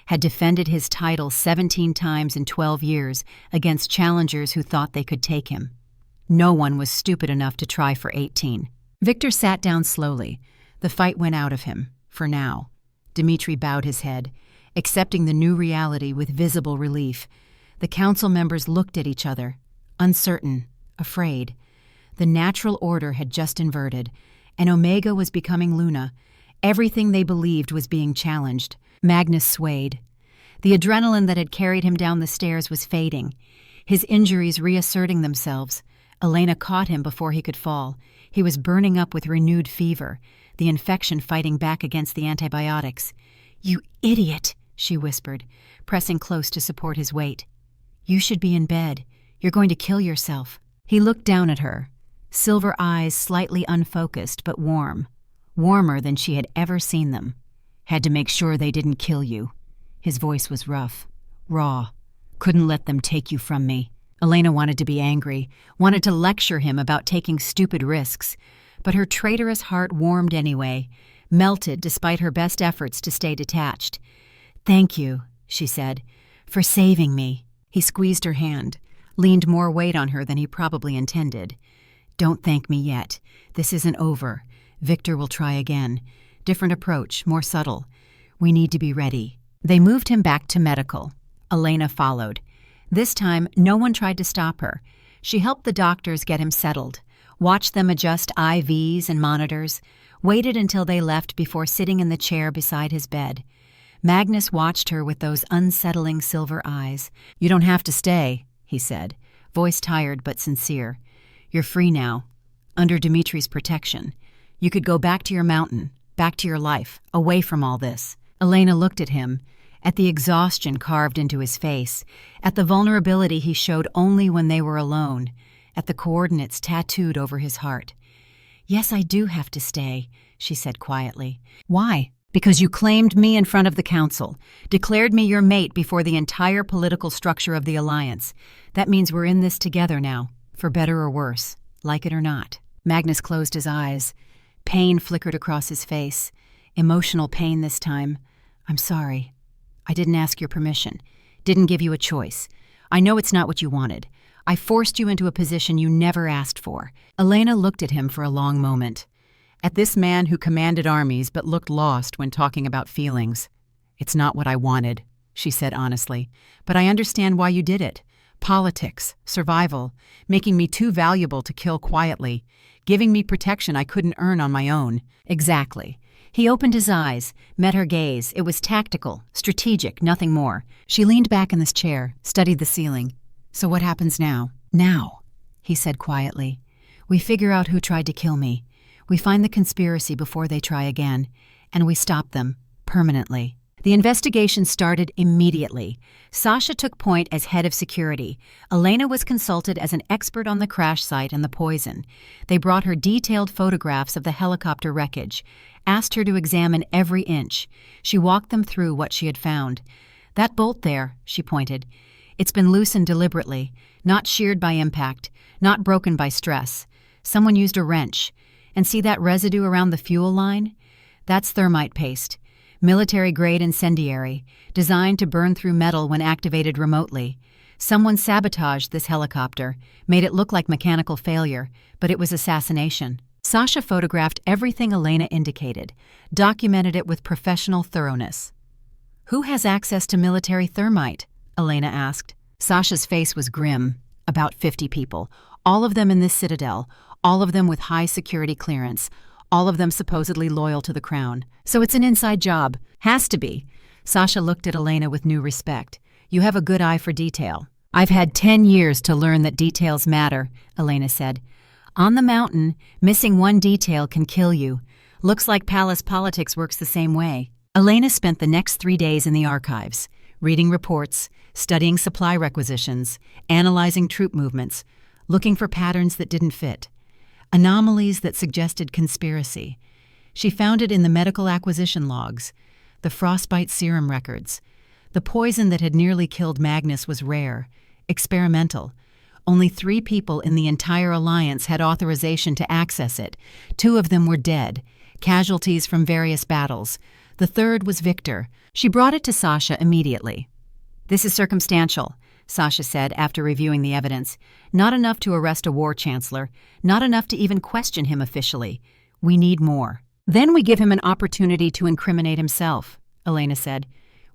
had defended his title 17 times in 12 years against challengers who thought they could take him. No one was stupid enough to try for 18. Victor sat down slowly. The fight went out of him, for now. Dmitri bowed his head, accepting the new reality with visible relief. The council members looked at each other, uncertain, afraid. The natural order had just inverted, and Omega was becoming Luna. Everything they believed was being challenged. Magnus swayed. The adrenaline that had carried him down the stairs was fading, his injuries reasserting themselves. Elena caught him before he could fall. He was burning up with renewed fever, the infection fighting back against the antibiotics. "You idiot," she whispered, pressing close to support his weight. "You should be in bed. You're going to kill yourself." He looked down at her, silver eyes slightly unfocused but warm, warmer than she had ever seen them. "Had to make sure they didn't kill you." His voice was rough, raw. "Couldn't let them take you from me." Elena wanted to be angry, wanted to lecture him about taking stupid risks, but her traitorous heart warmed anyway, melted despite her best efforts to stay detached. "Thank you," she said, "for saving me." He squeezed her hand, leaned more weight on her than he probably intended. "Don't thank me yet. This isn't over. Victor will try again. Different approach, more subtle. We need to be ready." They moved him back to medical. Elena followed. This time, no one tried to stop her. She helped the doctors get him settled, watched them adjust IVs and monitors, waited until they left before sitting in the chair beside his bed. Magnus watched her with those unsettling silver eyes. "You don't have to stay," he said, voice tired but sincere. "You're free now, under Dimitri's protection. You could go back to your mountain, back to your life, away from all this." Elena looked at him, at the exhaustion carved into his face, at the vulnerability he showed only when they were alone, at the coordinates tattooed over his heart. "Yes, I do have to stay," she said quietly. "Why?" "Because you claimed me in front of the council, declared me your mate before the entire political structure of the alliance. That means we're in this together now, for better or worse, like it or not." Magnus closed his eyes. Pain flickered across his face. Emotional pain this time. "I'm sorry. I didn't ask your permission. Didn't give you a choice. I know it's not what you wanted. I forced you into a position you never asked for." Elena looked at him for a long moment. At this man who commanded armies but looked lost when talking about feelings. "It's not what I wanted," she said honestly, "but I understand why you did it. Politics, survival, making me too valuable to kill quietly, giving me protection I couldn't earn on my own." "Exactly." He opened his eyes, met her gaze. It was tactical, strategic, nothing more. She leaned back in this chair, studied the ceiling. "So what happens now?" "Now," he said quietly, "we figure out who tried to kill me. We find the conspiracy before they try again, and we stop them, permanently." The investigation started immediately. Sasha took point as head of security. Elena was consulted as an expert on the crash site and the poison. They brought her detailed photographs of the helicopter wreckage, asked her to examine every inch. She walked them through what she had found. "That bolt there," she pointed. "It's been loosened deliberately, not sheared by impact, not broken by stress. Someone used a wrench. And see that residue around the fuel line? That's thermite paste. Military-grade incendiary, designed to burn through metal when activated remotely. Someone sabotaged this helicopter, made it look like mechanical failure, but it was assassination." Sasha photographed everything Elena indicated, documented it with professional thoroughness. "Who has access to military thermite?" Elena asked. Sasha's face was grim. "About 50 people, all of them in this citadel, all of them with high security clearance, all of them supposedly loyal to the crown. So it's an inside job. Has to be." Sasha looked at Elena with new respect. "You have a good eye for detail." "I've had 10 years to learn that details matter," Elena said. "On the mountain, missing one detail can kill you. Looks like palace politics works the same way." Elena spent the next 3 days in the archives, reading reports, studying supply requisitions, analyzing troop movements, looking for patterns that didn't fit, anomalies that suggested conspiracy. She found it in the medical acquisition logs, the frostbite serum records. The poison that had nearly killed Magnus was rare, experimental. Only 3 people in the entire alliance had authorization to access it. 2 of them were dead, casualties from various battles. The third was Victor. She brought it to Sasha immediately. "This is circumstantial," Sasha said after reviewing the evidence. "Not enough to arrest a war chancellor, not enough to even question him officially. We need more." "Then we give him an opportunity to incriminate himself," Elena said.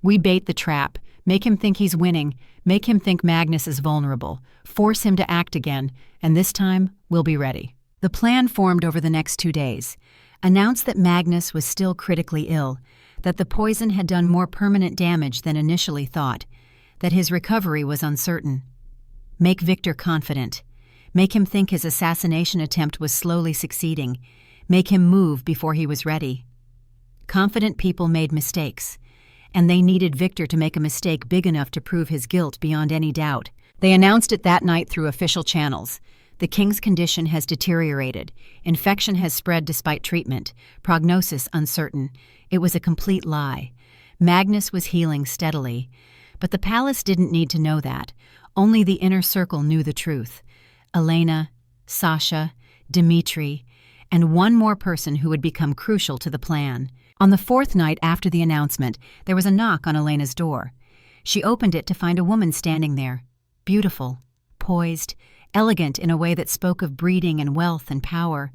"We bait the trap, make him think he's winning, make him think Magnus is vulnerable, force him to act again, and this time we'll be ready." The plan formed over the next 2 days. Announced that Magnus was still critically ill, that the poison had done more permanent damage than initially thought, that his recovery was uncertain. Make Victor confident. Make him think his assassination attempt was slowly succeeding. Make him move before he was ready. Confident people made mistakes, and they needed Victor to make a mistake big enough to prove his guilt beyond any doubt. They announced it that night through official channels. "The king's condition has deteriorated. Infection has spread despite treatment. Prognosis uncertain." It was a complete lie. Magnus was healing steadily. But the palace didn't need to know that. Only the inner circle knew the truth. Elena, Sasha, Dmitri, and one more person who would become crucial to the plan. On the 4th night after the announcement, there was a knock on Elena's door. She opened it to find a woman standing there, beautiful, poised, elegant in a way that spoke of breeding and wealth and power.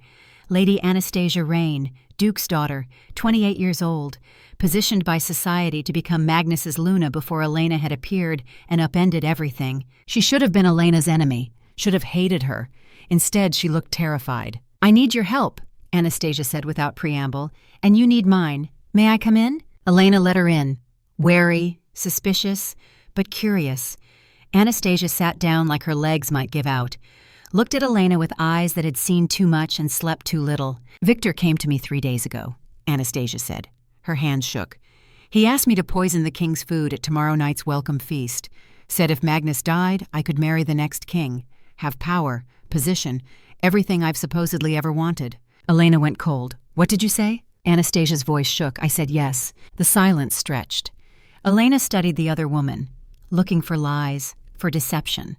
Lady Anastasia Rain, Duke's daughter, 28 years old, positioned by society to become Magnus's Luna before Elena had appeared and upended everything. She should have been Elena's enemy, should have hated her. Instead, she looked terrified. "I need your help," Anastasia said without preamble, "and you need mine. May I come in?" Elena let her in, wary, suspicious, but curious. Anastasia sat down like her legs might give out, looked at Elena with eyes that had seen too much and slept too little. "Victor came to me 3 days ago," Anastasia said. Her hands shook. "He asked me to poison the king's food at tomorrow night's welcome feast. Said if Magnus died, I could marry the next king, have power, position, everything I've supposedly ever wanted." Elena went cold. "What did you say?" Anastasia's voice shook. "I said yes." The silence stretched. Elena studied the other woman, looking for lies, for deception.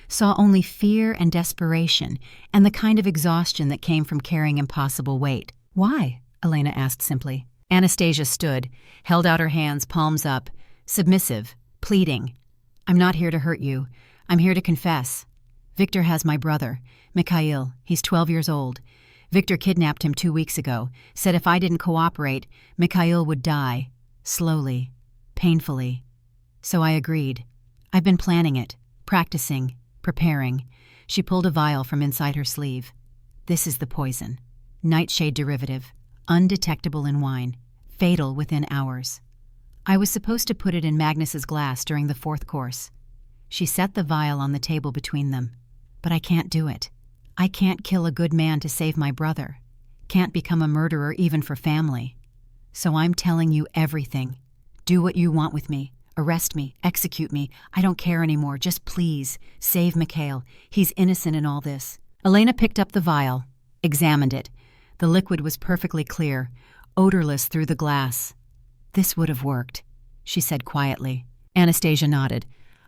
Saw only fear and desperation, and the kind of exhaustion that came from carrying impossible weight. "Why?" Elena asked simply. Anastasia stood, held out her hands, palms up, submissive, pleading. "I'm not here to hurt you. I'm here to confess. Victor has my brother, Mikhail. He's 12 years old. Victor kidnapped him 2 weeks ago, said if I didn't cooperate, Mikhail would die, slowly, painfully. So I agreed. I've been planning it, practicing, preparing." She pulled a vial from inside her sleeve. "This is the poison. Nightshade derivative, undetectable in wine, fatal within hours. I was supposed to put it in Magnus's glass during the 4th course." She set the vial on the table between them. "But I can't do it. I can't kill a good man to save my brother. Can't become a murderer even for family. So I'm telling you everything. Do what you want with me. Arrest me, execute me. I don't care anymore. Just please, save Mikhail. He's innocent in all this." Elena picked up the vial, examined it. The liquid was perfectly clear, odorless through the glass. "This would have worked," she said quietly. Anastasia nodded.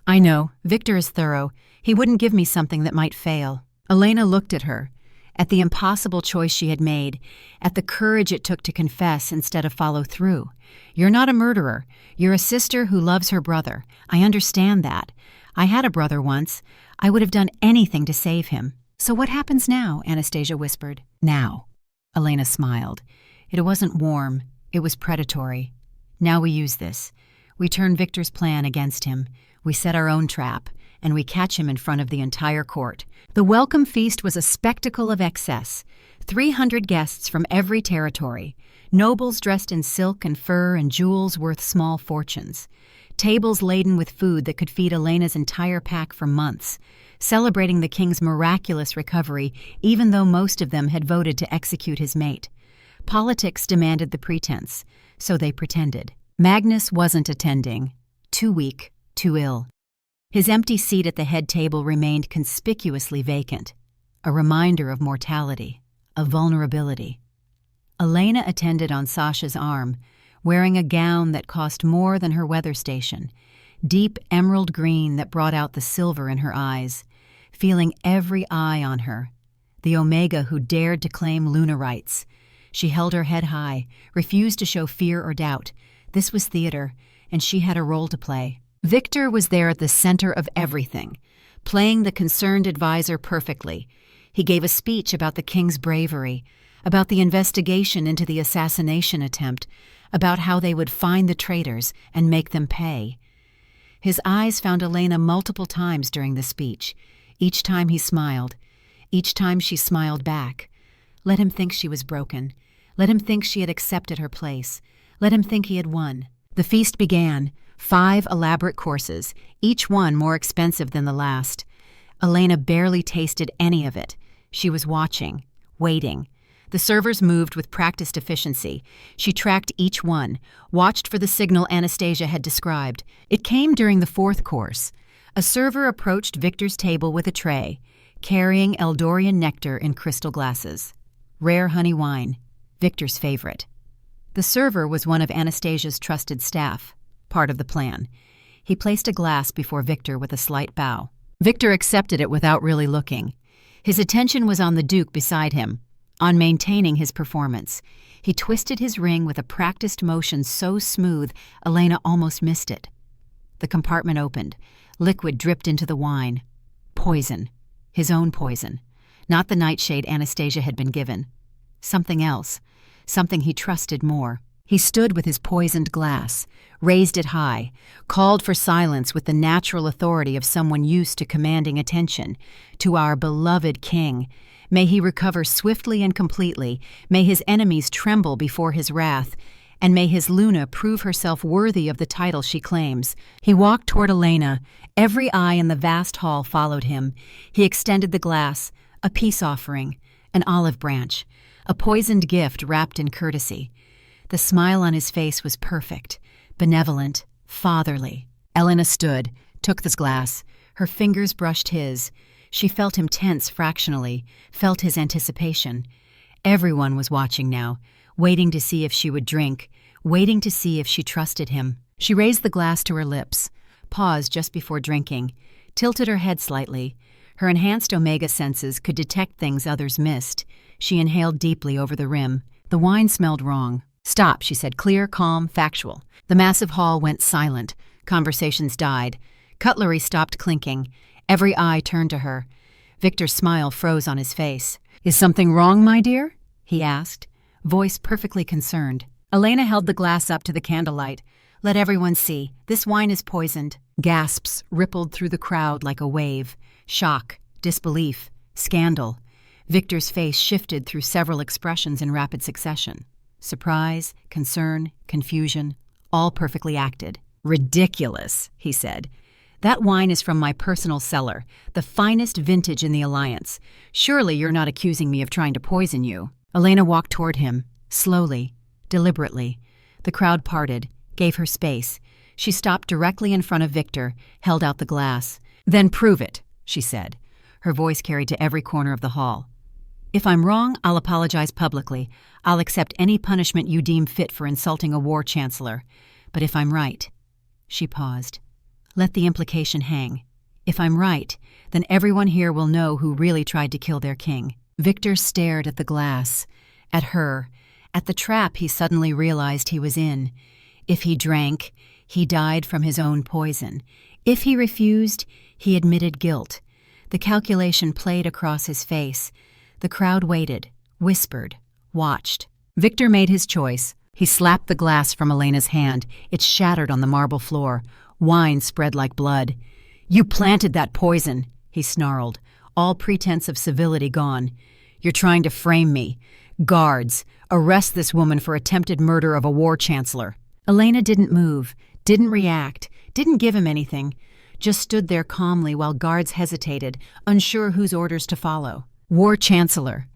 "I know. Victor is thorough. He wouldn't give me something that might fail." Elena looked at her, at the impossible choice she had made, at the courage it took to confess instead of follow through. "You're not a murderer. You're a sister who loves her brother. I understand that. I had a brother once. I would have done anything to save him." "So what happens now?" Anastasia whispered. "Now." Elena smiled. It wasn't warm. It was predatory. "Now we use this. We turn Victor's plan against him. We set our own trap, and we catch him in front of the entire court." The welcome feast was a spectacle of excess. 300 guests from every territory. Nobles dressed in silk and fur and jewels worth small fortunes. Tables laden with food that could feed Elena's entire pack for months, celebrating the king's miraculous recovery, even though most of them had voted to execute his mate. Politics demanded the pretense, so they pretended. Magnus wasn't attending. too weak, too ill. His empty seat at the head table remained conspicuously vacant, a reminder of mortality, of vulnerability. Elena attended on Sasha's arm, wearing a gown that cost more than her weather station, deep emerald green that brought out the silver in her eyes, feeling every eye on her, the Omega who dared to claim Luna rights. She held her head high, refused to show fear or doubt. This was theater, and she had a role to play. Victor was there at the center of everything, playing the concerned advisor perfectly. He gave a speech about the king's bravery, about the investigation into the assassination attempt, about how they would find the traitors and make them pay. His eyes found Elena multiple times during the speech. Each time he smiled. Each time she smiled back. Let him think she was broken. Let him think she had accepted her place. Let him think he had won. The feast began. 5 elaborate courses, each one more expensive than the last. Elena barely tasted any of it. She was watching, waiting. The servers moved with practiced efficiency. She tracked each one, watched for the signal Anastasia had described. It came during the 4th course. A server approached Victor's table with a tray, carrying Eldorian nectar in crystal glasses. Rare honey wine, Victor's favorite. The server was one of Anastasia's trusted staff, part of the plan. He placed a glass before Victor with a slight bow. Victor accepted it without really looking. His attention was on the Duke beside him, on maintaining his performance. He twisted his ring with a practiced motion so smooth, Elena almost missed it. The compartment opened. Liquid dripped into the wine. Poison. His own poison. Not the nightshade Anastasia had been given. Something else. Something he trusted more. He stood with his poisoned glass, raised it high, called for silence with the natural authority of someone used to commanding attention. To our beloved king. May he recover swiftly and completely. May his enemies tremble before his wrath. And may his Luna prove herself worthy of the title she claims. He walked toward Elena. Every eye in the vast hall followed him. He extended the glass, a peace offering, an olive branch, a poisoned gift wrapped in courtesy. The smile on his face was perfect, benevolent, fatherly. Elena stood, took this glass. Her fingers brushed his. She felt him tense fractionally, felt his anticipation. Everyone was watching now, waiting to see if she would drink, waiting to see if she trusted him. She raised the glass to her lips, paused just before drinking, tilted her head slightly. Her enhanced Omega senses could detect things others missed. She inhaled deeply over the rim. The wine smelled wrong. "Stop," she said, clear, calm, factual. The massive hall went silent. Conversations died. Cutlery stopped clinking. Every eye turned to her. Victor's smile froze on his face. "Is something wrong, my dear?" he asked, voice perfectly concerned. Elena held the glass up to the candlelight. "Let everyone see. This wine is poisoned." Gasps rippled through the crowd like a wave. Shock, disbelief, scandal. Victor's face shifted through several expressions in rapid succession. Surprise, concern, confusion, all perfectly acted. "Ridiculous," he said. "That wine is from my personal cellar, the finest vintage in the Alliance. Surely you're not accusing me of trying to poison you." Elena walked toward him, slowly, deliberately. The crowd parted, gave her space. She stopped directly in front of Victor, held out the glass. "Then prove it," she said. Her voice carried to every corner of the hall. "If I'm wrong, I'll apologize publicly. I'll accept any punishment you deem fit for insulting a war chancellor. But if I'm right—" She paused. "Let the implication hang. If I'm right, then everyone here will know who really tried to kill their king." Victor stared at the glass, at her, at the trap he suddenly realized he was in. If he drank, he died from his own poison. If he refused, he admitted guilt. The calculation played across his face. The crowd waited, whispered, watched. Victor made his choice. He slapped the glass from Elena's hand. It shattered on the marble floor. Wine spread like blood. "You planted that poison," he snarled, all pretense of civility gone. "You're trying to frame me. Guards, arrest this woman for attempted murder of a war chancellor." Elena didn't move, didn't react, didn't give him anything, just stood there calmly while guards hesitated, unsure whose orders to follow. "War chancellor."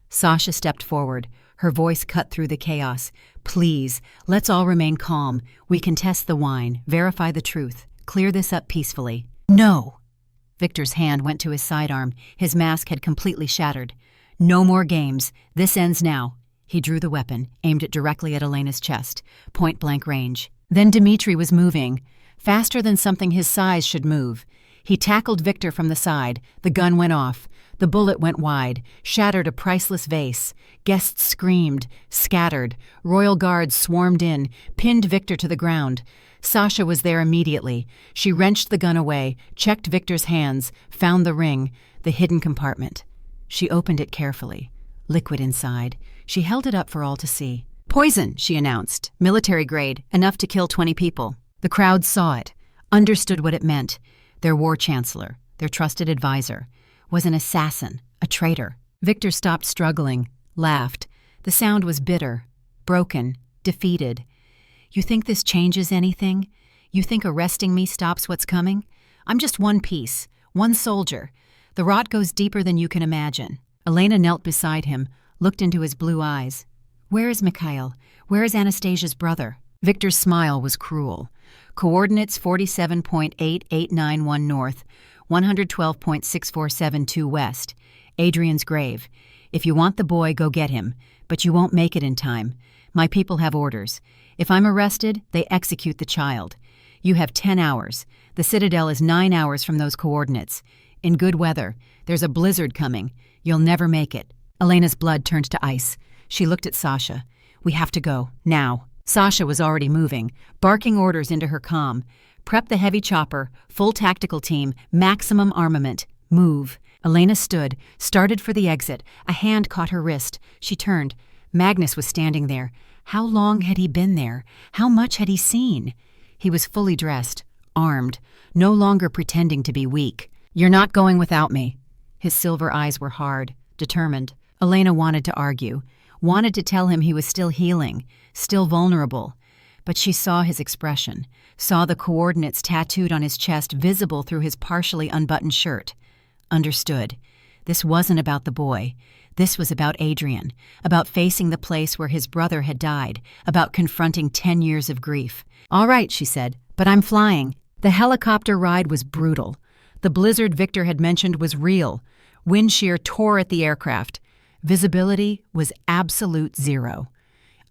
Sasha stepped forward, Her voice cut through the chaos. "Please, let's all remain calm. We can test the wine, verify the truth, clear this up peacefully." "No!" Victor's hand went to his sidearm. His mask had completely shattered. "No more games. This ends now." He drew the weapon, aimed it directly at Elena's chest, point-blank range. Then Dmitri was moving, faster than something his size should move. He tackled Victor from the side. The gun went off. The bullet went wide, shattered a priceless vase. Guests screamed, scattered. Royal guards swarmed in, pinned Victor to the ground. Sasha was there immediately. She wrenched the gun away, checked Victor's hands, found the ring, the hidden compartment. She opened it carefully. Liquid inside. She held it up for all to see. "Poison," she announced. "Military grade, enough to kill 20 people." The crowd saw it, understood what it meant. Their war chancellor, their trusted advisor, was an assassin, a traitor. Victor stopped struggling, laughed. The sound was bitter, broken, defeated. "You think this changes anything? You think arresting me stops what's coming? I'm just one piece, one soldier. The rot goes deeper than you can imagine." Elena knelt beside him, looked into his blue eyes. "Where is Mikhail? Where is Anastasia's brother?" Victor's smile was cruel. Coordinates 47.8891 north, 112.6472 west. Adrian's grave. If you want the boy, go get him. But you won't make it in time. My people have orders. If I'm arrested, they execute the child. You have 10 hours. The Citadel is 9 hours from those coordinates. In good weather. There's a blizzard coming. You'll never make it. Elena's blood turned to ice. She looked at Sasha. "We have to go. Now." Sasha was already moving, barking orders into her comm. "Prep the heavy chopper, full tactical team, maximum armament. Move." Elena stood, started for the exit. A hand caught her wrist. She turned. Magnus was standing there. How long had he been there? How much had he seen? He was fully dressed, armed, no longer pretending to be weak. "You're not going without me." His silver eyes were hard, determined. Elena wanted to argue, wanted to tell him he was still healing, still vulnerable. But she saw his expression, saw the coordinates tattooed on his chest visible through his partially unbuttoned shirt. Understood. This wasn't about the boy. This was about Adrian, about facing the place where his brother had died, about confronting 10 years of grief. "All right," she said, "but I'm flying." The helicopter ride was brutal. The blizzard Victor had mentioned was real. Wind shear tore at the aircraft. Visibility was absolute zero.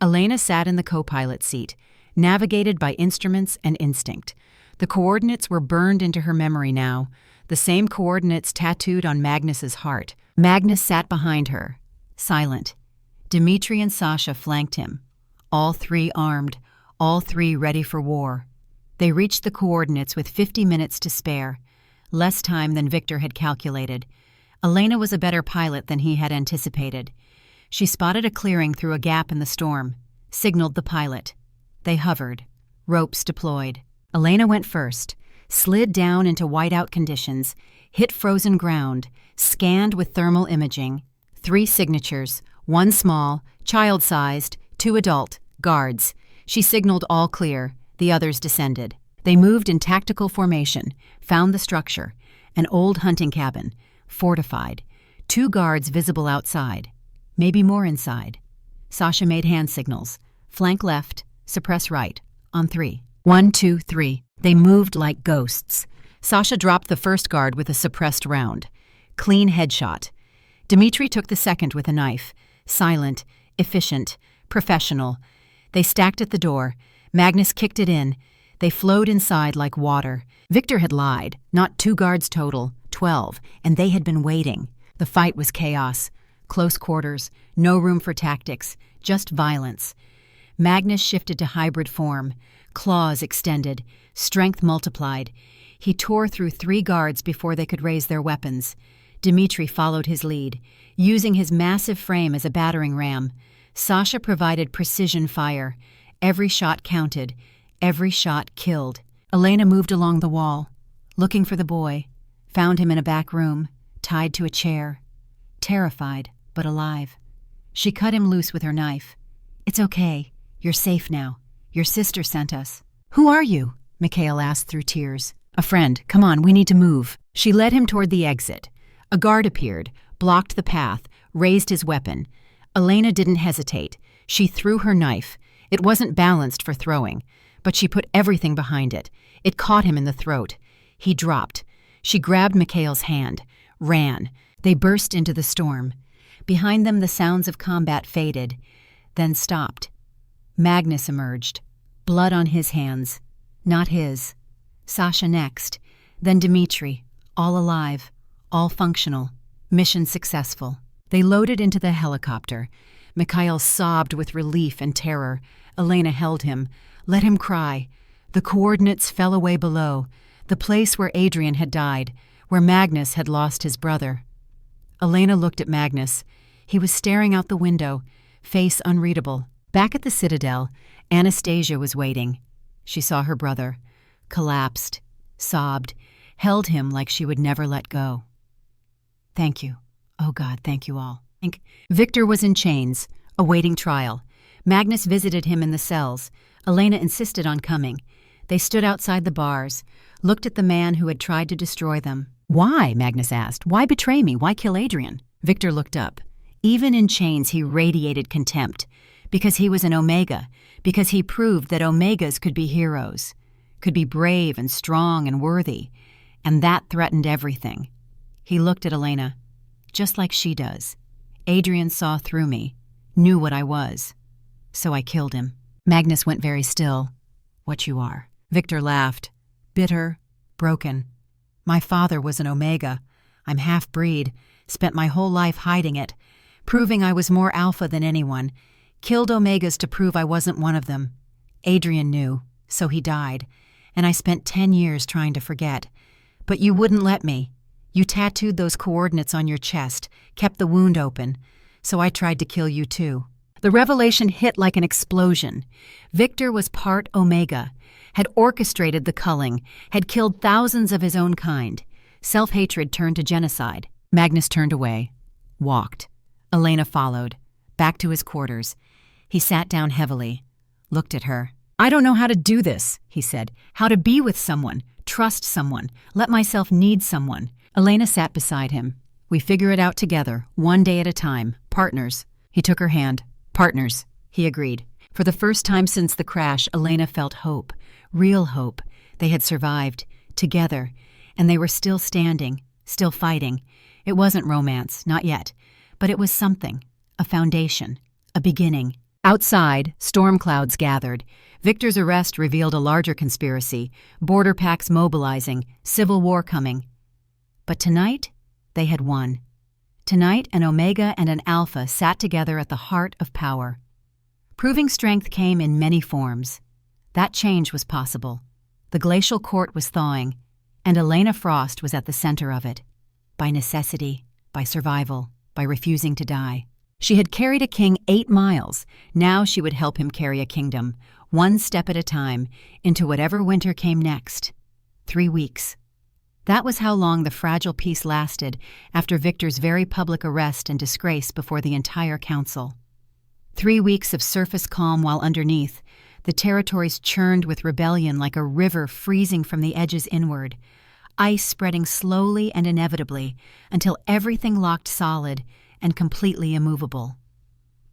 Elena sat in the co-pilot seat, navigated by instruments and instinct. The coordinates were burned into her memory now, the same coordinates tattooed on Magnus's heart. Magnus sat behind her, silent. Dmitri and Sasha flanked him, all three armed, all three ready for war. They reached the coordinates with 50 minutes to spare, less time than Victor had calculated. Elena was a better pilot than he had anticipated. She spotted a clearing through a gap in the storm, signaled the pilot. They hovered, ropes deployed. Elena went first, slid down into whiteout conditions, hit frozen ground, scanned with thermal imaging. 3 signatures, 1 small, child-sized, 2 adult, guards. She signaled all clear. The others descended. They moved in tactical formation, found the structure, an old hunting cabin, fortified. 2 guards visible outside, maybe more inside. Sasha made hand signals. Flank left, suppress right, on 3. 1, 2, 3. They moved like ghosts. Sasha dropped the first guard with a suppressed round. Clean headshot. Dmitri took the second with a knife. Silent, efficient, professional. They stacked at the door. Magnus kicked it in. They flowed inside like water. Victor had lied. Not 2 guards total, 12, and they had been waiting. The fight was chaos. Close quarters, no room for tactics, just violence. Magnus shifted to hybrid form. Claws extended, strength multiplied. He tore through 3 guards before they could raise their weapons. Dmitri followed his lead, using his massive frame as a battering ram. Sasha provided precision fire. Every shot counted. Every shot killed. Elena moved along the wall, looking for the boy. Found him in a back room, tied to a chair. Terrified, but alive. She cut him loose with her knife. "It's okay. You're safe now. Your sister sent us." "Who are you?" Mikhail asked through tears. "A friend. Come on, we need to move." She led him toward the exit. A guard appeared, blocked the path, raised his weapon. Elena didn't hesitate. She threw her knife. It wasn't balanced for throwing, but she put everything behind it. It caught him in the throat. He dropped. She grabbed Mikhail's hand, ran. They burst into the storm. Behind them the sounds of combat faded, then stopped. Magnus emerged. Blood on his hands. Not his. Sasha next. Then Dmitri. All alive. All functional. Mission successful. They loaded into the helicopter. Mikhail sobbed with relief and terror. Elena held him. Let him cry. The coordinates fell away below. The place where Adrian had died. Where Magnus had lost his brother. Elena looked at Magnus. He was staring out the window, face unreadable. Back at the Citadel, Anastasia was waiting. She saw her brother. Collapsed. Sobbed. Held him like she would never let go. Thank you. Oh God, thank you all. Victor was in chains, awaiting trial. Magnus visited him in the cells. Elena insisted on coming. They stood outside the bars, looked at the man who had tried to destroy them. Why? Magnus asked. Why betray me? Why kill Adrian? Victor looked up. Even in chains he radiated contempt. Because he was an Omega. Because he proved that Omegas could be heroes. Could be brave and strong and worthy. And that threatened everything. He looked at Elena. Just like she does. Adrian saw through me. Knew what I was. So I killed him. Magnus went very still. What you are. Victor laughed. Bitter. Broken. My father was an Omega. I'm half-breed. Spent my whole life hiding it. Proving I was more alpha than anyone. Killed Omegas to prove I wasn't one of them. Adrian knew, so he died. And I spent 10 years trying to forget. But you wouldn't let me. You tattooed those coordinates on your chest, kept the wound open. So I tried to kill you too. The revelation hit like an explosion. Victor was part Omega, had orchestrated the culling, had killed thousands of his own kind. Self-hatred turned to genocide. Magnus turned away, walked. Elena followed, back to his quarters. He sat down heavily, looked at her. I don't know how to do this, he said. How to be with someone, trust someone, let myself need someone. Elena sat beside him. We figure it out together, one day at a time, partners. He took her hand. Partners, he agreed. For the first time since the crash, Elena felt hope, real hope. They had survived, together, and they were still standing, still fighting. It wasn't romance, not yet, but it was something, a foundation, a beginning. Outside, storm clouds gathered. Victor's arrest revealed a larger conspiracy, border packs mobilizing, civil war coming. But tonight, they had won. Tonight, an Omega and an Alpha sat together at the heart of power. Proving strength came in many forms. That change was possible. The glacial court was thawing, and Elena Frost was at the center of it. By necessity, by survival, by refusing to die. She had carried a king 8 miles. Now she would help him carry a kingdom, one step at a time, into whatever winter came next. 3 weeks. That was how long the fragile peace lasted after Victor's very public arrest and disgrace before the entire council. 3 weeks of surface calm while underneath, the territories churned with rebellion like a river freezing from the edges inward, ice spreading slowly and inevitably until everything locked solid and completely immovable.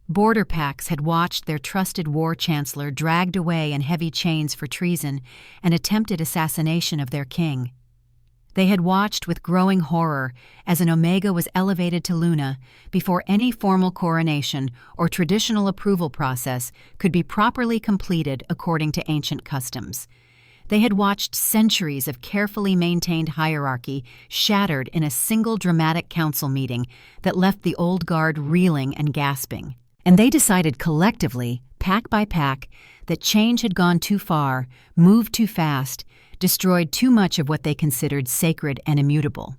Border packs had watched their trusted war chancellor dragged away in heavy chains for treason and attempted assassination of their king. They had watched with growing horror as an Omega was elevated to Luna before any formal coronation or traditional approval process could be properly completed according to ancient customs. They had watched centuries of carefully maintained hierarchy shattered in a single dramatic council meeting that left the old guard reeling and gasping. And they decided collectively, pack by pack, that change had gone too far, moved too fast, destroyed too much of what they considered sacred and immutable.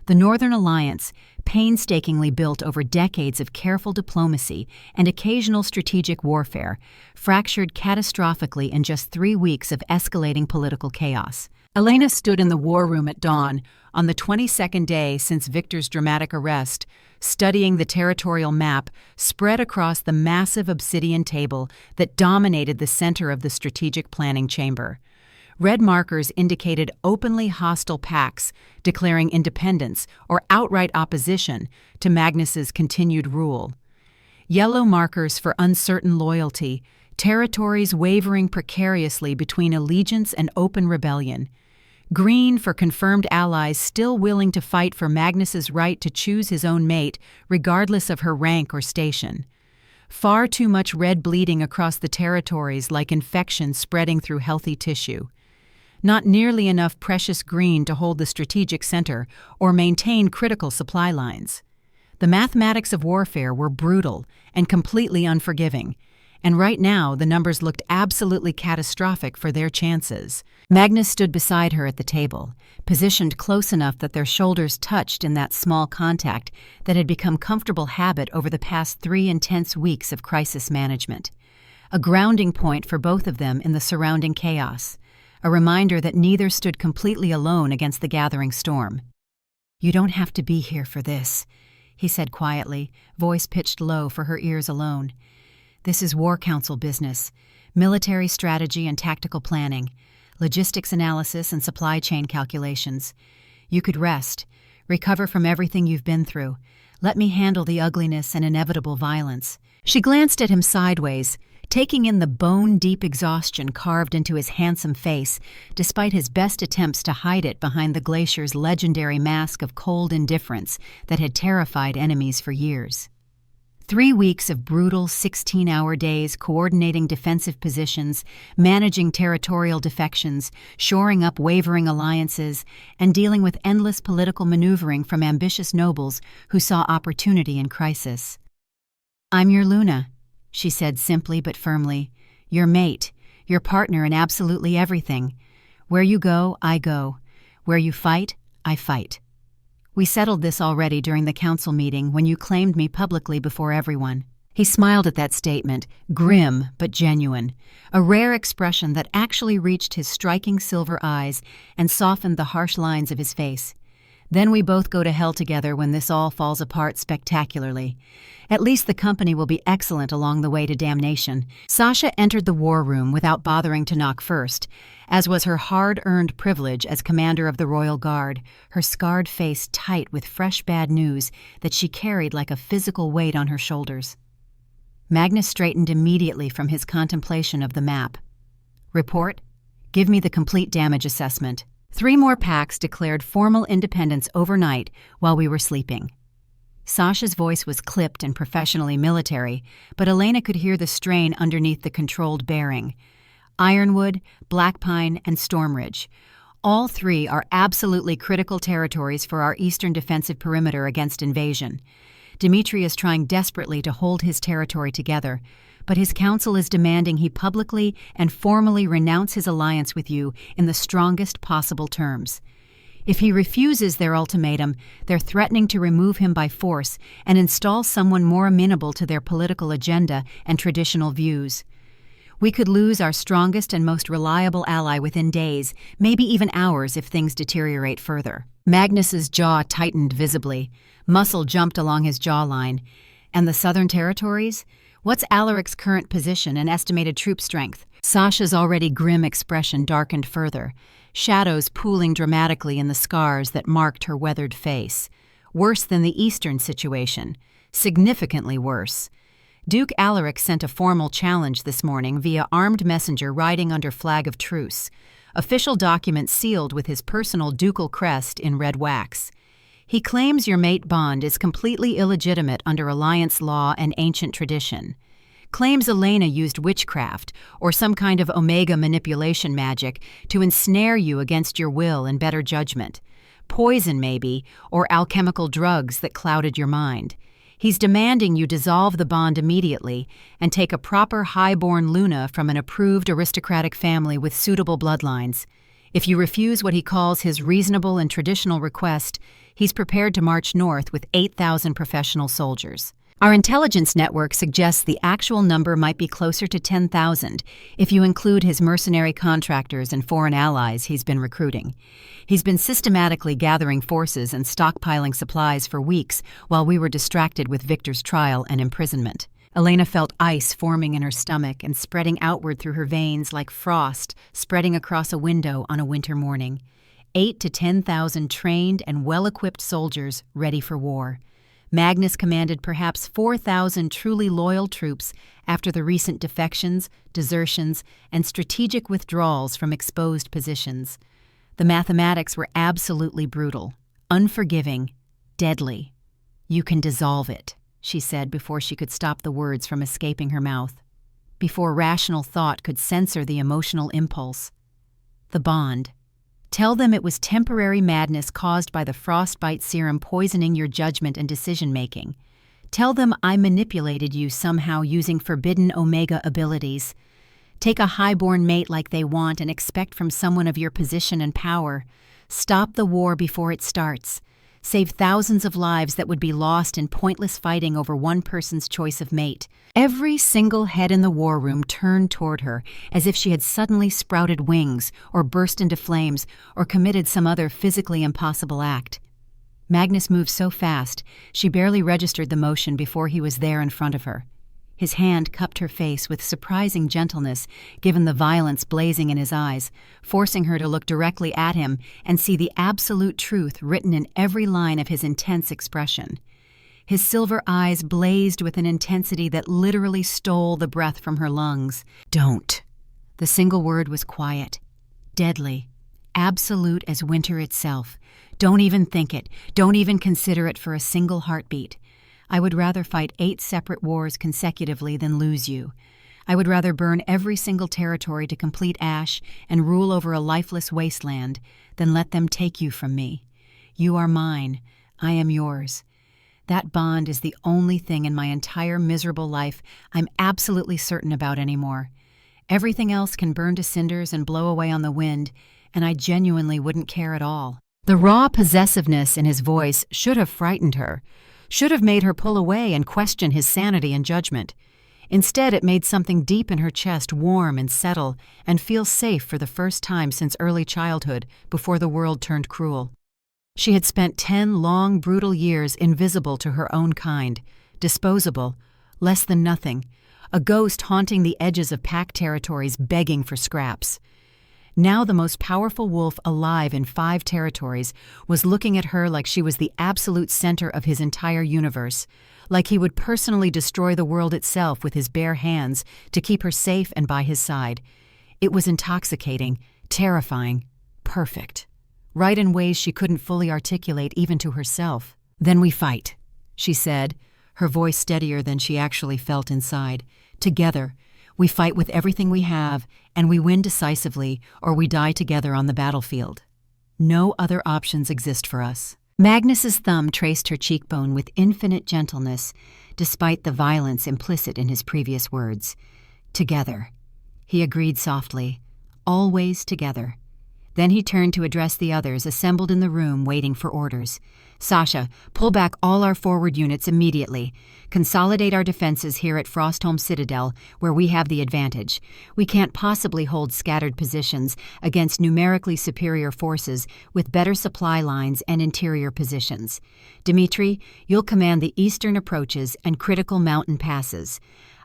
The Northern Alliance, painstakingly built over decades of careful diplomacy and occasional strategic warfare, fractured catastrophically in just 3 weeks of escalating political chaos. Elena stood in the war room at dawn, on the 22nd day since Victor's dramatic arrest, studying the territorial map spread across the massive obsidian table that dominated the center of the strategic planning chamber. Red markers indicated openly hostile pacts declaring independence or outright opposition to Magnus's continued rule. Yellow markers for uncertain loyalty, territories wavering precariously between allegiance and open rebellion. Green for confirmed allies still willing to fight for Magnus's right to choose his own mate, regardless of her rank or station. Far too much red bleeding across the territories like infection spreading through healthy tissue. Not nearly enough precious green to hold the strategic center or maintain critical supply lines. The mathematics of warfare were brutal and completely unforgiving, and right now the numbers looked absolutely catastrophic for their chances. Magnus stood beside her at the table, positioned close enough that their shoulders touched in that small contact that had become comfortable habit over the past 3 intense weeks of crisis management. A grounding point for both of them in the surrounding chaos, a reminder that neither stood completely alone against the gathering storm. "You don't have to be here for this," he said quietly, voice pitched low for her ears alone. "This is War Council business, military strategy and tactical planning, logistics analysis and supply chain calculations. You could rest, recover from everything you've been through. Let me handle the ugliness and inevitable violence." She glanced at him sideways, taking in the bone-deep exhaustion carved into his handsome face, despite his best attempts to hide it behind the glacier's legendary mask of cold indifference that had terrified enemies for years. 3 weeks of brutal 16-hour days coordinating defensive positions, managing territorial defections, shoring up wavering alliances, and dealing with endless political maneuvering from ambitious nobles who saw opportunity in crisis. "I'm your Luna," she said simply but firmly. "Your mate, your partner in absolutely everything. Where you go, I go. Where you fight, I fight. We settled this already during the council meeting when you claimed me publicly before everyone." He smiled at that statement, grim but genuine, a rare expression that actually reached his striking silver eyes and softened the harsh lines of his face. "Then we both go to hell together when this all falls apart spectacularly. At least the company will be excellent along the way to damnation." Sasha entered the war room without bothering to knock first, as was her hard-earned privilege as commander of the Royal Guard, her scarred face tight with fresh bad news that she carried like a physical weight on her shoulders. Magnus straightened immediately from his contemplation of the map. "Report? Give me the complete damage assessment." 3 more packs declared formal independence overnight while we were sleeping. Sasha's voice was clipped and professionally military, but Elena could hear the strain underneath the controlled bearing. Ironwood, Blackpine, and Stormridge. All 3 are absolutely critical territories for our eastern defensive perimeter against invasion. Dmitri is trying desperately to hold his territory together, but his council is demanding he publicly and formally renounce his alliance with you in the strongest possible terms. If he refuses their ultimatum, they're threatening to remove him by force and install someone more amenable to their political agenda and traditional views. We could lose our strongest and most reliable ally within days, maybe even hours if things deteriorate further. Magnus's jaw tightened visibly. Muscle jumped along his jawline. And the Southern Territories? What's Alaric's current position and estimated troop strength? Sasha's already grim expression darkened further, shadows pooling dramatically in the scars that marked her weathered face. Worse than the Eastern situation. Significantly worse. Duke Alaric sent a formal challenge this morning via armed messenger riding under flag of truce, official document sealed with his personal ducal crest in red wax. He claims your mate bond is completely illegitimate under alliance law and ancient tradition. Claims Elena used witchcraft or some kind of omega manipulation magic to ensnare you against your will and better judgment. Poison, maybe, or alchemical drugs that clouded your mind. He's demanding you dissolve the bond immediately and take a proper high-born Luna from an approved aristocratic family with suitable bloodlines. If you refuse what he calls his reasonable and traditional request, he's prepared to march north with 8,000 professional soldiers. Our intelligence network suggests the actual number might be closer to 10,000 if you include his mercenary contractors and foreign allies he's been recruiting. He's been systematically gathering forces and stockpiling supplies for weeks while we were distracted with Victor's trial and imprisonment. Elena felt ice forming in her stomach and spreading outward through her veins like frost spreading across a window on a winter morning. 8,000 to 10,000 trained and well-equipped soldiers ready for war. Magnus commanded perhaps 4,000 truly loyal troops after the recent defections, desertions, and strategic withdrawals from exposed positions. The mathematics were absolutely brutal, unforgiving, deadly. "You can dissolve it," she said before she could stop the words from escaping her mouth, before rational thought could censor the emotional impulse. The bond. Tell them it was temporary madness caused by the frostbite serum poisoning your judgment and decision-making. Tell them I manipulated you somehow using forbidden Omega abilities. Take a highborn mate like they want and expect from someone of your position and power. Stop the war before it starts. Save thousands of lives that would be lost in pointless fighting over one person's choice of mate. Every single head in the war room turned toward her as if she had suddenly sprouted wings or burst into flames or committed some other physically impossible act. Magnus moved so fast, she barely registered the motion before he was there in front of her. His hand cupped her face with surprising gentleness, given the violence blazing in his eyes, forcing her to look directly at him and see the absolute truth written in every line of his intense expression. His silver eyes blazed with an intensity that literally stole the breath from her lungs. "Don't." The single word was quiet, deadly, absolute as winter itself. "Don't even think it. Don't even consider it for a single heartbeat. I would rather fight 8 separate wars consecutively than lose you. I would rather burn every single territory to complete ash and rule over a lifeless wasteland than let them take you from me. You are mine. I am yours. That bond is the only thing in my entire miserable life I'm absolutely certain about anymore. Everything else can burn to cinders and blow away on the wind, and I genuinely wouldn't care at all." The raw possessiveness in his voice should have frightened her, should have made her pull away and question his sanity and judgment. Instead, it made something deep in her chest warm and settle and feel safe for the first time since early childhood, before the world turned cruel. She had spent 10 long, brutal years invisible to her own kind, disposable, less than nothing, a ghost haunting the edges of pack territories begging for scraps. Now the most powerful wolf alive in 5 territories was looking at her like she was the absolute center of his entire universe, like he would personally destroy the world itself with his bare hands to keep her safe and by his side. It was intoxicating, terrifying, perfect, right in ways she couldn't fully articulate even to herself. "Then we fight," she said, her voice steadier than she actually felt inside. "Together. We fight with everything we have, and we win decisively, or we die together on the battlefield. No other options exist for us." Magnus's thumb traced her cheekbone with infinite gentleness, despite the violence implicit in his previous words. "Together," he agreed softly. "Always together." Then he turned to address the others assembled in the room waiting for orders. "Sasha, pull back all our forward units immediately. Consolidate our defenses here at Frostholm Citadel, where we have the advantage. We can't possibly hold scattered positions against numerically superior forces with better supply lines and interior positions. Dmitri, you'll command the eastern approaches and critical mountain passes.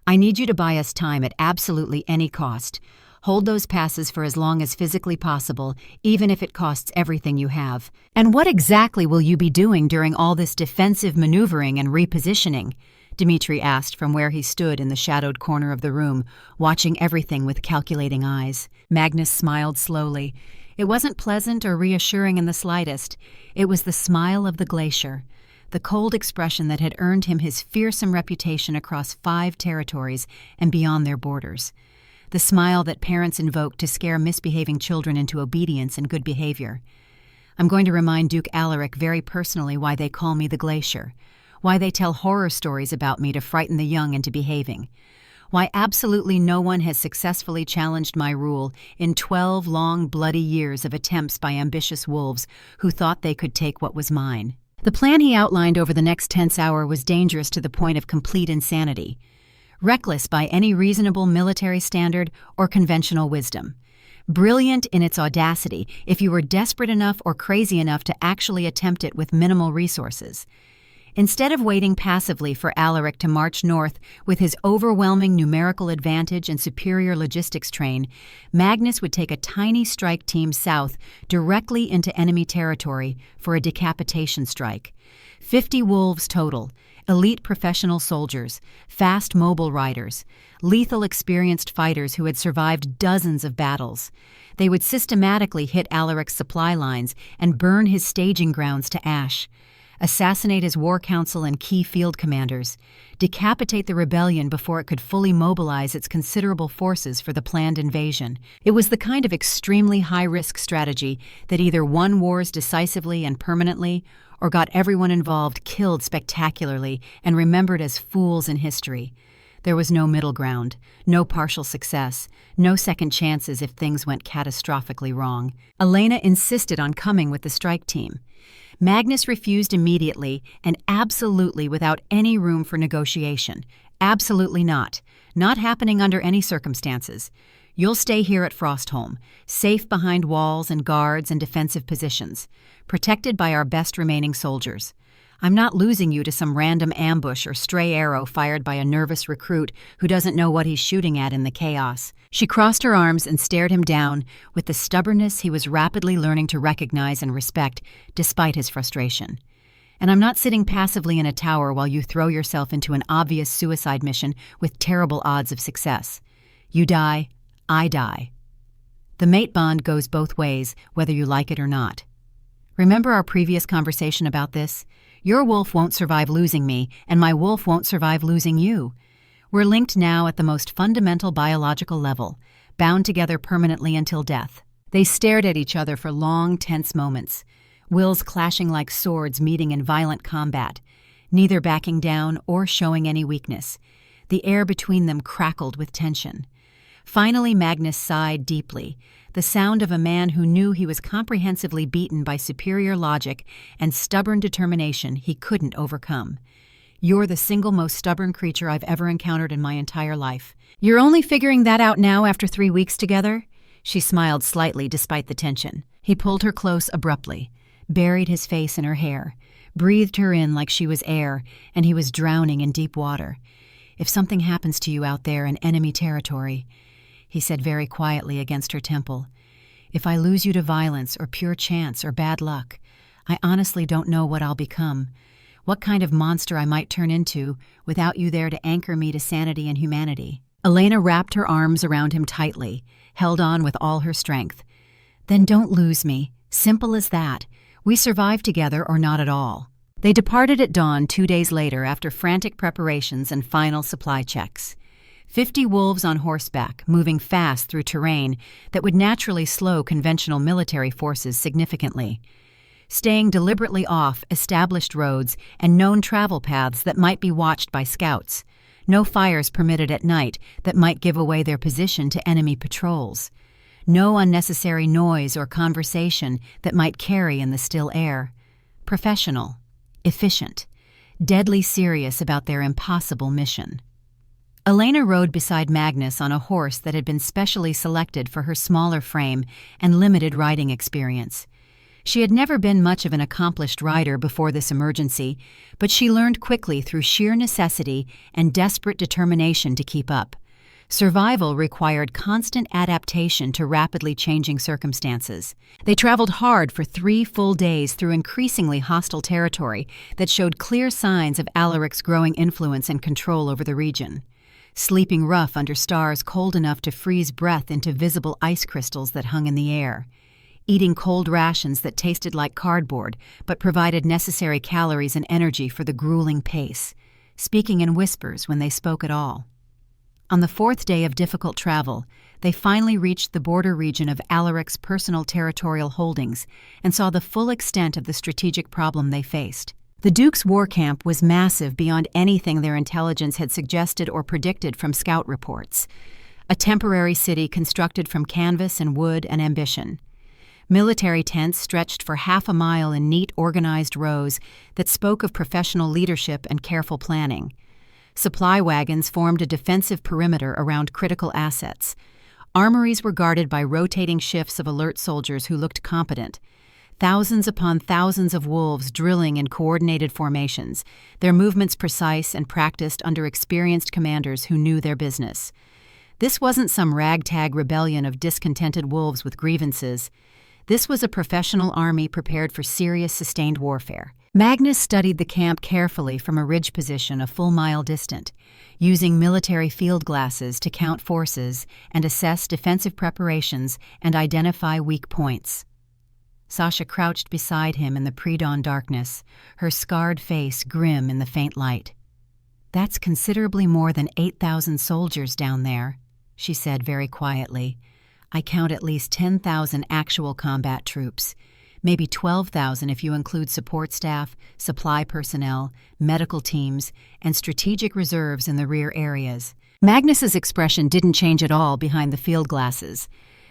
I need you to buy us time at absolutely any cost. Hold those passes for as long as physically possible, even if it costs everything you have." "And what exactly will you be doing during all this defensive maneuvering and repositioning?" Dmitri asked from where he stood in the shadowed corner of the room, watching everything with calculating eyes. Magnus smiled slowly. It wasn't pleasant or reassuring in the slightest. It was the smile of the glacier, the cold expression that had earned him his fearsome reputation across 5 territories and beyond their borders. The smile that parents invoke to scare misbehaving children into obedience and good behavior. "I'm going to remind Duke Alaric very personally why they call me the Glacier, why they tell horror stories about me to frighten the young into behaving, why absolutely no one has successfully challenged my rule in 12 long, bloody years of attempts by ambitious wolves who thought they could take what was mine." The plan he outlined over the next tense hour was dangerous to the point of complete insanity. Reckless by any reasonable military standard or conventional wisdom. Brilliant in its audacity if you were desperate enough or crazy enough to actually attempt it with minimal resources. Instead of waiting passively for Alaric to march north with his overwhelming numerical advantage and superior logistics train, Magnus would take a tiny strike team south directly into enemy territory for a decapitation strike. 50 wolves total, elite professional soldiers, fast mobile riders, lethal experienced fighters who had survived dozens of battles. They would systematically hit Alaric's supply lines and burn his staging grounds to ash, assassinate his war council and key field commanders, decapitate the rebellion before it could fully mobilize its considerable forces for the planned invasion. It was the kind of extremely high-risk strategy that either won wars decisively and permanently or got everyone involved killed spectacularly and remembered as fools in history. There was no middle ground, no partial success, no second chances if things went catastrophically wrong. Elena insisted on coming with the strike team. Magnus refused immediately and absolutely without any room for negotiation. Absolutely not. Not happening under any circumstances. You'll stay here at Frostholm, safe behind walls and guards and defensive positions, protected by our best remaining soldiers. I'm not losing you to some random ambush or stray arrow fired by a nervous recruit who doesn't know what he's shooting at in the chaos. She crossed her arms and stared him down with the stubbornness he was rapidly learning to recognize and respect despite his frustration. And I'm not sitting passively in a tower while you throw yourself into an obvious suicide mission with terrible odds of success. You die, I die. The mate bond goes both ways, whether you like it or not. Remember our previous conversation about this? Your wolf won't survive losing me, and my wolf won't survive losing you. We're linked now at the most fundamental biological level, bound together permanently until death. They stared at each other for long, tense moments, wills clashing like swords meeting in violent combat, neither backing down or showing any weakness. The air between them crackled with tension. Finally, Magnus sighed deeply, the sound of a man who knew he was comprehensively beaten by superior logic and stubborn determination he couldn't overcome. You're the single most stubborn creature I've ever encountered in my entire life. You're only figuring that out now after 3 weeks together? She smiled slightly despite the tension. He pulled her close abruptly, buried his face in her hair, breathed her in like she was air, and he was drowning in deep water. If something happens to you out there in enemy territory, he said very quietly against her temple, if I lose you to violence or pure chance or bad luck, I honestly don't know what I'll become, what kind of monster I might turn into without you there to anchor me to sanity and humanity. Elena wrapped her arms around him tightly, held on with all her strength. Then don't lose me. Simple as that. We survive together or not at all. They departed at dawn 2 days later after frantic preparations and final supply checks. 50 wolves on horseback, moving fast through terrain that would naturally slow conventional military forces significantly. Staying deliberately off established roads and known travel paths that might be watched by scouts. No fires permitted at night that might give away their position to enemy patrols. No unnecessary noise or conversation that might carry in the still air. Professional, efficient, deadly serious about their impossible mission. Elena rode beside Magnus on a horse that had been specially selected for her smaller frame and limited riding experience. She had never been much of an accomplished rider before this emergency, but she learned quickly through sheer necessity and desperate determination to keep up. Survival required constant adaptation to rapidly changing circumstances. They traveled hard for 3 full days through increasingly hostile territory that showed clear signs of Alaric's growing influence and control over the region. Sleeping rough under stars cold enough to freeze breath into visible ice crystals that hung in the air. Eating cold rations that tasted like cardboard but provided necessary calories and energy for the grueling pace. Speaking in whispers when they spoke at all. On the 4th day of difficult travel, they finally reached the border region of Alaric's personal territorial holdings and saw the full extent of the strategic problem they faced. The Duke's war camp was massive beyond anything their intelligence had suggested or predicted from scout reports. A temporary city constructed from canvas and wood and ambition. Military tents stretched for half a mile in neat, organized rows that spoke of professional leadership and careful planning. Supply wagons formed a defensive perimeter around critical assets. Armories were guarded by rotating shifts of alert soldiers who looked competent. thousands upon thousands of wolves drilling in coordinated formations, their movements precise and practiced under experienced commanders who knew their business. This wasn't some ragtag rebellion of discontented wolves with grievances. This was a professional army prepared for serious, sustained warfare. Magnus studied the camp carefully from a ridge position a full mile distant, using military field glasses to count forces and assess defensive preparations and identify weak points. Sasha crouched beside him in the pre-dawn darkness, her scarred face grim in the faint light. "That's considerably more than 8,000 soldiers down there," she said very quietly. "I count at least 10,000 actual combat troops, maybe 12,000 if you include support staff, supply personnel, medical teams, and strategic reserves in the rear areas." Magnus's expression didn't change at all behind the field glasses.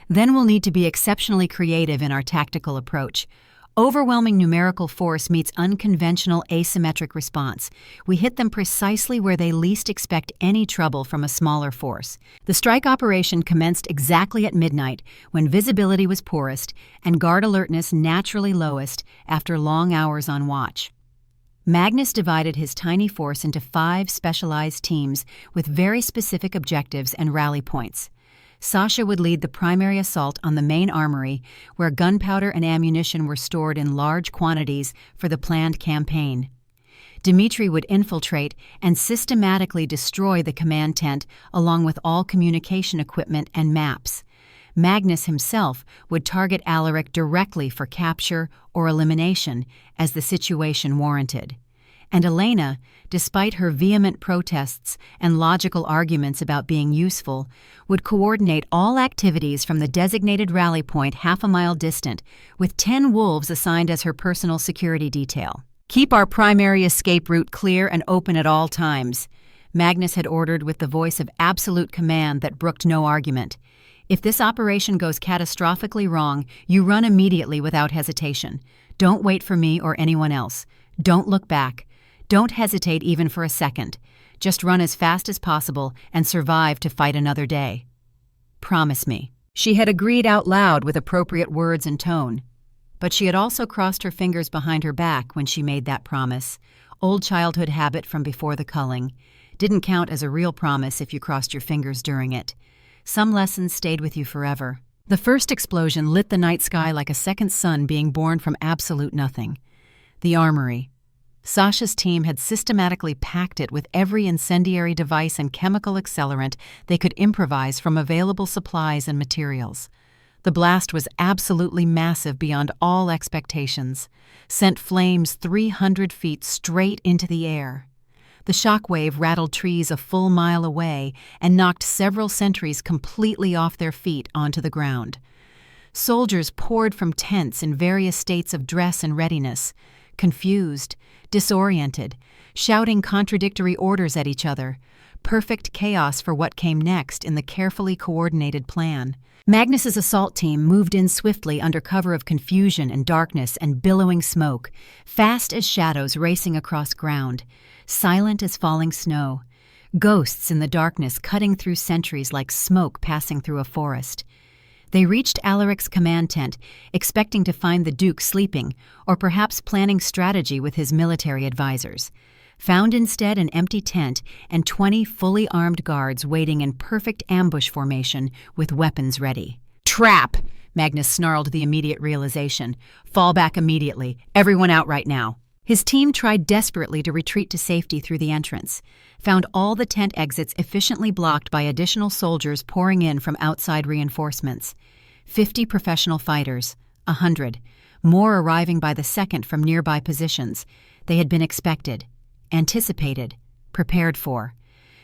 "Then we'll need to be exceptionally creative in our tactical approach. Overwhelming numerical force meets unconventional asymmetric response. We hit them precisely where they least expect any trouble from a smaller force." The strike operation commenced exactly at midnight, when visibility was poorest and guard alertness naturally lowest after long hours on watch. Magnus divided his tiny force into 5 specialized teams with very specific objectives and rally points. Sasha would lead the primary assault on the main armory, where gunpowder and ammunition were stored in large quantities for the planned campaign. Dmitri would infiltrate and systematically destroy the command tent along with all communication equipment and maps. Magnus himself would target Alaric directly for capture or elimination as the situation warranted. And Elena, despite her vehement protests and logical arguments about being useful, would coordinate all activities from the designated rally point half a mile distant, with 10 wolves assigned as her personal security detail. "Keep our primary escape route clear and open at all times," Magnus had ordered with the voice of absolute command that brooked no argument. "If this operation goes catastrophically wrong, you run immediately without hesitation. Don't wait for me or anyone else. Don't look back. Don't hesitate even for a second. Just run as fast as possible and survive to fight another day. Promise me." She had agreed out loud with appropriate words and tone. But she had also crossed her fingers behind her back when she made that promise. Old childhood habit from before the culling. Didn't count as a real promise if you crossed your fingers during it. Some lessons stayed with you forever. The first explosion lit the night sky like a second sun being born from absolute nothing. The armory. Sasha's team had systematically packed it with every incendiary device and chemical accelerant they could improvise from available supplies and materials. The blast was absolutely massive beyond all expectations, sent flames 300 feet straight into the air. The shock wave rattled trees a full mile away and knocked several sentries completely off their feet onto the ground. Soldiers poured from tents in various states of dress and readiness, confused, disoriented, shouting contradictory orders at each other. Perfect chaos for what came next in the carefully coordinated plan. Magnus's assault team moved in swiftly under cover of confusion and darkness and billowing smoke, fast as shadows racing across ground, silent as falling snow, ghosts in the darkness cutting through sentries like smoke passing through a forest. They reached Alaric's command tent, expecting to find the Duke sleeping or perhaps planning strategy with his military advisors. Found instead an empty tent and 20 fully armed guards waiting in perfect ambush formation with weapons ready. "Trap!" Magnus snarled the immediate realization. "Fall back immediately. Everyone out right now." His team tried desperately to retreat to safety through the entrance, found all the tent exits efficiently blocked by additional soldiers pouring in from outside reinforcements. 50 professional fighters, 100, more arriving by the second from nearby positions. They had been expected, anticipated, prepared for.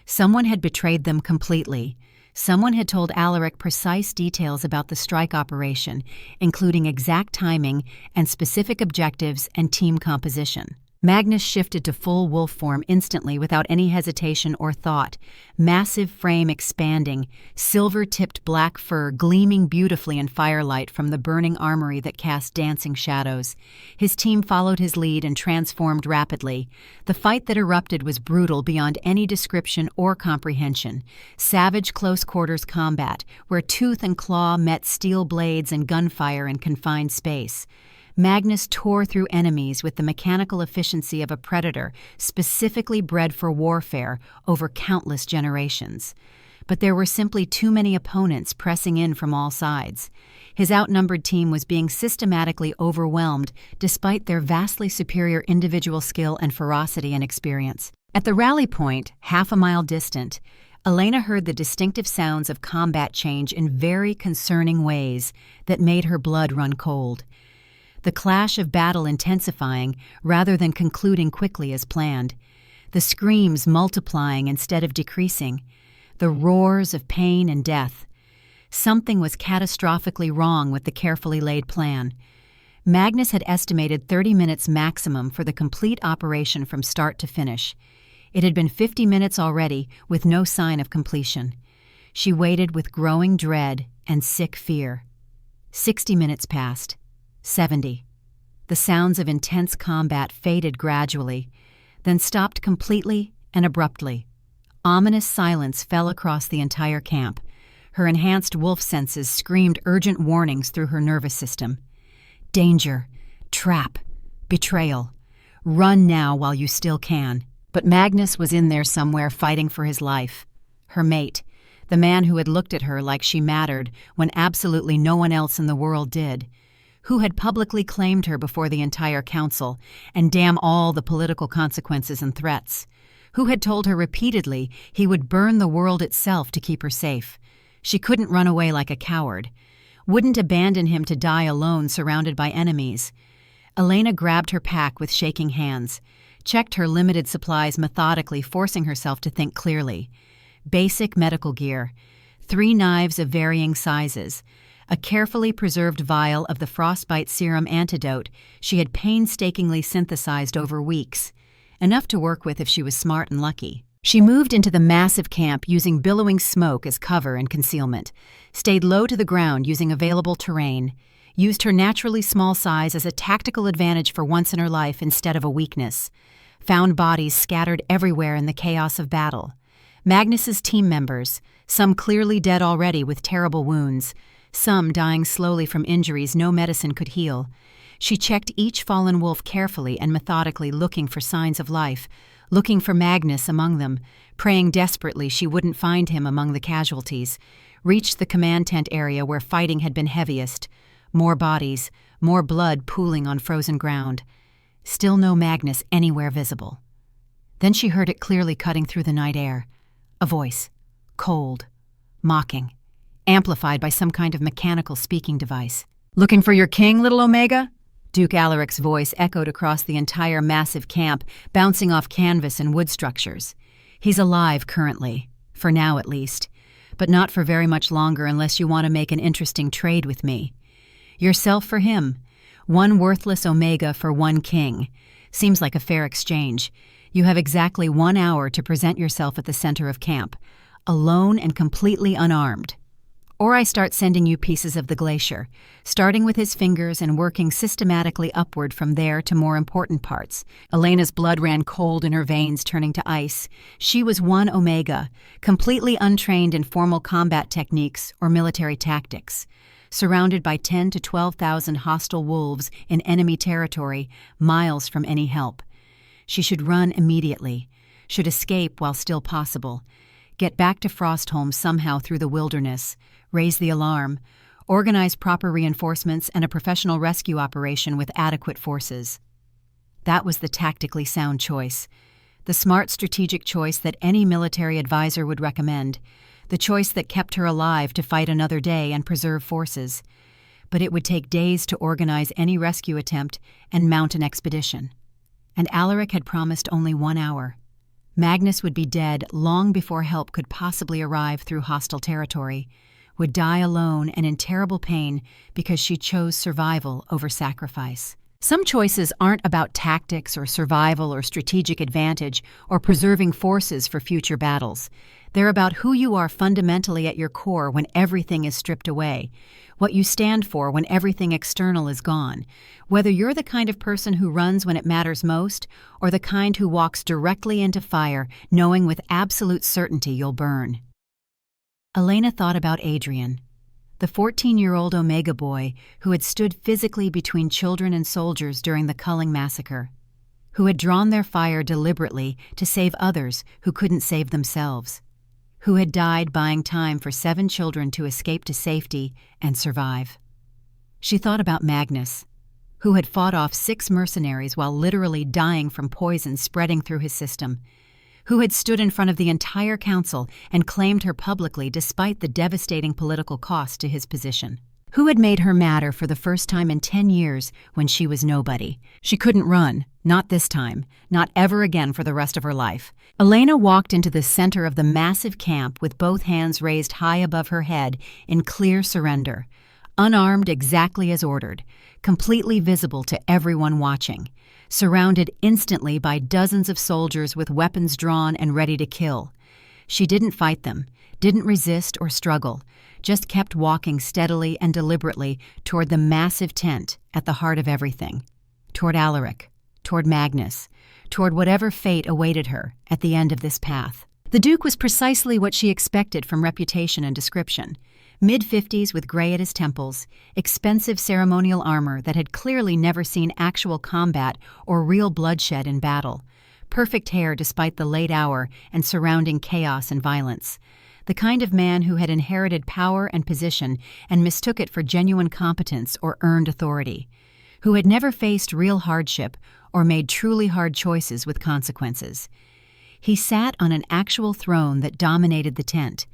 Someone had betrayed them completely. Someone had told Alaric precise details about the strike operation, including exact timing and specific objectives and team composition. Magnus shifted to full wolf form instantly without any hesitation or thought, massive frame expanding, silver-tipped black fur gleaming beautifully in firelight from the burning armory that cast dancing shadows. His team followed his lead and transformed rapidly. The fight that erupted was brutal beyond any description or comprehension. Savage close-quarters combat, where tooth and claw met steel blades and gunfire in confined space. Magnus tore through enemies with the mechanical efficiency of a predator specifically bred for warfare over countless generations. But there were simply too many opponents pressing in from all sides. His outnumbered team was being systematically overwhelmed despite their vastly superior individual skill and ferocity and experience. At the rally point, half a mile distant, Elena heard the distinctive sounds of combat change in very concerning ways that made her blood run cold. The clash of battle intensifying rather than concluding quickly as planned. The screams multiplying instead of decreasing. The roars of pain and death. Something was catastrophically wrong with the carefully laid plan. Magnus had estimated 30 minutes maximum for the complete operation from start to finish. It had been 50 minutes already with no sign of completion. She waited with growing dread and sick fear. 60 minutes passed. 70. The sounds of intense combat faded gradually, then stopped completely and abruptly. Ominous silence fell across the entire camp. Her enhanced wolf senses screamed urgent warnings through her nervous system. Danger, trap, betrayal. Run now while you still can. But Magnus was in there somewhere fighting for his life. Her mate, the man who had looked at her like she mattered when absolutely no one else in the world did, who had publicly claimed her before the entire council, and damn all the political consequences and threats, who had told her repeatedly he would burn the world itself to keep her safe. She couldn't run away like a coward, wouldn't abandon him to die alone surrounded by enemies. Elena grabbed her pack with shaking hands, checked her limited supplies methodically, forcing herself to think clearly. Basic medical gear, 3 knives of varying sizes, a carefully preserved vial of the frostbite serum antidote she had painstakingly synthesized over weeks, enough to work with if she was smart and lucky. She moved into the massive camp using billowing smoke as cover and concealment, stayed low to the ground using available terrain, used her naturally small size as a tactical advantage for once in her life instead of a weakness, found bodies scattered everywhere in the chaos of battle. Magnus's team members, some clearly dead already with terrible wounds, some dying slowly from injuries no medicine could heal. She checked each fallen wolf carefully and methodically, looking for signs of life, looking for Magnus among them, praying desperately she wouldn't find him among the casualties. Reached the command tent area where fighting had been heaviest. More bodies, more blood pooling on frozen ground. Still no Magnus anywhere visible. Then she heard it clearly cutting through the night air. A voice, cold, mocking, amplified by some kind of mechanical speaking device. "Looking for your king, little Omega?" Duke Alaric's voice echoed across the entire massive camp, bouncing off canvas and wood structures. "He's alive currently, for now at least, but not for very much longer unless you want to make an interesting trade with me. Yourself for him, 1 worthless Omega for 1 king. Seems like a fair exchange. You have exactly 1 hour to present yourself at the center of camp, alone and completely unarmed. Or I start sending you pieces of the glacier, starting with his fingers and working systematically upward from there to more important parts." Elena's blood ran cold in her veins, turning to ice. She was 1 Omega, completely untrained in formal combat techniques or military tactics, surrounded by 10 to 12,000 hostile wolves in enemy territory, miles from any help. She should run immediately, should escape while still possible, get back to Frostholm somehow through the wilderness, raise the alarm, organize proper reinforcements and a professional rescue operation with adequate forces. That was the tactically sound choice, the smart strategic choice that any military advisor would recommend, the choice that kept her alive to fight another day and preserve forces. But it would take days to organize any rescue attempt and mount an expedition. And Alaric had promised only 1 hour. Magnus would be dead long before help could possibly arrive through hostile territory, would die alone and in terrible pain because she chose survival over sacrifice. Some choices aren't about tactics or survival or strategic advantage or preserving forces for future battles. They're about who you are fundamentally at your core when everything is stripped away, what you stand for when everything external is gone, whether you're the kind of person who runs when it matters most or the kind who walks directly into fire knowing with absolute certainty you'll burn. Elena thought about Adrian, the 14-year-old Omega boy who had stood physically between children and soldiers during the Culling massacre, who had drawn their fire deliberately to save others who couldn't save themselves, who had died buying time for 7 children to escape to safety and survive. She thought about Magnus, who had fought off 6 mercenaries while literally dying from poison spreading through his system, who had stood in front of the entire council and claimed her publicly despite the devastating political cost to his position, who had made her matter for the first time in 10 years when she was nobody. She couldn't run, not this time, not ever again for the rest of her life. Elena walked into the center of the massive camp with both hands raised high above her head in clear surrender, unarmed exactly as ordered, completely visible to everyone watching, surrounded instantly by dozens of soldiers with weapons drawn and ready to kill. She didn't fight them, didn't resist or struggle, just kept walking steadily and deliberately toward the massive tent at the heart of everything, toward Alaric, toward Magnus, toward whatever fate awaited her at the end of this path. The Duke was precisely what she expected from reputation and description. Mid-50s with gray at his temples, expensive ceremonial armor that had clearly never seen actual combat or real bloodshed in battle, perfect hair despite the late hour and surrounding chaos and violence, the kind of man who had inherited power and position and mistook it for genuine competence or earned authority, who had never faced real hardship or made truly hard choices with consequences. He sat on an actual throne that dominated the tent,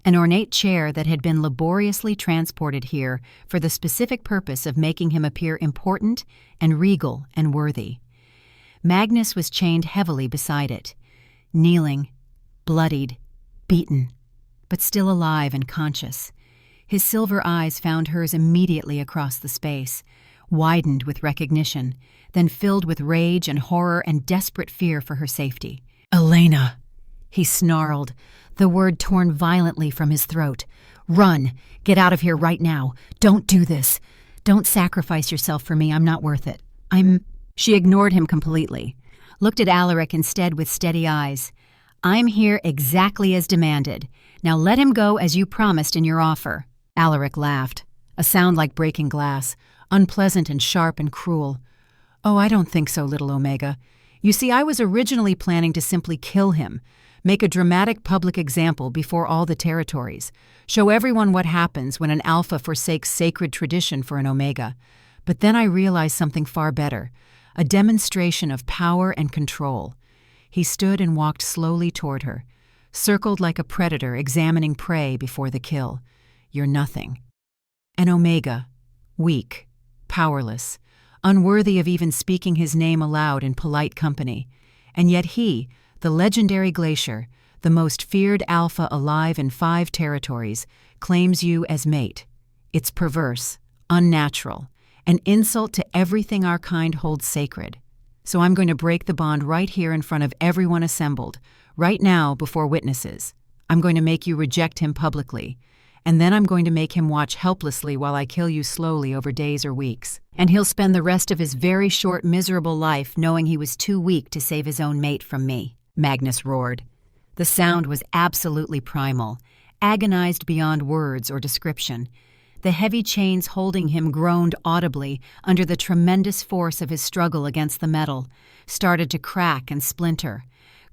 an ornate chair that had been laboriously transported here for the specific purpose of making him appear important and regal and worthy. Magnus was chained heavily beside it, kneeling, bloodied, beaten, but still alive and conscious. His silver eyes found hers immediately across the space, widened with recognition, then filled with rage and horror and desperate fear for her safety. "Elena!" he snarled, the word torn violently from his throat. "Run! Get out of here right now! Don't do this! Don't sacrifice yourself for me, I'm not worth it. She ignored him completely, looked at Alaric instead with steady eyes. "I'm here exactly as demanded. Now let him go as you promised in your offer." Alaric laughed, a sound like breaking glass, unpleasant and sharp and cruel. "Oh, I don't think so, little Omega. You see, I was originally planning to simply kill him, make a dramatic public example before all the territories, show everyone what happens when an alpha forsakes sacred tradition for an Omega. But then I realized something far better, a demonstration of power and control." He stood and walked slowly toward her, circled like a predator examining prey before the kill. "You're nothing. An Omega, weak, powerless, unworthy of even speaking his name aloud in polite company. And yet he, the legendary Glacier, the most feared alpha alive in 5 territories, claims you as mate. It's perverse, unnatural, an insult to everything our kind holds sacred. So I'm going to break the bond right here in front of everyone assembled, right now before witnesses. I'm going to make you reject him publicly, and then I'm going to make him watch helplessly while I kill you slowly over days or weeks. And he'll spend the rest of his very short, miserable life knowing he was too weak to save his own mate from me." Magnus roared. The sound was absolutely primal, agonized beyond words or description. The heavy chains holding him groaned audibly under the tremendous force of his struggle against the metal, started to crack and splinter.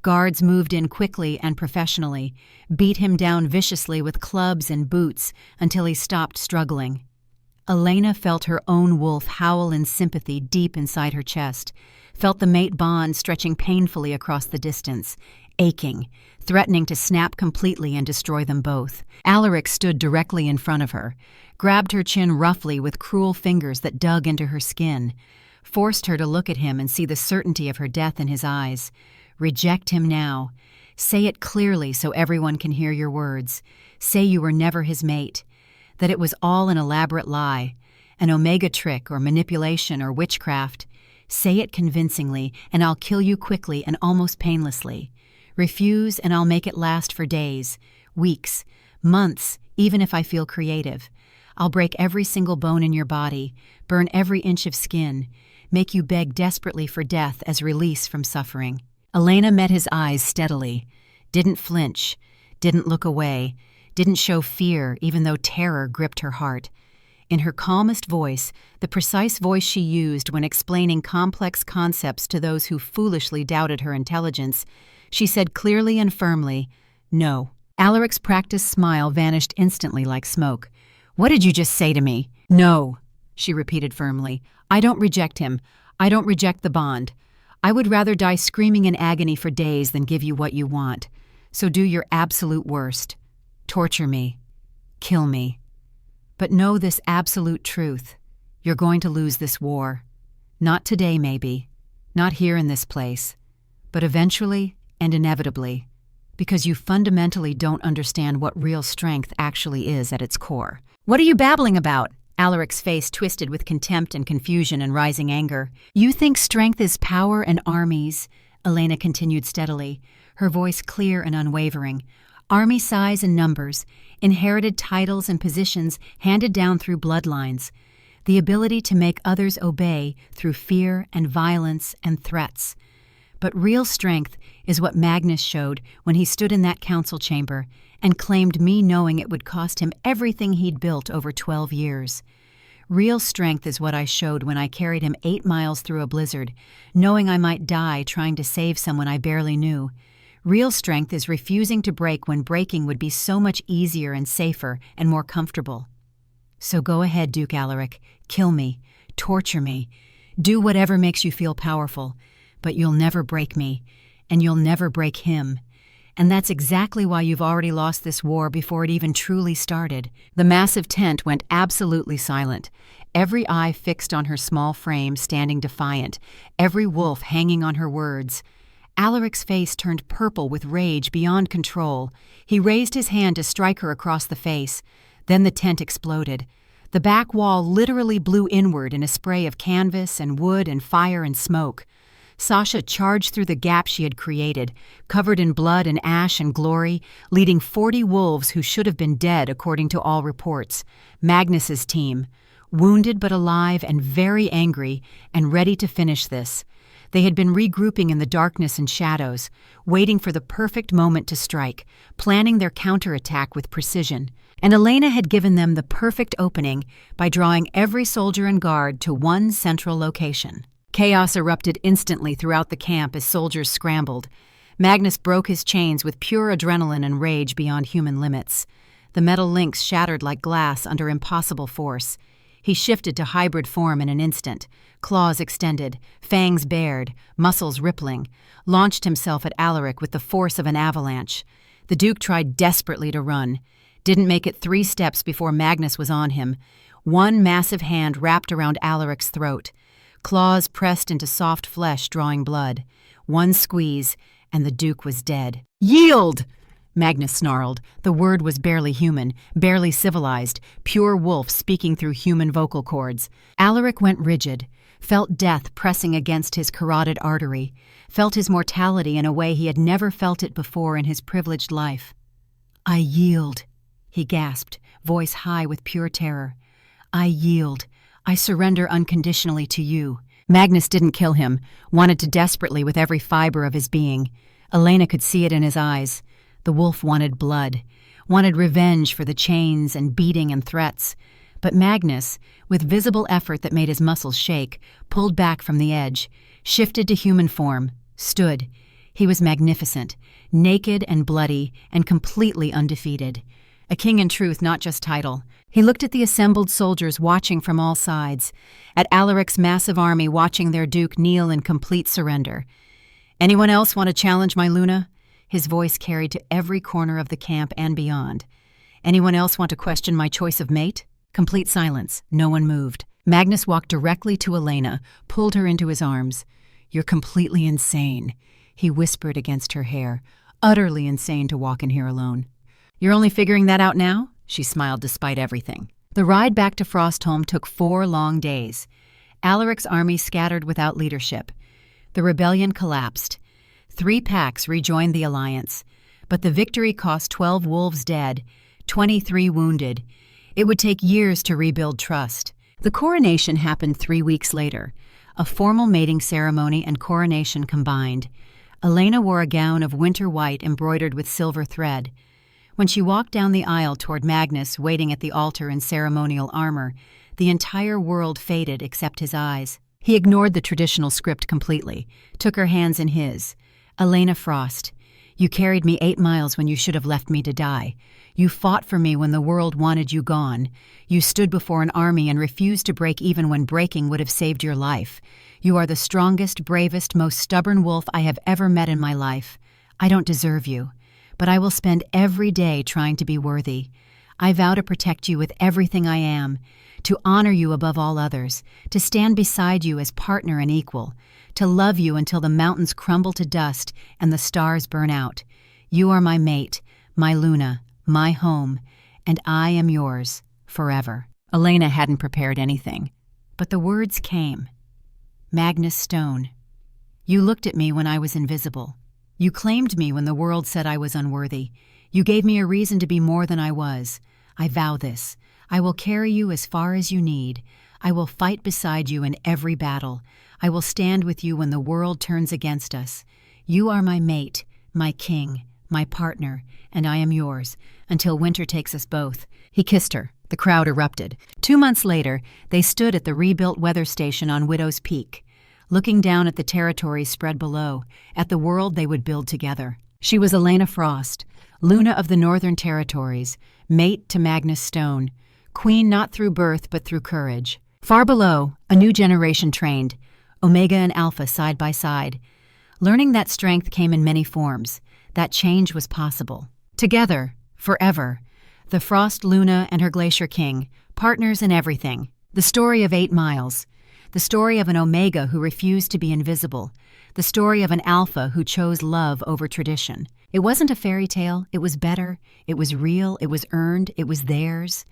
Guards moved in quickly and professionally, beat him down viciously with clubs and boots until he stopped struggling. Elena felt her own wolf howl in sympathy deep inside her chest, felt the mate bond stretching painfully across the distance, aching, threatening to snap completely and destroy them both. Alaric stood directly in front of her, grabbed her chin roughly with cruel fingers that dug into her skin, forced her to look at him and see the certainty of her death in his eyes. "Reject him now. Say it clearly so everyone can hear your words. Say you were never his mate, that it was all an elaborate lie, an Omega trick or manipulation or witchcraft. Say it convincingly, and I'll kill you quickly and almost painlessly. Refuse, and I'll make it last for days, weeks, months, even if I feel creative. I'll break every single bone in your body, burn every inch of skin, make you beg desperately for death as release from suffering." Elena met his eyes steadily, didn't flinch, didn't look away, didn't show fear even though terror gripped her heart. In her calmest voice, the precise voice she used when explaining complex concepts to those who foolishly doubted her intelligence, she said clearly and firmly, "No." Alaric's practiced smile vanished instantly like smoke. "What did you just say to me?" "No," she repeated firmly. "I don't reject him. I don't reject the bond. I would rather die screaming in agony for days than give you what you want. So do your absolute worst. Torture me. Kill me. But know this absolute truth. You're going to lose this war. Not today, maybe. Not here in this place. But eventually and inevitably. Because you fundamentally don't understand what real strength actually is at its core." "What are you babbling about?" Alaric's face twisted with contempt and confusion and rising anger. "You think strength is power and armies," Elena continued steadily, her voice clear and unwavering. "Army size and numbers, inherited titles and positions handed down through bloodlines, the ability to make others obey through fear and violence and threats. But real strength is what Magnus showed when he stood in that council chamber and claimed me knowing it would cost him everything he'd built over 12 years. Real strength is what I showed when I carried him 8 miles through a blizzard, knowing I might die trying to save someone I barely knew. Real strength is refusing to break when breaking would be so much easier and safer and more comfortable. So go ahead, Duke Alaric. Kill me. Torture me. Do whatever makes you feel powerful. But you'll never break me, and you'll never break him. And that's exactly why you've already lost this war before it even truly started." The massive tent went absolutely silent, every eye fixed on her small frame, standing defiant, every wolf hanging on her words. Alaric's face turned purple with rage beyond control. He raised his hand to strike her across the face. Then the tent exploded. The back wall literally blew inward in a spray of canvas and wood and fire and smoke. Sasha charged through the gap she had created, covered in blood and ash and glory, leading 40 wolves who should have been dead according to all reports. Magnus's team, wounded but alive and very angry and ready to finish this. They had been regrouping in the darkness and shadows, waiting for the perfect moment to strike, planning their counterattack with precision. And Elena had given them the perfect opening by drawing every soldier and guard to one central location. Chaos erupted instantly throughout the camp as soldiers scrambled. Magnus broke his chains with pure adrenaline and rage beyond human limits. The metal links shattered like glass under impossible force. He shifted to hybrid form in an instant, claws extended, fangs bared, muscles rippling, launched himself at Alaric with the force of an avalanche. The Duke tried desperately to run, didn't make it 3 steps before Magnus was on him, one massive hand wrapped around Alaric's throat. Claws pressed into soft flesh, drawing blood. One squeeze, and the Duke was dead. "Yield!" Magnus snarled. The word was barely human, barely civilized, pure wolf speaking through human vocal cords. Alaric went rigid, felt death pressing against his carotid artery, felt his mortality in a way he had never felt it before in his privileged life. "I yield," he gasped, voice high with pure terror. "I yield. I surrender unconditionally to you." Magnus didn't kill him, wanted to desperately with every fiber of his being. Elena could see it in his eyes. The wolf wanted blood, wanted revenge for the chains and beating and threats. But Magnus, with visible effort that made his muscles shake, pulled back from the edge, shifted to human form, stood. He was magnificent, naked and bloody and completely undefeated. A king in truth, not just title. He looked at the assembled soldiers watching from all sides, at Alaric's massive army watching their duke kneel in complete surrender. "Anyone else want to challenge my Luna?" His voice carried to every corner of the camp and beyond. "Anyone else want to question my choice of mate?" Complete silence. No one moved. Magnus walked directly to Elena, pulled her into his arms. "You're completely insane," he whispered against her hair. "Utterly insane to walk in here alone." "You're only figuring that out now?" She smiled despite everything. The ride back to Frostholm took 4 long days. Alaric's army scattered without leadership. The rebellion collapsed. 3 packs rejoined the alliance, but the victory cost 12 wolves dead, 23 wounded. It would take years to rebuild trust. The coronation happened 3 weeks later, a formal mating ceremony and coronation combined. Elena wore a gown of winter white embroidered with silver thread. When she walked down the aisle toward Magnus waiting at the altar in ceremonial armor, the entire world faded except his eyes. He ignored the traditional script completely, took her hands in his. "Elena Frost, you carried me 8 miles when you should have left me to die. You fought for me when the world wanted you gone. You stood before an army and refused to break even when breaking would have saved your life. You are the strongest, bravest, most stubborn wolf I have ever met in my life. I don't deserve you, but I will spend every day trying to be worthy. I vow to protect you with everything I am, to honor you above all others, to stand beside you as partner and equal, to love you until the mountains crumble to dust and the stars burn out. You are my mate, my Luna, my home, and I am yours forever." Elena hadn't prepared anything, but the words came. "Magnus Stone, you looked at me when I was invisible. You claimed me when the world said I was unworthy. You gave me a reason to be more than I was. I vow this. I will carry you as far as you need. I will fight beside you in every battle. I will stand with you when the world turns against us. You are my mate, my king, my partner, and I am yours, until winter takes us both." He kissed her. The crowd erupted. 2 months later, they stood at the rebuilt weather station on Widow's Peak, looking down at the territories spread below, at the world they would build together. She was Elena Frost, Luna of the Northern Territories, mate to Magnus Stone, queen not through birth but through courage. Far below, a new generation trained, Omega and Alpha side by side. Learning that strength came in many forms, that change was possible. Together, forever, the Frost Luna and her Glacier King, partners in everything. The story of 8 miles. The story of an Omega who refused to be invisible. The story of an Alpha who chose love over tradition. It wasn't a fairy tale, it was better, it was real, it was earned, it was theirs.